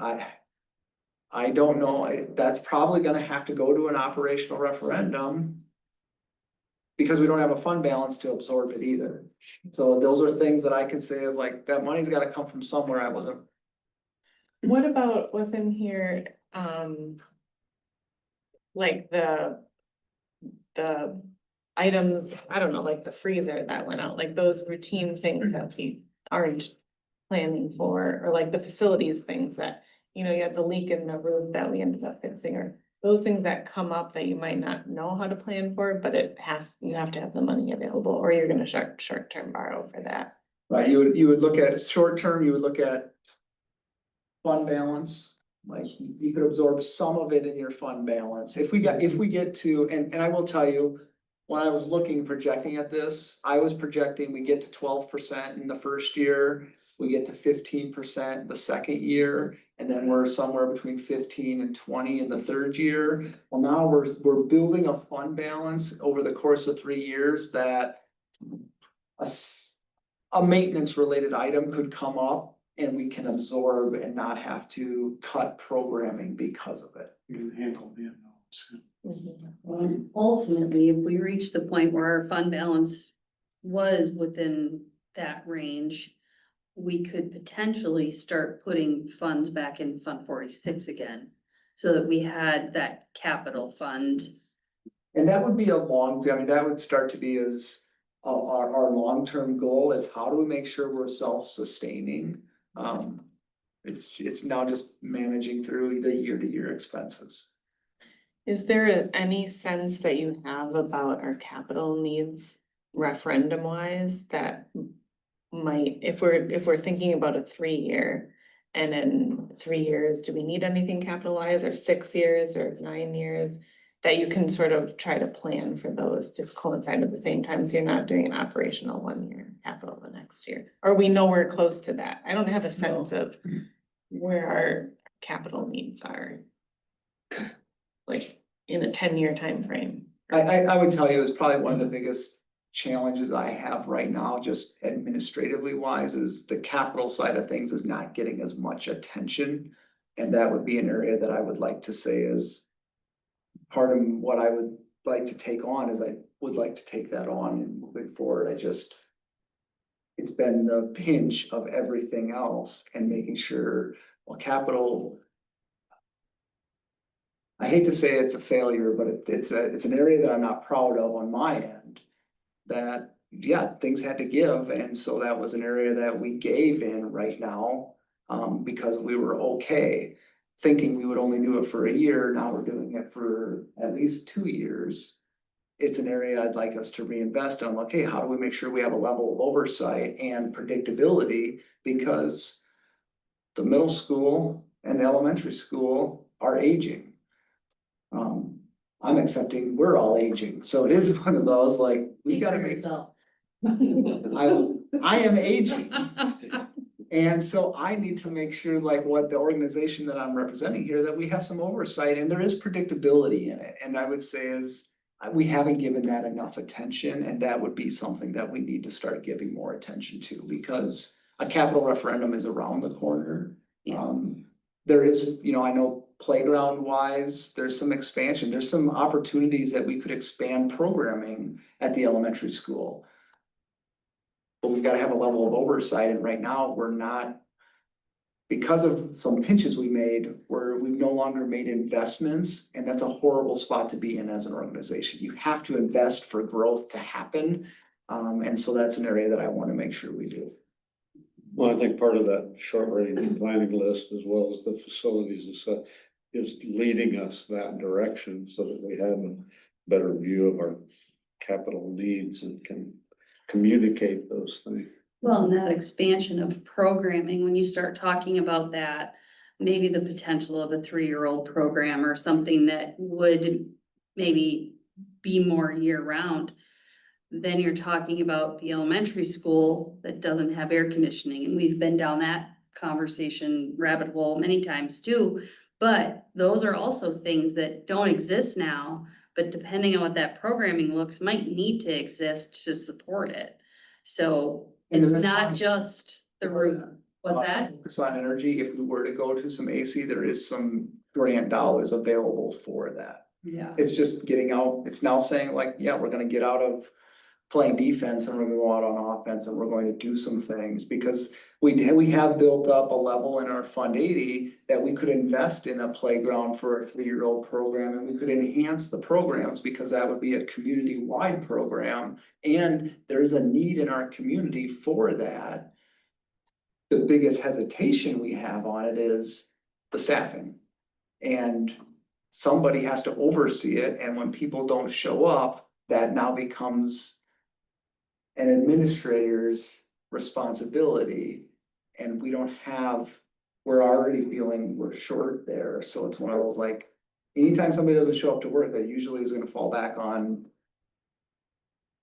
I don't know. That's probably gonna have to go to an operational referendum, because we don't have a fund balance to absorb it either. So those are things that I can say is like, that money's gotta come from somewhere. I wasn't. What about within here, like the items, I don't know, like the freezer that went out, like those routine things that we aren't planning for, or like the facilities things that, you know, you had the leak in the roof that we ended up fixing, or those things that come up that you might not know how to plan for, but you have to have the money available, or you're gonna short-term borrow for that. Right, you would look at short term, you would look at fund balance, like you could absorb some of it in your fund balance. If we get to, and I will tell you, when I was projecting at this, I was projecting we get to 12% in the first year, we get to 15% the second year, and then we're somewhere between 15 and 20 in the third year. Well, now we're building a fund balance over the course of 3 years that a maintenance related item could come up and we can absorb and not have to cut programming because of it. You can handle the unknowns. Ultimately, if we reach the point where our fund balance was within that range, we could potentially start putting funds back in Fund 46 again, so that we had that capital fund. And that would be that would start to be as our long-term goal is how do we make sure we're self-sustaining? It's now just managing through the year-to-year expenses. Is there any sense that you have about our capital needs referendum wise that might, if we're thinking about a 3-year, and in 3 years, do we need anything capital wise, or 6 years or 9 years? That you can sort of try to plan for those to coincide at the same time, so you're not doing an operational 1 year capital the next year. Or we know we're close to that. I don't have a sense of where our capital needs are. Like in a 10-year time frame. I would tell you it's probably one of the biggest challenges I have right now, just administratively wise, is the capital side of things is not getting as much attention. And that would be an area that I would like to say is part of what I would like to take on, is I would like to take that on and moving forward. It's been the pinch of everything else and making sure, well, capital, I hate to say it's a failure, but it's an area that I'm not proud of on my end. That, yeah, things had to give, and so that was an area that we gave in right now, because we were okay, thinking we would only do it for a year. Now we're doing it for at least 2 years. It's an area I'd like us to reinvest in. Okay, how do we make sure we have a level of oversight and predictability, because the middle school and the elementary school are aging. I'm accepting we're all aging, so it is one of those, like, we gotta make. I am aging. And so I need to make sure, like, what the organization that I'm representing here, that we have some oversight and there is predictability in it. And I would say is, we haven't given that enough attention, and that would be something that we need to start giving more attention to, because a capital referendum is around the corner. There is, I know playground wise, there's some expansion, there's some opportunities that we could expand programming at the elementary school. But we've got to have a level of oversight, and right now we're not, because of some pinches we made, where we've no longer made investments, and that's a horrible spot to be in as an organization. You have to invest for growth to happen. And so that's an area that I want to make sure we do. Well, I think part of that short range planning list, as well as the facilities, is leading us that direction, so that we have a better view of our capital needs and can communicate those things. Well, and that expansion of programming, when you start talking about that, maybe the potential of a 3-year-old program or something that would maybe be more year round. Then you're talking about the elementary school that doesn't have air conditioning, and we've been down that conversation rabbit hole many times too. But those are also things that don't exist now, but depending on what that programming looks, might need to exist to support it. So And it's that's not fine. just the room, what's that? Focus on energy, if we were to go to some AC, there is some grant dollars available for that. Yeah. It's just getting out, it's now saying like, yeah, we're gonna get out of playing defense and we're gonna go out on offense and we're going to do some things. Because we have built up a level in our Fund 80 that we could invest in a playground for a 3-year-old program, and we could enhance the programs because that would be a community-wide program. And there's a need in our community for that. The biggest hesitation we have on it is the staffing. And somebody has to oversee it, and when people don't show up, that now becomes an administrator's responsibility. And we don't have, we're already feeling we're short there, so it's one of those like, anytime somebody doesn't show up to work, that usually is gonna fall back on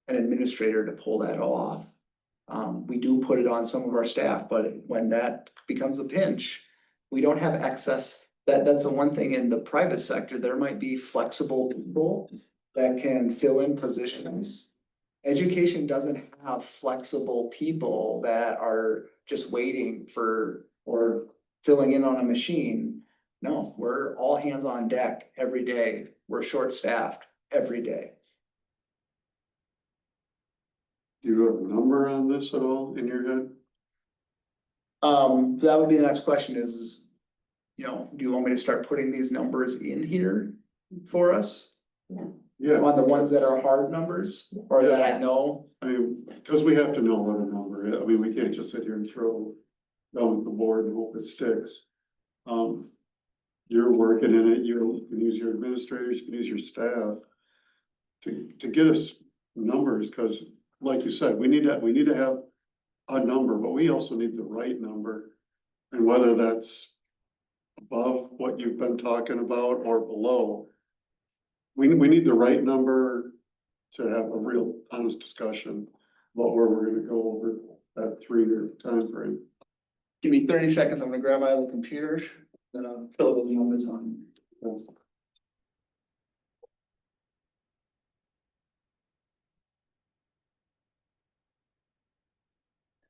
an administrator to pull that off. We do put it on some of our staff, but when that becomes a pinch, we don't have excess. That's the one thing in the private sector, there might be flexible people that can fill in positions. Education doesn't have flexible people that are just waiting for or filling in on a machine. No, we're all hands on deck every day. We're short-staffed every day. Do you have a number on this at all in your head? That would be the next question is, you know, do you want me to start putting these numbers in here for us? Yeah. On the ones that are hard numbers or that I know? I mean, because we have to know what a number is. I mean, we can't just sit here and throw down at the board and hope it sticks. You're working in it, you can use your administrators, you can use your staff to get us numbers, because like you said, we need to have a number, but we also need the right number. And whether that's above what you've been talking about or below, we need the right number to have a real honest discussion about where we're gonna go over that 3-year time frame. Give me 30 seconds, I'm gonna grab my little computer, then I'll fill those numbers on.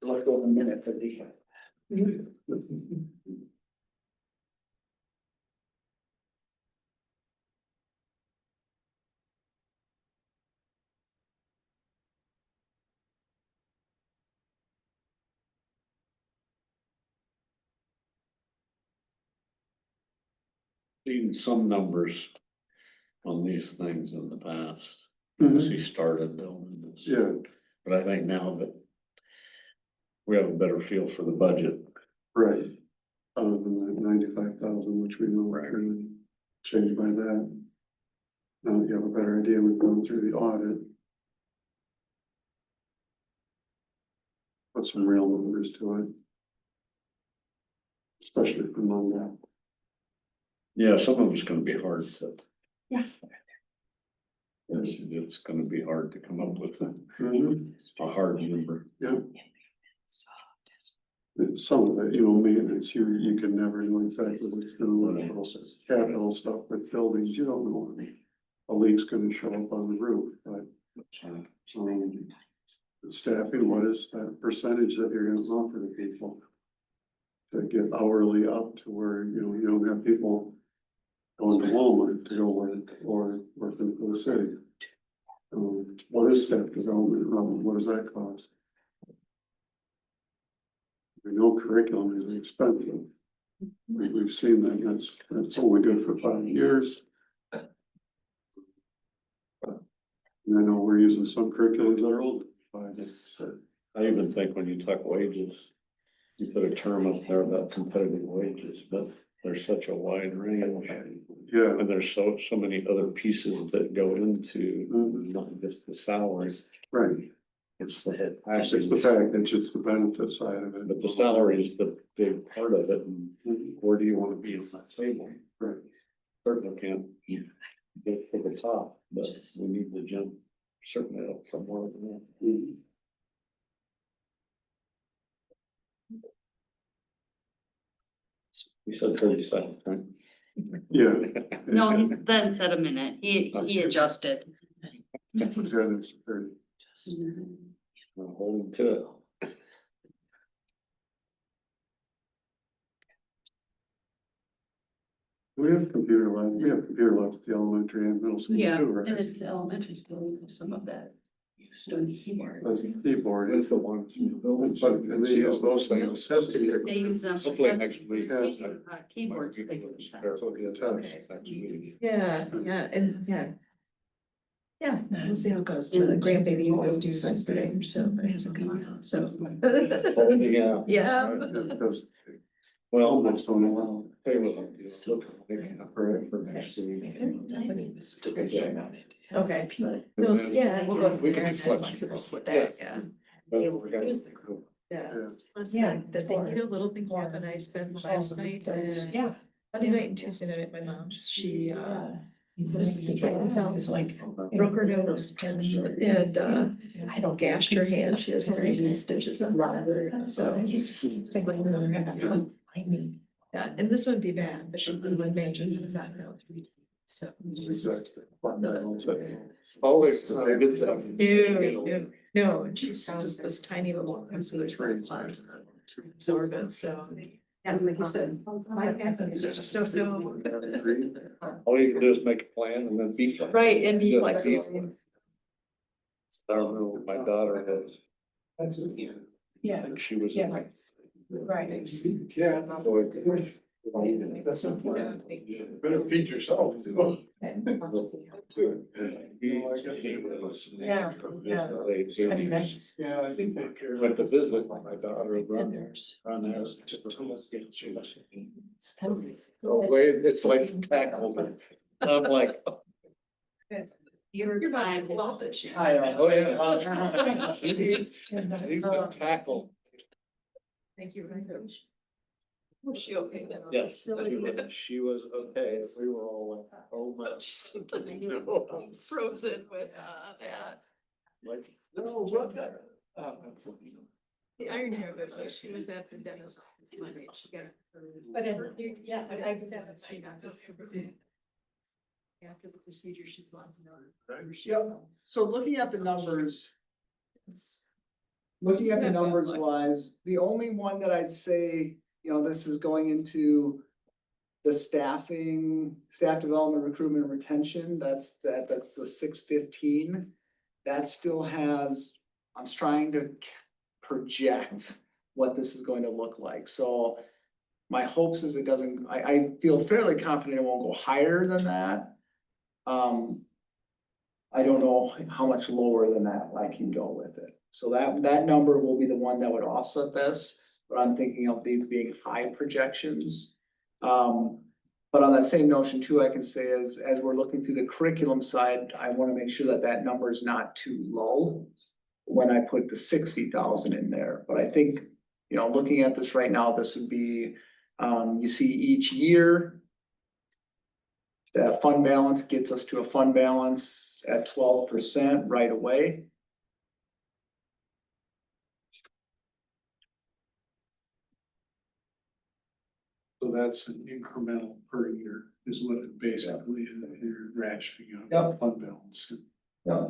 Let's go with a minute 50. Seen some numbers on these things in the past, Mhm. as he started building this. Yeah, But I think now that we have a better feel for the budget. right. Other than that 95,000, which we know we're gonna change by that. Now that you have a better idea, we've gone through the audit. Put some real numbers to it. Especially for Monday. Yeah, some of it's gonna be hard to. Yeah. It's gonna be hard to come up with Mhm. a hard number. Yeah. Some of it, you know, maintenance, you can never know exactly what's gonna work. Capital stuff with buildings, you don't know when a leak's gonna show up on the roof, but. Staffing, what is that percentage that you're gonna offer to people? To get hourly up to where, you know, you don't have people going to Walmart to go work or working for the city. What is staff development, what does that cost? We know curriculum is expensive. We've seen that, that's only good for 5 years. And I know we're using some curriculums that are old, 5 years, so. I even think when you talk wages, you put a term up there about competitive wages, but there's such a wide range. Yeah. And there's so many other pieces that go into not just the salary. Right. It's the head. It's just the fact, it's just the benefit side of it. But the salary is the big part of it, and where do you wanna be in that table? Right. Certainly can't get to the top, but we need to jump certainly up from where we're at. You said 30 seconds, right? Yeah. No, he then said a minute, he adjusted. What's that, it's 30. I'm holding to it. We have computer labs at the elementary and middle school Yeah, too, and right? it's elementary school, some of that. Student keyboard. That's the keyboard. With the ones in the building. But and they use those things. Has to be. They use them. Hopefully next week. Keyboards. They use that. So the test next week. Yeah, and yeah, we'll see how it goes. The grandbaby was due yesterday, so it hasn't come out, so. Yeah. Yeah. Because Well, almost don't allow. they will. For next week. Okay. And No, then yeah, we'll go. we can be from there. flexible With that, Yeah. yeah. But we're gonna- Yeah. Yeah, that they, little things happen. I spent last night and Yeah. Monday night and Tuesday night at my mom's. She, just felt like broke her nose and I don't gashed her hand. She has 13 stitches on it. So yeah, and this wouldn't be bad, but she would imagine it's not now. So. it's just- Always a good thing. No, and she's just this tiny little, so there's very lot to absorb it, so. Yeah, like you said, life happens, I just don't know. All you can do is make a plan and then be flexible. Right, and be Yeah. flexible. I don't know what my daughter was. Yeah. And she was. Yeah, right. Right. Yeah. That's so funny. Better feed yourself too. Yeah, Yeah. yeah. I mean, that's. Yeah, I think they care. Went to visit my daughter. And there's. On there, just too much. It's like tackle. I'm like. You're fine, well, but she. Oh, yeah. He's been tackled. Thank you very much. Was she okay then? Yes, Silly. she was okay. We were all like, oh my. Just frozen with that. Like, no, what the? That's The iron hair, but she was at the dentist office Monday, she got. But yeah, but I. She got this. After the procedure, she's going to know. Yep. So looking at the numbers, looking at the numbers wise, the only one that I'd say, this is going into the staff development, recruitment, and retention, that's the 615. That still has, I'm trying to project what this is going to look like. So my hopes is it doesn't, I feel fairly confident it won't go higher than that. I don't know how much lower than that I can go with it. So that number will be the one that would offset this, but I'm thinking of these being high projections. But on that same notion too, I can say as we're looking through the curriculum side, I want to make sure that that number is not too low when I put the 60,000 in there. But I think, looking at this right now, this would be, you see each year, that fund balance gets us to a fund balance at 12% right away. So that's an incremental per year is what it basically is, you're ratcheting up Yep. fund balance. Yeah.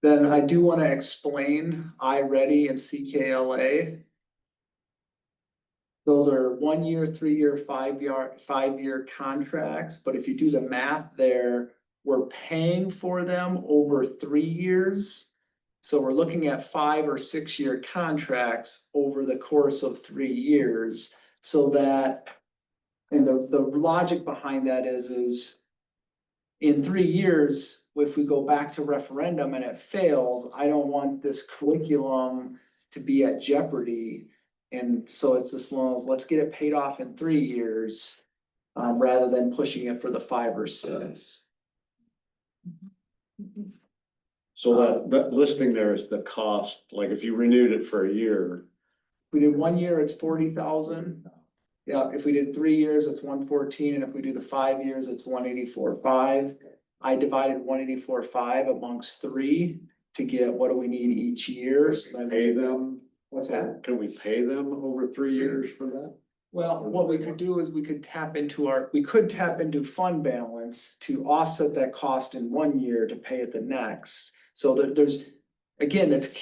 Then I do want to explain iReady and CKLA. Those are 1 year, 3 year, 5 year contracts, but if you do the math there, we're paying for them over 3 years. So we're looking at 5 or 6 year contracts over the course of 3 years, so that, and the logic behind that is in 3 years, if we go back to referendum and it fails, I don't want this curriculum to be at jeopardy. And so it's as long as let's get it paid off in 3 years, rather than pushing it for the 5 or 6. So that listing there is the cost, like if you renewed it for a year, If we did 1 year, it's 40,000. Yeah, if we did 3 years, it's 114, and if we do the 5 years, it's 184,500. I divided 184,500 amongst three to get what do we need each year, so then pay them, what's that? can we pay them over 3 years for that? Well, what we could do is we could tap into fund balance to offset that cost in 1 year to pay it the next. So there's, again, it's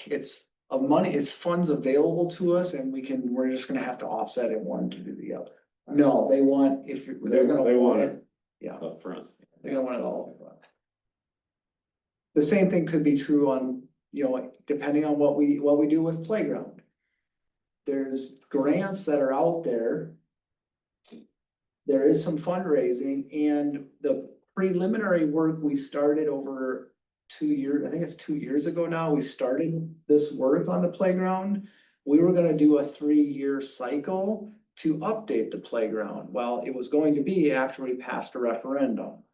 funds available to us and we're just gonna have to offset it one to do the other. No, they want, they're gonna They want want it, it yeah, upfront. they're gonna want it all. The same thing could be true on, depending on what we do with playground. There's grants that are out there. There is some fundraising and the preliminary work we started over 2 years, I think it's 2 years ago now, we started this work on the playground. We were gonna do a 3-year cycle to update the playground. Well, it was going to be after we passed a referendum.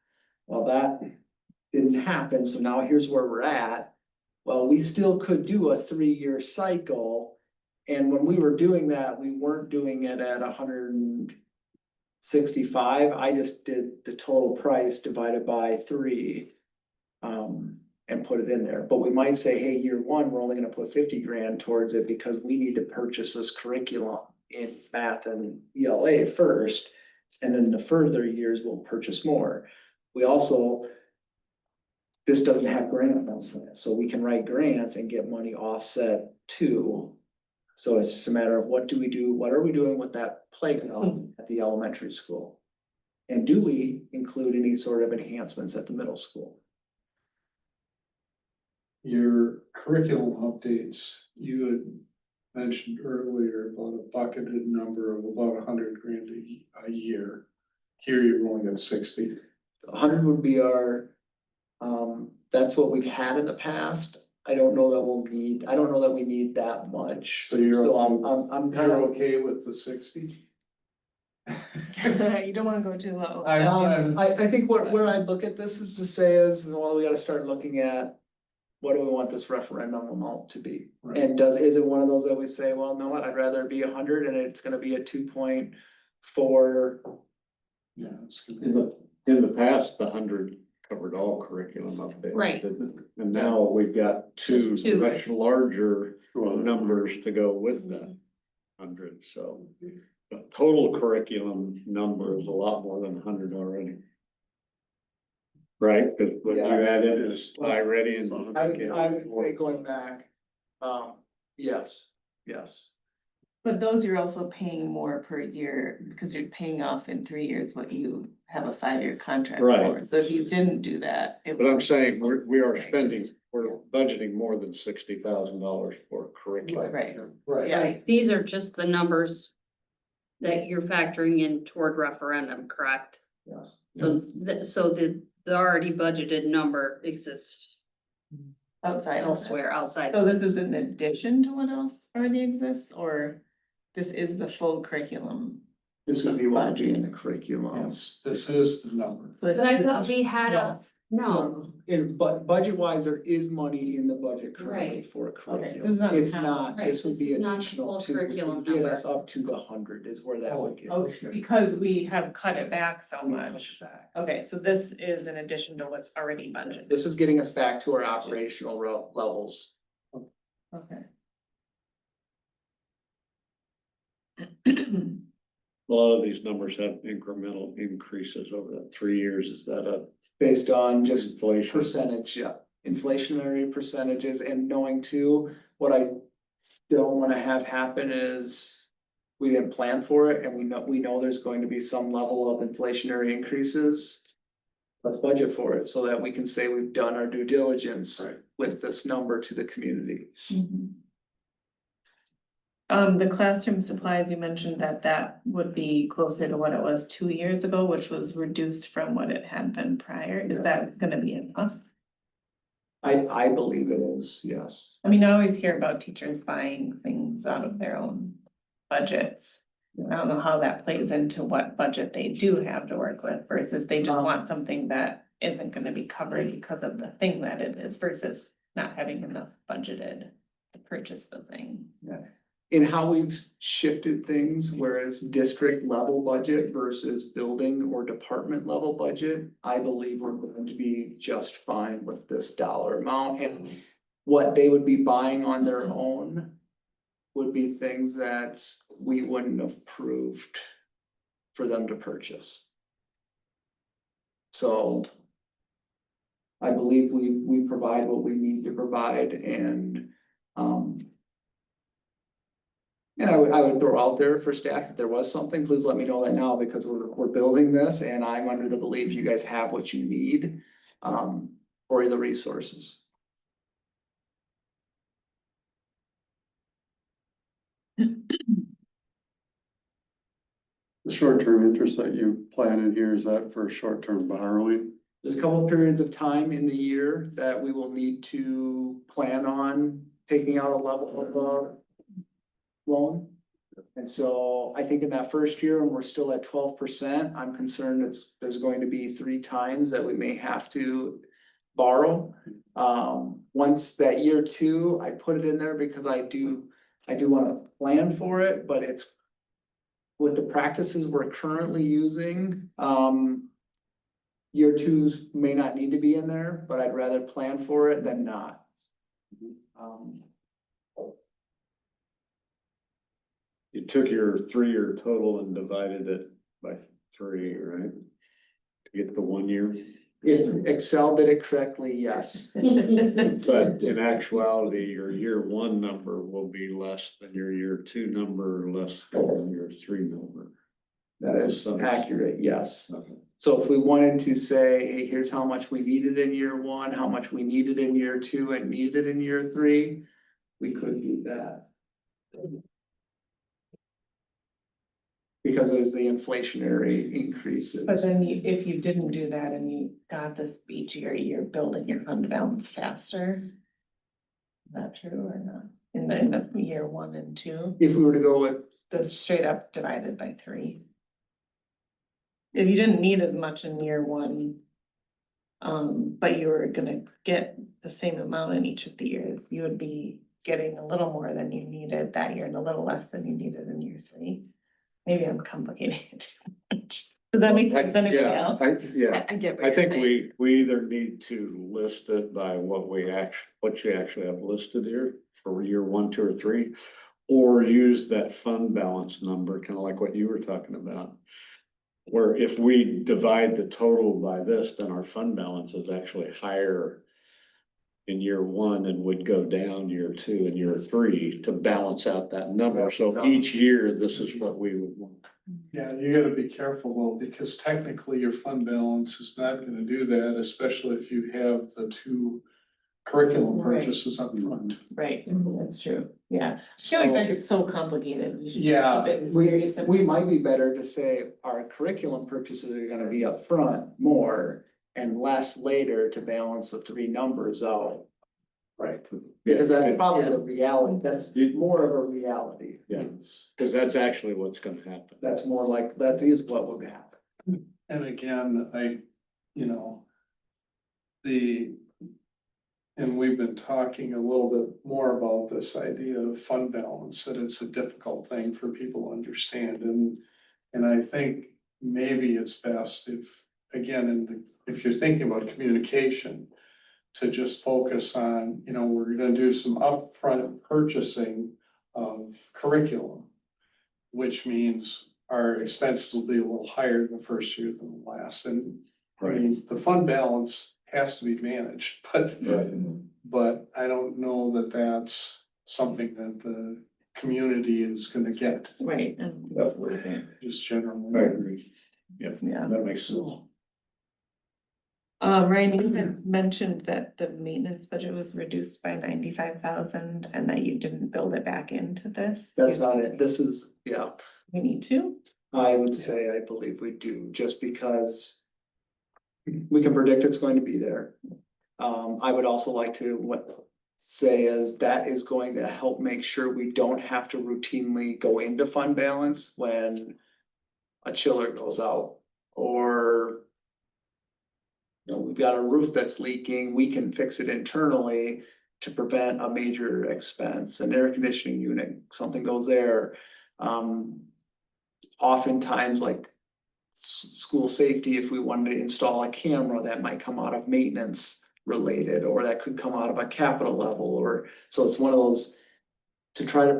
Well, that didn't happen, so now here's where we're at. Well, we still could do a 3-year cycle. And when we were doing that, we weren't doing it at 165. I just did the total price divided by 3. And put it in there, but we might say, hey, year one, we're only gonna put 50 grand towards it because we need to purchase this curriculum in math and ELA first. And then the further years we'll purchase more. We also, this doesn't have grant funds for it, so we can write grants and get money offset too. So it's just a matter of what are we doing with that playground at the elementary school? And do we include any sort of enhancements at the middle school? Your curriculum updates, you had mentioned earlier about a bucketed number of about 100 grand a year. Here you're only at 60. 100 would be our, that's what we've had in the past. I don't know that we need that much. So you're I'm kind You're of, okay with the 60? You don't wanna go too low. I think where I look at this is to say is, well, we gotta start looking at what do we want this referendum amount to be? Right. And is it one of those that we say, well, no, I'd rather it be 100 and it's gonna be a 2.4. Yeah, it's good. In the past, the 100 covered all curriculum updates. Right. didn't it? And now we've got two Just 2. much larger numbers to go with that 100, so. The total curriculum number is a lot more than 100 already. Right, because what you Yeah. added is iReady and. I would say going back, yes. But those you're also paying more per year because you're paying off in 3 years what you have a 5-year contract Right. for. So if you didn't do that. But I'm saying we're budgeting more than $60,000 for curriculum. Right. Right. Right, these are just the numbers that you're factoring in toward referendum, correct? Yes. So the already budgeted number exists Outside of that. elsewhere outside. So this is in addition to what else already exists, or this is the full curriculum? This would be what would be in the curriculum. Yes, this is the number. But I thought we had no, But budget wise, there is money in the budget currently Right. for so it's curriculum. not It's half. not, Right, this would this be is not the additional full to curriculum get number. us up to the 100 is where that would get. us. Okay, because we have cut it back so We cut much. it back. Okay, so this is in addition to what's already budgeted. This is getting us back to our operational levels. Okay. A lot of these numbers have incremental increases over that 3 years. Is that a Based on just inflation? percentage, yeah, inflationary percentages, and knowing too, what I don't wanna have happen is we didn't plan for it and we know there's going to be some level of inflationary increases. Let's budget for it so that we can say we've done our due diligence with this number to the community. The classroom supplies, you mentioned that would be closer to what it was 2 years ago, which was reduced from what it had been prior. Is that gonna be enough? I believe it is, yes. I mean, I always hear about teachers buying things out of their own budgets. I don't know how that plays into what budget they do have to work with versus they just want something that isn't gonna be covered because of the thing that it is versus not having enough budgeted to purchase the thing. In how we've shifted things, whereas district level budget versus building or department level budget, I believe we're going to be just fine with this dollar amount. And what they would be buying on their own would be things that we wouldn't have approved for them to purchase. So I believe we provide what we need to provide, and I would throw out there for staff, if there was something, please let me know that now, because we're building this and I'm under the belief you guys have what you need for the resources. The short-term interest that you plan in here, is that for short-term borrowing? There's a couple of periods of time in the year that we will need to plan on taking out a level of loan. And so I think in that first year, when we're still at 12%, I'm concerned there's going to be 3 times that we may have to borrow. Once that year 2, I put it in there because I do want to plan for it, but it's with the practices we're currently using, year 2s may not need to be in there, but I'd rather plan for it than not. You took your 3-year total and divided it by 3, right? To get the 1 year. If Excel did it correctly, yes. But in actuality, your year 1 number will be less than your year 2 number, less than your 3 number. That is accurate, yes. So if we wanted to say, hey, here's how much we needed in year 1, how much we needed in year 2, and needed in year 3, we could do that. Because there's the inflationary increases. But then if you didn't do that and you got this each year, you're building your fund balance faster. Is that true or not? In the year 1 and 2, If we were to go with, the straight up divided by 3. If you didn't need as much in year 1, but you were gonna get the same amount in each of the years, you would be getting a little more than you needed that year and a little less than you needed in year 3. Maybe I'm complicating it too much. Does that make sense? Anybody else? I get what I you're think saying. we either need to list it by what you actually have listed here for year 1, 2, or 3. Or use that fund balance number, kind of like what you were talking about. Where if we divide the total by this, then our fund balance is actually higher in year 1 and would go down year 2 and year 3 to balance out that number. So each year, this is what we would want. Yeah, you gotta be careful though, because technically your fund balance is not gonna do that, especially if you have the 2 curriculum Right. purchases up front. Right, that's true, yeah. I feel like that gets so complicated. We should Yeah, keep it very simple. we might be better to say our curriculum purchases are gonna be up front more and less later to balance the 3 numbers out. Right. Because that's probably the reality, that's more of a reality. Yeah, because that's actually what's gonna happen. That's more like, that is what would happen. and again, and we've been talking a little bit more about this idea of fund balance, that it's a difficult thing for people to understand, and I think maybe it's best if, again, if you're thinking about communication, to just focus on, we're gonna do some upfront purchasing of curriculum, which means our expenses will be a little higher in the first year than the last, and I mean, the fund balance has to be managed, but I don't know that that's something that the community is gonna get. Right, and Just generally. I agree. Yeah, yeah. that makes sense. Ryan, you had mentioned that the maintenance budget was reduced by 95,000 and that you didn't build it back into this. That's not it, this is, yeah, We need to? I would say, I believe we do, just because we can predict it's going to be there. I would also like to say is that is going to help make sure we don't have to routinely go into fund balance when a chiller goes out, or we've got a roof that's leaking, we can fix it internally. to prevent a major expense, an air conditioning unit, something goes there. Oftentimes like school safety, if we wanted to install a camera, that might come out of maintenance related, or that could come out of a capital level, or, so it's one of those to try to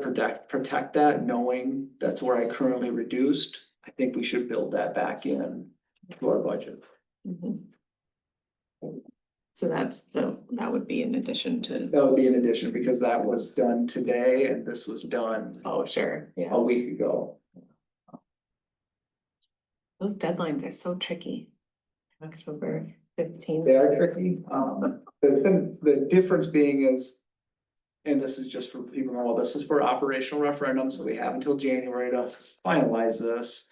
protect that, knowing that's where I currently reduced. I think we should build that back in to our budget. Mhm. So that would be in addition to, That would be in addition, because that was done today and this was done oh, sure, yeah. a week ago. Those deadlines are so tricky. October 15th. They are tricky. The difference being is, and this is just for, even though this is for operational referendum, so we have until January to finalize this.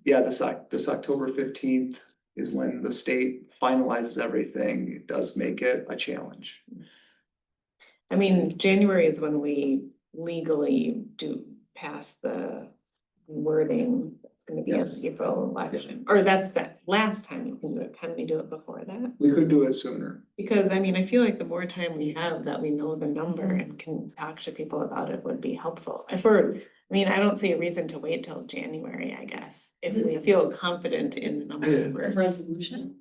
Yeah, this October 15th is when the state finalizes everything. It does make it a challenge. I mean, January is when we legally do pass the wording that's gonna be in Yes. the April election, or that's the last time you can do it. Can we do it before that? We could do it sooner. Because I mean, I feel like the more time we have that we know the number and can talk to people about it would be helpful. I mean, I don't see a reason to wait till January, I guess, if we feel confident in the number. Resolution.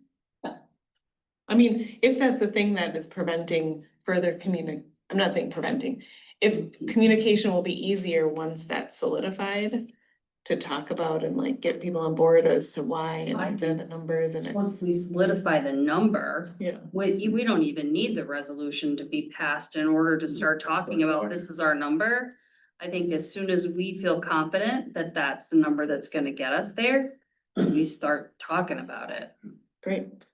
I mean, if that's the thing that is preventing further I'm not saying preventing. If communication will be easier once that's solidified to talk about and like get people on board as to why I and think the numbers and Once it's, we solidify the number, yeah. we don't even need the resolution to be passed in order to start talking about this is our number. I think as soon as we feel confident that that's the number that's gonna get us there, we start talking about it. Great.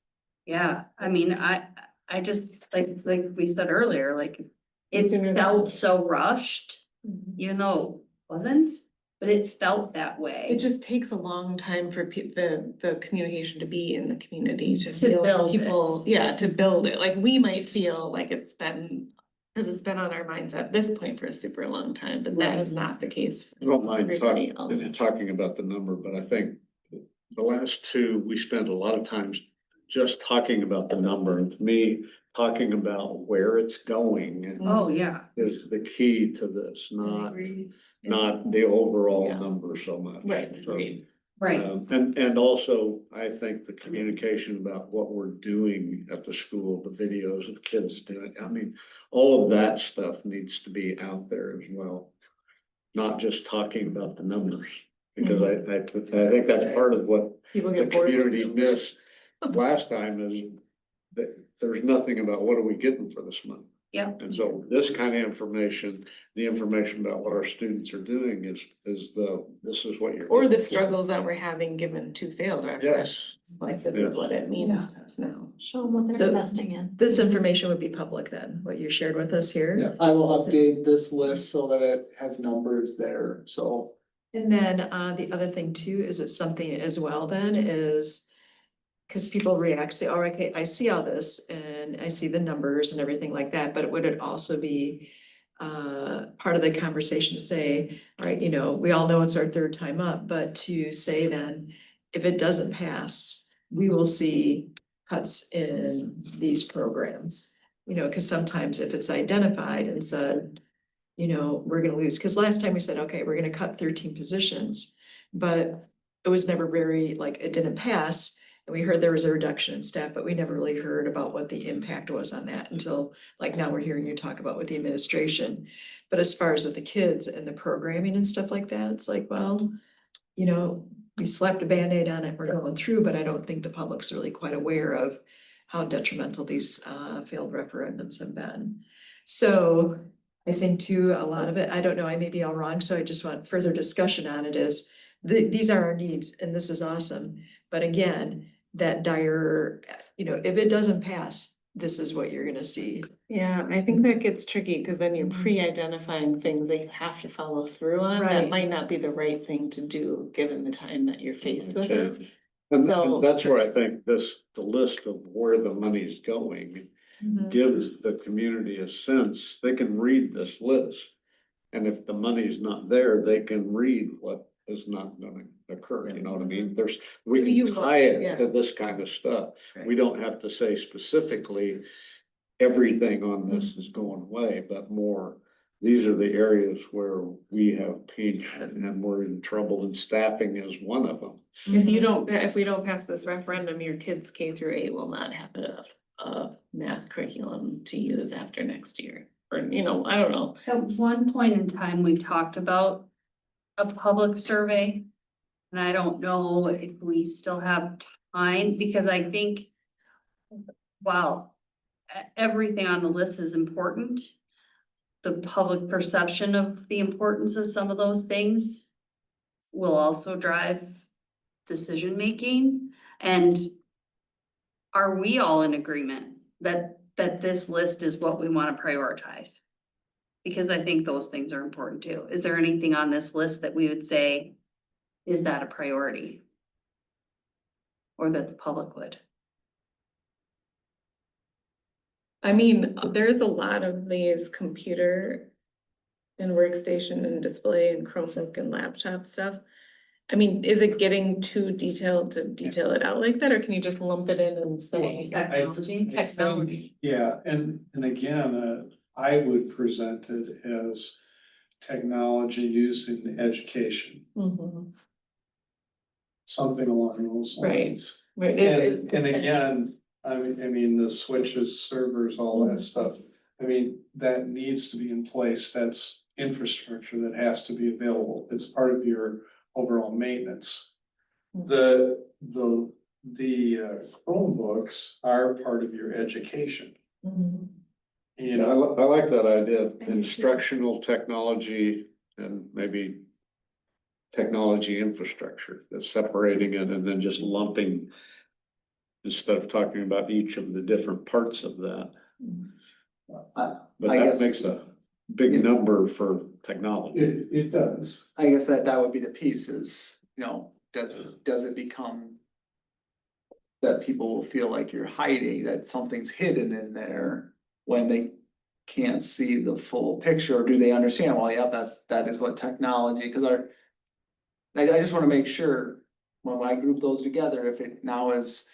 Yeah, I mean, I just, like we said earlier, like, it Sooner the felt better. so rushed, even though it wasn't, but it felt that It way. just takes a long time for the communication to be in the community to To feel build it. people, yeah, to build it. Like we might feel like it's been, because it's been on our minds at this point for a super long time, but that is not the case. I don't mind Everybody else. talking about the number, but I think the last two, we spent a lot of times just talking about the number, and to me, talking about where it's going Oh, yeah. is the key to this, not Agreed. the overall Yeah. number so much. Right, So, agreed. Right, and also, I think the communication about what we're doing at the school, the videos of kids doing, I mean, all of that stuff needs to be out there as well. Not just talking about the numbers, because I think that's part of what People the get bored. community missed last time is that there's nothing about what are we getting for this money. Yep. And so this kind of information, the information about what our students are doing is this is what you're. Or the struggles that we're having given two failed referendums. Yes. Like this is what it means to us now. Show them what So- they're investing in. This information would be public then, what you shared with us here? Yeah, I will update this list so that it has numbers there, so. And then the other thing too, is it something as well then is. Cause people react, say, oh, okay, I see all this and I see the numbers and everything like that, but would it also be? Part of the conversation to say, right, you know, we all know it's our third time up, but to say then, if it doesn't pass, we will see cuts in these programs. You know, cause sometimes if it's identified and said, you know, we're gonna lose, cause last time we said, okay, we're gonna cut 13 positions. But it was never very, like, it didn't pass, and we heard there was a reduction in staff, but we never really heard about what the impact was on that until, like, now we're hearing you talk about with the administration. But as far as with the kids and the programming and stuff like that, it's like, well, you know, we slapped a Band-Aid on it, we're going through, but I don't think the public's really quite aware of how detrimental these failed referendums have been. So I think too, a lot of it, I don't know, I may be all wrong, so I just want further discussion on it is, these are our needs and this is awesome. But again, that dire, you know, if it doesn't pass, this is what you're gonna see. Yeah, I think that gets tricky because then you're pre-identifying things that you have to follow through on. That Right. might not be the right thing to do, given the time that you're faced with it. And So- that's where I think the list of where the money's going gives the community a sense, they can read this list. And if the money's not there, they can read what is not gonna occur, you know what I mean? We You can want- tie it yeah. to this kind of stuff. We don't have to say specifically, everything on this is going away, but more, these are the areas where we have pinched and we're in trouble, and staffing is one of them. If we don't pass this referendum, your kids K-8 will not have a math curriculum to use after next year. Or, I don't know. At one point in time, we talked about a public survey. And I don't know if we still have time, because I think, while everything on the list is important, the public perception of the importance of some of those things will also drive decision-making. And are we all in agreement that this list is what we want to prioritize? Because I think those things are important too. Is there anything on this list that we would say, is that a priority? Or that the public would? I mean, there's a lot of these computer and workstation and display and Chromebook and laptop stuff. I mean, is it getting too detailed to detail it out like that, or can you just lump it in and say? Technology. Yeah, and again, I would present it as technology used in education, Mhm. something along those lines. Right. And again, I mean, the switches, servers, all that stuff, I mean, that needs to be in place. That's infrastructure that has to be available. It's part of your overall maintenance. The Chromebooks are part of your education. Mhm. You Yeah, know, I like that idea, of instructional technology and maybe technology infrastructure, that's separating it and then just lumping, instead of talking about each of the different parts of that. But I that guess- makes a big number for technology. it does. I guess that would be the pieces, does it become that people will feel like you're hiding, that something's hidden in there when they can't see the full picture, or do they understand, well, yeah, that is what technology, because I just wanna make sure when I group those together, if it now is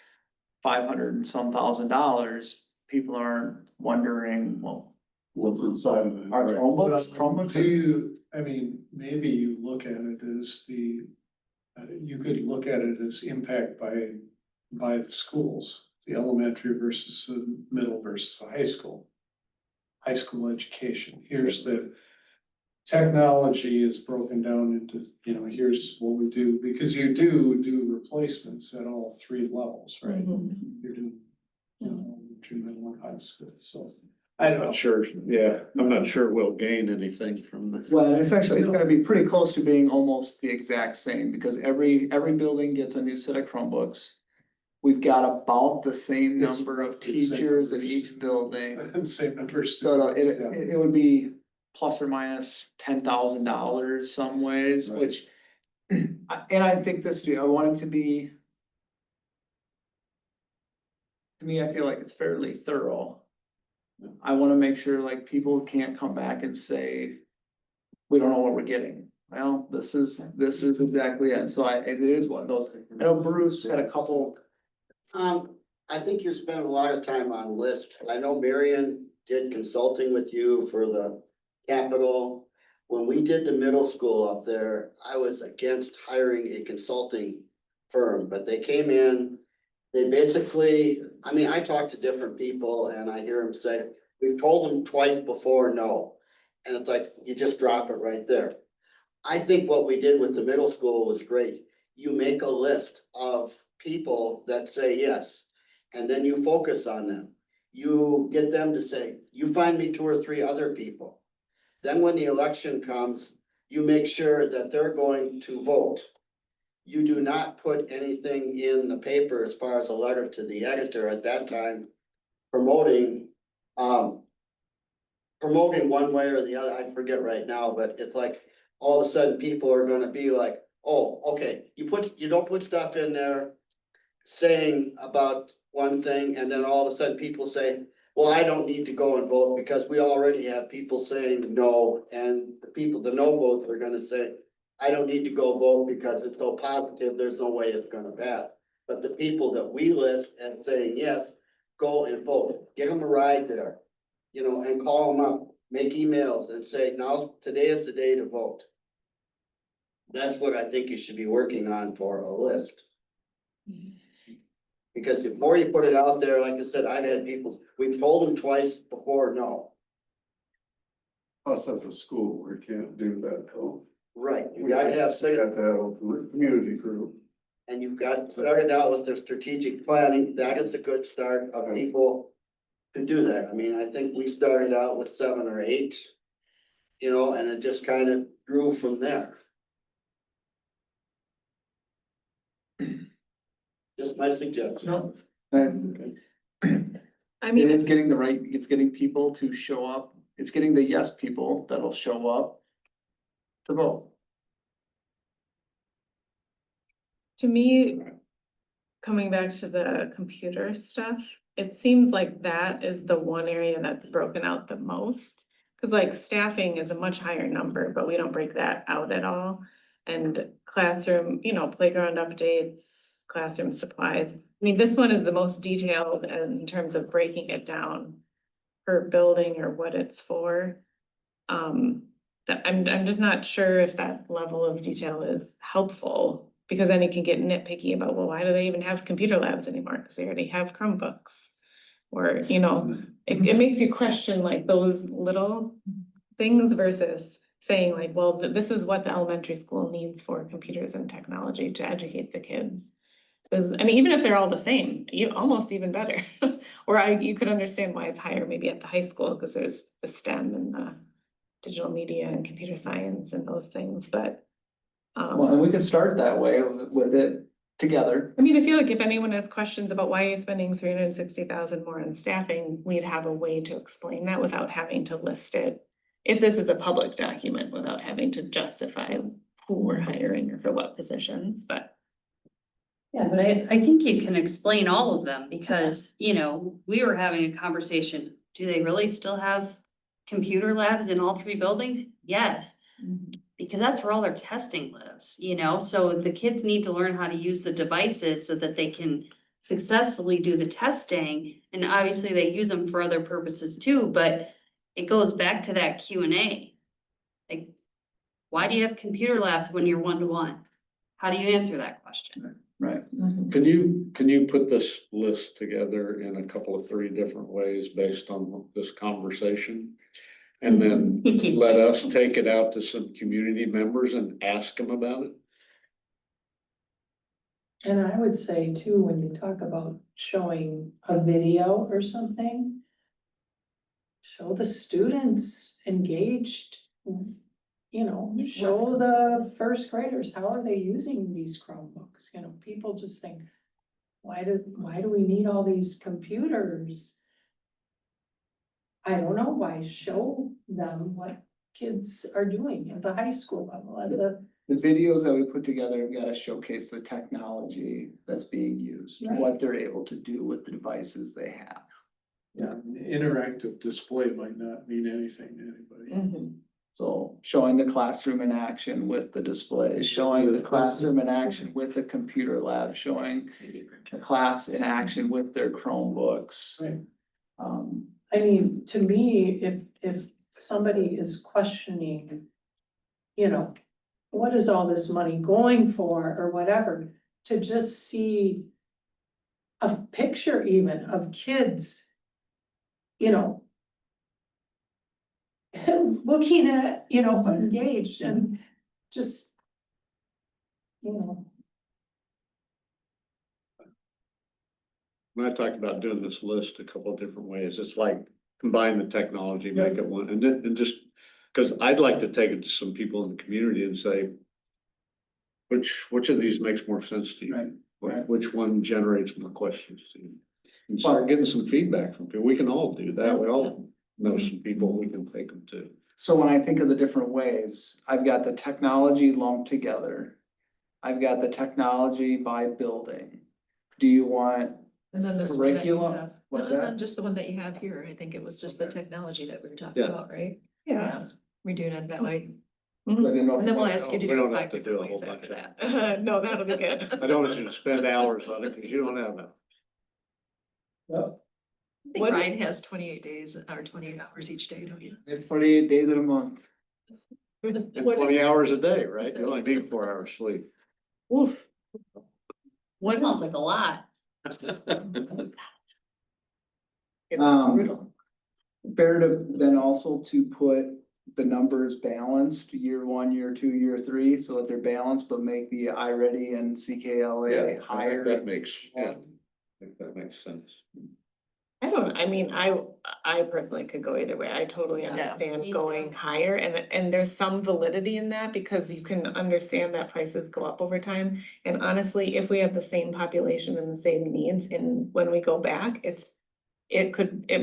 500 and some $1,000, people aren't wondering, well, What's inside of it? are right? Chromebooks? I mean, maybe you look at it as you could look at it as impact by the schools, the elementary versus the middle versus the high school. High school education, here's the technology is broken down into, here's what we do, because you do replacements at all three levels, right? You're doing, elementary, middle, and high school, so. I'm not sure, I'm not sure we'll gain anything from this. Well, essentially, it's gonna be pretty close to being almost the exact same, because every building gets a new set of Chromebooks. We've got about the same It's number of the same teachers in numbers. each building. Same numbers. So it would be plus or minus $10,000 some ways, Right. which, and I think I want it to be. To me, I feel like it's fairly thorough. I wanna make sure like people can't come back and say, we don't know what we're getting. Well, this is exactly it. So it is one of those, I know Bruce had a couple. I think you're spending a lot of time on list. I know Marion did consulting with you for the Capitol. When we did the middle school up there, I was against hiring a consulting firm, but they came in. They basically, I talked to different people and I hear them say, we've told them twice before, no. And it's like, you just drop it right there. I think what we did with the middle school was great. You make a list of people that say yes, and then you focus on them. You get them to say, you find me 2 or 3 other people. Then when the election comes, you make sure that they're going to vote. You do not put anything in the paper as far as a letter to the editor at that time promoting one way or the other. I forget right now, but it's like all of a sudden people are gonna be like, oh, okay, you don't put stuff in there saying about one thing, and then all of a sudden people say, well, I don't need to go and vote because we already have people saying no, and the no votes are gonna say, I don't need to go vote because it's so positive, there's no way it's gonna pass. But the people that we list as saying yes, go and vote, get them a ride there. You know, and call them up, make emails and say, today is the day to vote. That's what I think you should be working on for a list. Because before you put it out there, like I said, I've had people, we've told them twice before, no. Us as a school, we can't do that though. Right, you gotta have say, Got to have a community group. and you've got started out with their strategic planning, that is a good start of people to do that. I mean, I think we started out with 7 or 8. You know, and it just kind of grew from there. Just my suggestion. No. I mean, It's getting it's getting people to show up. It's getting the yes people that'll show up to vote. To me, coming back to the computer stuff, it seems like that is the one area that's broken out the most. Cause like staffing is a much higher number, but we don't break that out at all. And classroom, you know, playground updates, classroom supplies. I mean, this one is the most detailed in terms of breaking it down per building or what it's for. I'm just not sure if that level of detail is helpful. Because then it can get nitpicky about, well, why do they even have computer labs anymore? Because they already have Chromebooks. Or, you know, it makes you question like those little things versus saying like, well, this is what the elementary school needs for computers and technology to educate the kids. Because, I mean, even if they're all the same, you almost even better. Or you could understand why it's higher maybe at the high school because there's the STEM and the digital media and computer science and those things, but Well, and we can start that way with it together. I mean, I feel like if anyone has questions about why you're spending 360,000 more on staffing, we'd have a way to explain that without having to list it. If this is a public document, without having to justify who we're hiring or for what positions, but. Yeah, but I think you can explain all of them because, you know, we were having a conversation. Do they really still have computer labs in all 3 buildings? Yes. Because that's where all their testing lives, you know, so the kids need to learn how to use the devices so that they can successfully do the testing. And obviously they use them for other purposes too, but it goes back to that Q&A. Like, why do you have computer labs when you're 1-to-1? How do you answer that question? Right. Can you put this list together in a couple of 3 different ways based on this conversation? And then let us take it out to some community members and ask them about it? And I would say too, when you talk about showing a video or something, show the students engaged, you know, show the first graders, how are they using these Chromebooks? You know, people just think, why do we need all these computers? I don't know, why show them what kids are doing at the high school level, at The videos that we put together have got to showcase the technology that's being used, Right. what they're able to do with the devices they have. Yeah, an interactive display might not mean anything to anybody. So showing the classroom in action with the displays, showing the classroom in action with the computer lab, showing the class in action with their Chromebooks. Right. Um, I mean, to me, if somebody is questioning, you know, what is all this money going for or whatever, to just see a picture even of kids, you know, looking at, you know, engaged and just, you know. When I talked about doing this list a couple of different ways, it's like combine the technology, make it one, and just, cause I'd like to take it to some people in the community and say, which of these makes more sense to you? Right. Which one generates more questions to you? And start getting some feedback from people. We can all do that. We all know some people we can take them to. So when I think of the different ways, I've got the technology lumped together. I've got the technology by building. Do you want And then this one that you curriculum? have, What's no, that? just the one that you have here, I think it was just the technology that we were talking Yeah. about, right? Yeah. We're doing it that way. I didn't know if And then you we'll wanted- ask you to We do don't it have 5 to do different a whole ways after bunch of that. No, that'll be good. I don't want you to spend hours on it because you don't have that. Yep. I think Ryan has 28 days or 28 hours each day, don't you? It's 48 days in a month. And 20 hours a day, right? You only need 4 hours sleep. Oof. What Sounds is, like a lot. brutal. Fair to then also to put the numbers balanced, year one, year two, year three, so that they're balanced, but make the iReady and CKLA higher. That makes, yeah, I think that makes sense. I mean, I personally could go either way. I totally understand going higher and there's some validity in that because you can understand that prices go up over time. And honestly, if we have the same population and the same needs and when we go back, it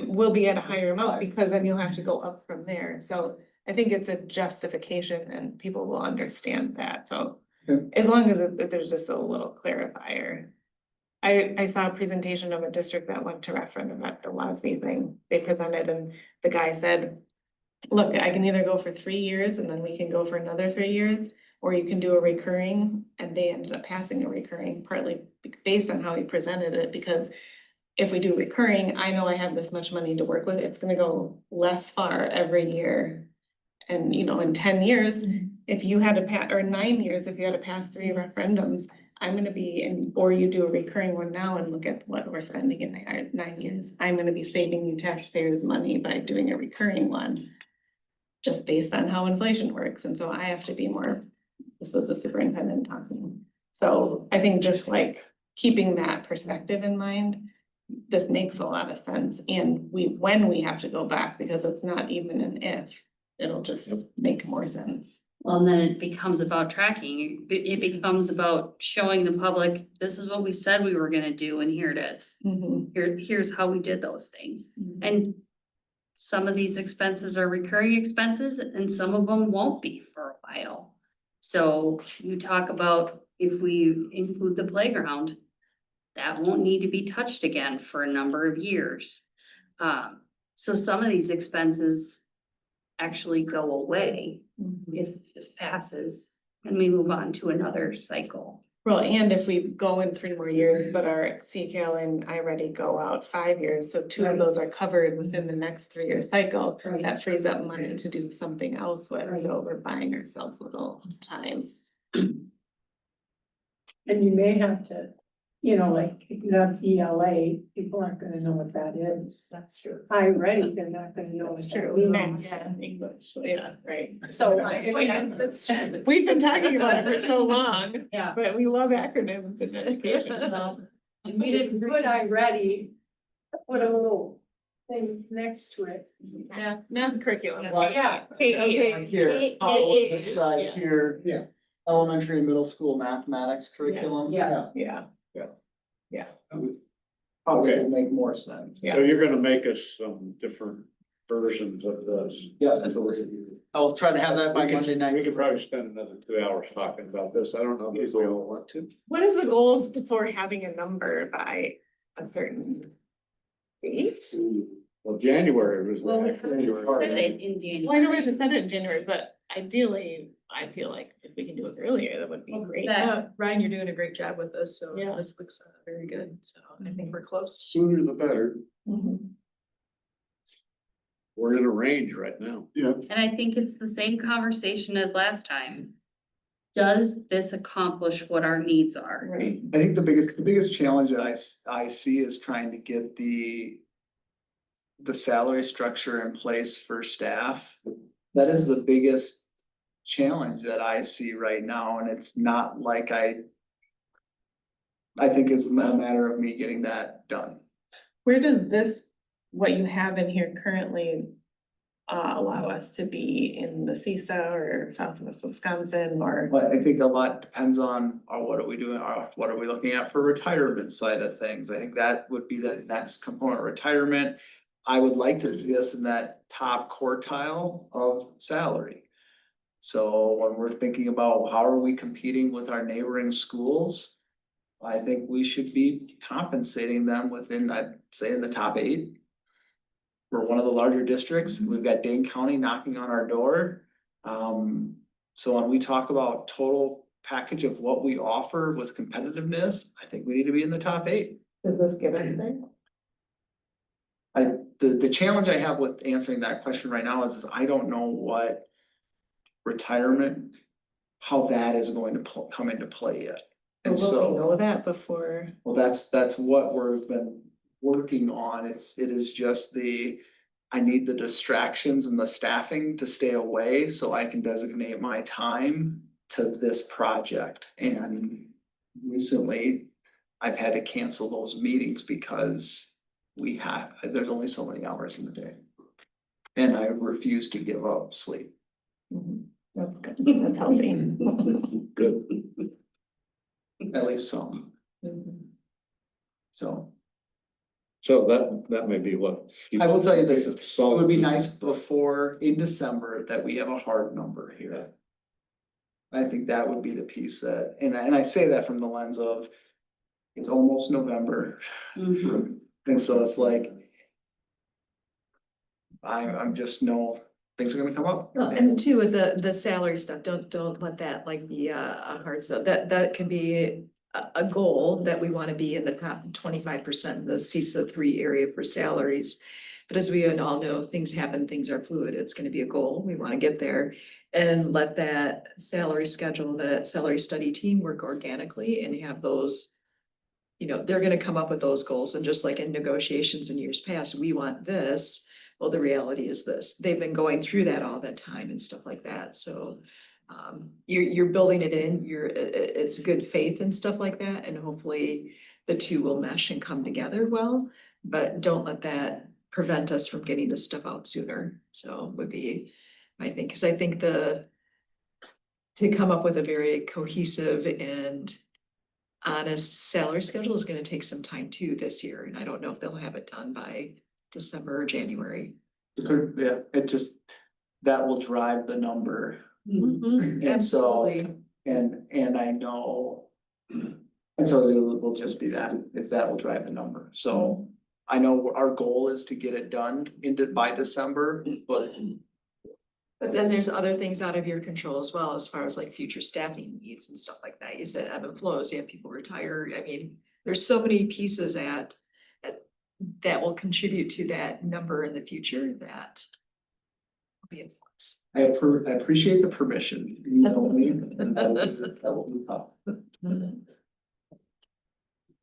will be at a higher amount because then you'll have to go up from there. So I think it's a justification and people will understand that. So as long as there's just a little clarifier. I saw a presentation of a district that went to referendum at the WASB thing. They presented and the guy said, look, I can either go for 3 years and then we can go for another 3 years, or you can do a recurring, and they ended up passing a recurring partly based on how he presented it, because if we do recurring, I know I have this much money to work with, it's gonna go less far every year. And in 10 years, if you had to pass, or 9 years, if you had to pass 3 referendums, I'm gonna be in, or you do a recurring one now and look at what we're spending in 9 years. I'm gonna be saving you taxpayers money by doing a recurring one. Just based on how inflation works, and so I have to be more, this was the superintendent talking. So I think just like keeping that perspective in mind, this makes a lot of sense, and when we have to go back, because it's not even an if, it'll just make more sense. Well, and then it becomes about tracking. It becomes about showing the public, this is what we said we were gonna do, and here it is. Here's how we did those things. And some of these expenses are recurring expenses and some of them won't be for a while. So you talk about if we include the playground, that won't need to be touched again for a number of years. So some of these expenses actually go away if this passes and we move on to another cycle. Well, and if we go in 3 more years, but our CCAL and iReady go out 5 years, so 2 of those are covered within the next 3-year cycle, that frees up money to do something else with, so we're buying ourselves a little time. And you may have to, like, if you have ELA, people aren't gonna know what that is. That's true. iReady, they're not gonna know what That's that true. means. Yeah, English, yeah, right. So, That's true. We've been talking about it for so long. Yeah. But we love acronyms in education. And we didn't put iReady, put a little thing next to it. Math curriculum. Yeah. Okay. Here, Yeah. here, Yeah. elementary and middle school mathematics curriculum. Yeah. Yeah. Probably Okay. would make more sense. So you're gonna make us some different versions of this. Yeah. I'll try to have that by We could- Monday We night. could probably spend another 2 hours talking about this. I don't know if we all want to. What is the goal for having a number by a certain date? Well, January was. Well, we January. said it in January. Well, I know we just said it in January, but ideally, I feel like if we can do it earlier, that would be great. That- Ryan, you're doing a great job with this, so Yeah. this looks very good, so I think we're close. Sooner the better. We're in a range right now. Yeah. And I think it's the same conversation as last time. Does this accomplish what our needs are? Right. I think the biggest challenge that I see is trying to get the salary structure in place for staff. That is the biggest challenge that I see right now, and it's not like I think it's a matter of me getting that done. Where does this, what you have in here currently, allow us to be in the CISA or Southwest Wisconsin or? But I think a lot depends on, what are we doing, what are we looking at for retirement side of things? I think that would be the next component, retirement. I would like to see us in that top quartile of salary. So when we're thinking about how are we competing with our neighboring schools, I think we should be compensating them within, I'd say, in the top 8. We're one of the larger districts. We've got Dane County knocking on our door. So when we talk about total package of what we offer with competitiveness, I think we need to be in the top 8. Does this give us there? the challenge I have with answering that question right now is I don't know what retirement, how that is going to come into play yet. And Will we so, know that before? well, that's what we've been working on. It is just I need the distractions and the staffing to stay away so I can designate my time to this project. And recently, I've had to cancel those meetings because there's only so many hours in the day. And I refuse to give up sleep. Mhm. That's good, that's healthy. Good. At least some, Mhm. so. So that may be what. I will tell you this, it So would be nice before, in December, that we have a hard number here. I think that would be the piece that, and I say that from the lens of, it's almost November. And so it's like, I'm just know things are gonna come up. Well, and two, with the salary stuff, don't let that like be a hard sell. That can be a goal that we wanna be in the top 25% of the CISA 3 area for salaries. But as we all know, things happen, things are fluid. It's gonna be a goal. We wanna get there. And let that salary schedule, that salary study team work organically and have those. You know, they're gonna come up with those goals, and just like in negotiations in years past, we want this. Well, the reality is this, they've been going through that all that time and stuff like that, so. You're building it in, it's good faith and stuff like that, and hopefully the two will mesh and come together well. But don't let that prevent us from getting this stuff out sooner, so would be my thing, cause I think to come up with a very cohesive and honest salary schedule is gonna take some time too this year, and I don't know if they'll have it done by December or January. Yeah, it just, that will drive the number. Mm-hmm. And so, Absolutely. and I know. And so it will just be that, if that will drive the number, so I know our goal is to get it done by December, but. But then there's other things out of your control as well, as far as like future staffing needs and stuff like that. You said ebb and flows, you have people retire. I mean, there's so many pieces that will contribute to that number in the future that will be in flux. I appreciate the permission. You know me, and that will be tough. In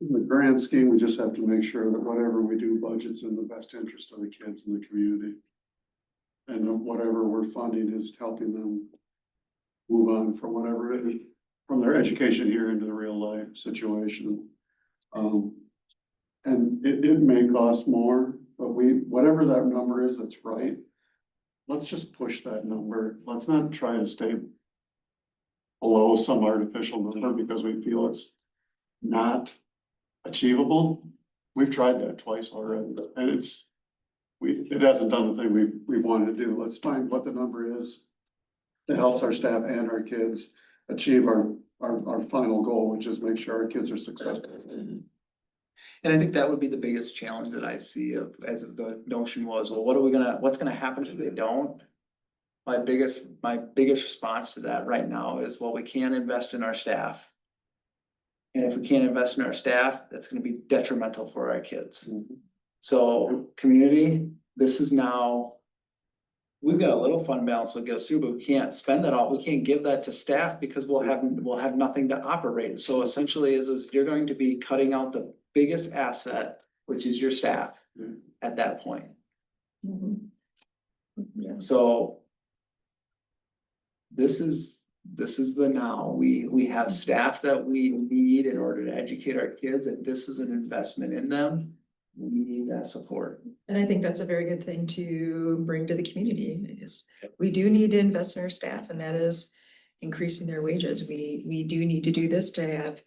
the grand scheme, we just have to make sure that whatever we do budgets in the best interest of the kids in the community. And that whatever we're funding is helping them move on from whatever it is, from their education here into the real life situation. And it may cost more, but whatever that number is, that's right. Let's just push that number. Let's not try to stay below some artificial number because we feel it's not achievable. We've tried that twice already, and it hasn't done the thing we wanted to do. Let's find what the number is that helps our staff and our kids achieve our final goal, which is make sure our kids are successful. And I think that would be the biggest challenge that I see as the notion was, well, what's gonna happen if they don't? My biggest response to that right now is, well, we can't invest in our staff. And if we can't invest in our staff, that's gonna be detrimental for our kids. So, community, this is now. We've got a little fund balance that goes through, but we can't spend that all, we can't give that to staff because we'll have nothing to operate. So essentially is you're going to be cutting out the biggest asset, which is your staff at that point. So. This is the now, we have staff that we need in order to educate our kids, and this is an investment in them. We need that support. And I think that's a very good thing to bring to the community is we do need to invest in our staff, and that is increasing their wages. We do need to do this to have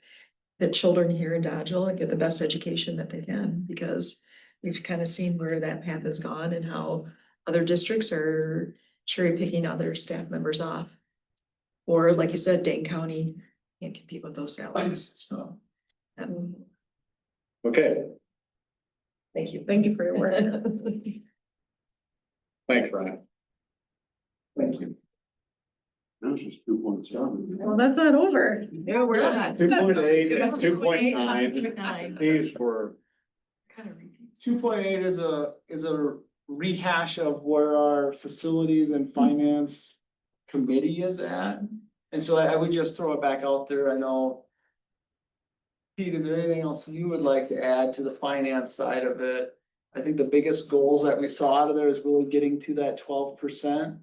the children here in Dodgeville get the best education that they can, because we've kind of seen where that path has gone and how other districts are cherry picking other staff members off. Or like you said, Dane County can't compete with those salaries, so. Okay, Thank you for your work. thanks, Ryan. Thank you. That's just 2.7. Well, that's not over. No, we're not. 2.8 and 2.9. These were Kind of repeat. 2.8 is a rehash of where our facilities and finance committee is at. And so I would just throw it back out there. I know. Pete, is there anything else you would like to add to the finance side of it? I think the biggest goals that we saw out of there is really getting to that 12%.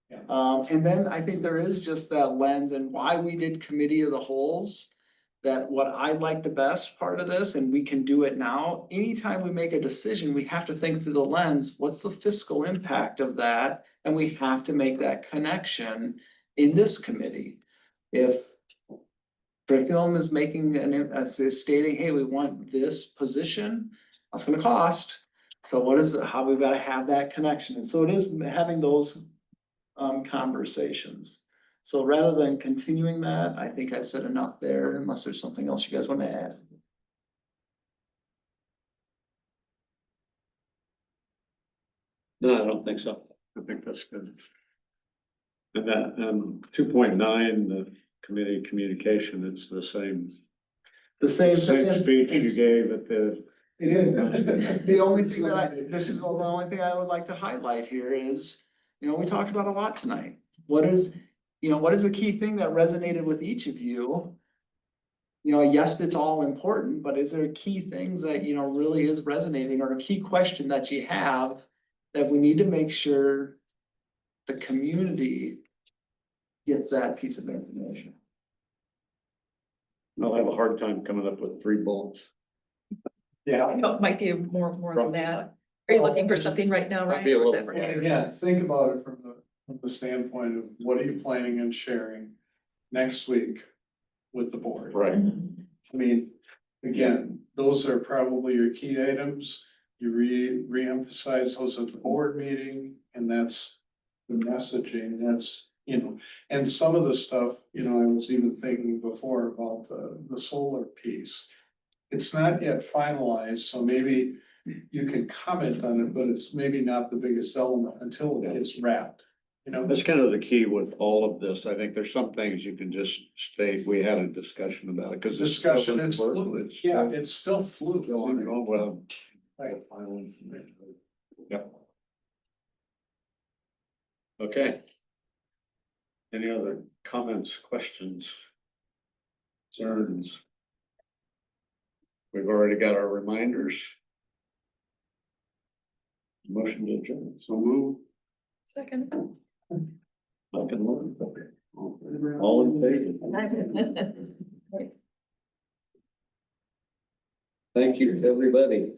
Yeah. And then I think there is just that lens and why we did committee of the wholes. That what I like the best part of this, and we can do it now, anytime we make a decision, we have to think through the lens, what's the fiscal impact of that? And we have to make that connection in this committee. If curriculum is making is stating, hey, we want this position, that's gonna cost. So what is it, how we've gotta have that connection, and so it is having those conversations. So rather than continuing that, I think I've said enough there, unless there's something else you guys wanna add. No, I don't think so. I think that's good. And that, 2.9, the committee communication, it's the same. The same. Speech you gave at the. It is. The only thing that the only thing I would like to highlight here is, we talked about a lot tonight. What is the key thing that resonated with each of you? Yes, it's all important, but is there key things that, really is resonating, or a key question that you have that we need to make sure the community gets that piece of information? I'll have a hard time coming up with 3 bullets. Yeah. I know it might be more than that. Are you looking for something right now, Might right? be a little Yeah, think about it from the standpoint of what are you planning on sharing next week with the board? Right. I mean, again, those are probably your key items. You re-emphasize those at the board meeting, and that's the messaging, that's, and some of the stuff, I was even thinking before about the solar piece. It's not yet finalized, so maybe you can comment on it, but it's maybe not the biggest element until it gets wrapped. That's kind of the key with all of this. I think there's some things you can just state, we had a discussion about it, because Discussion, it's fluid, yeah, it's still fluid. Well, Right. final information. Yep. Okay. Any other comments, questions? Concerns? We've already got our reminders. Motion to adjourn. So move. Second. All in favor? Thank you, everybody.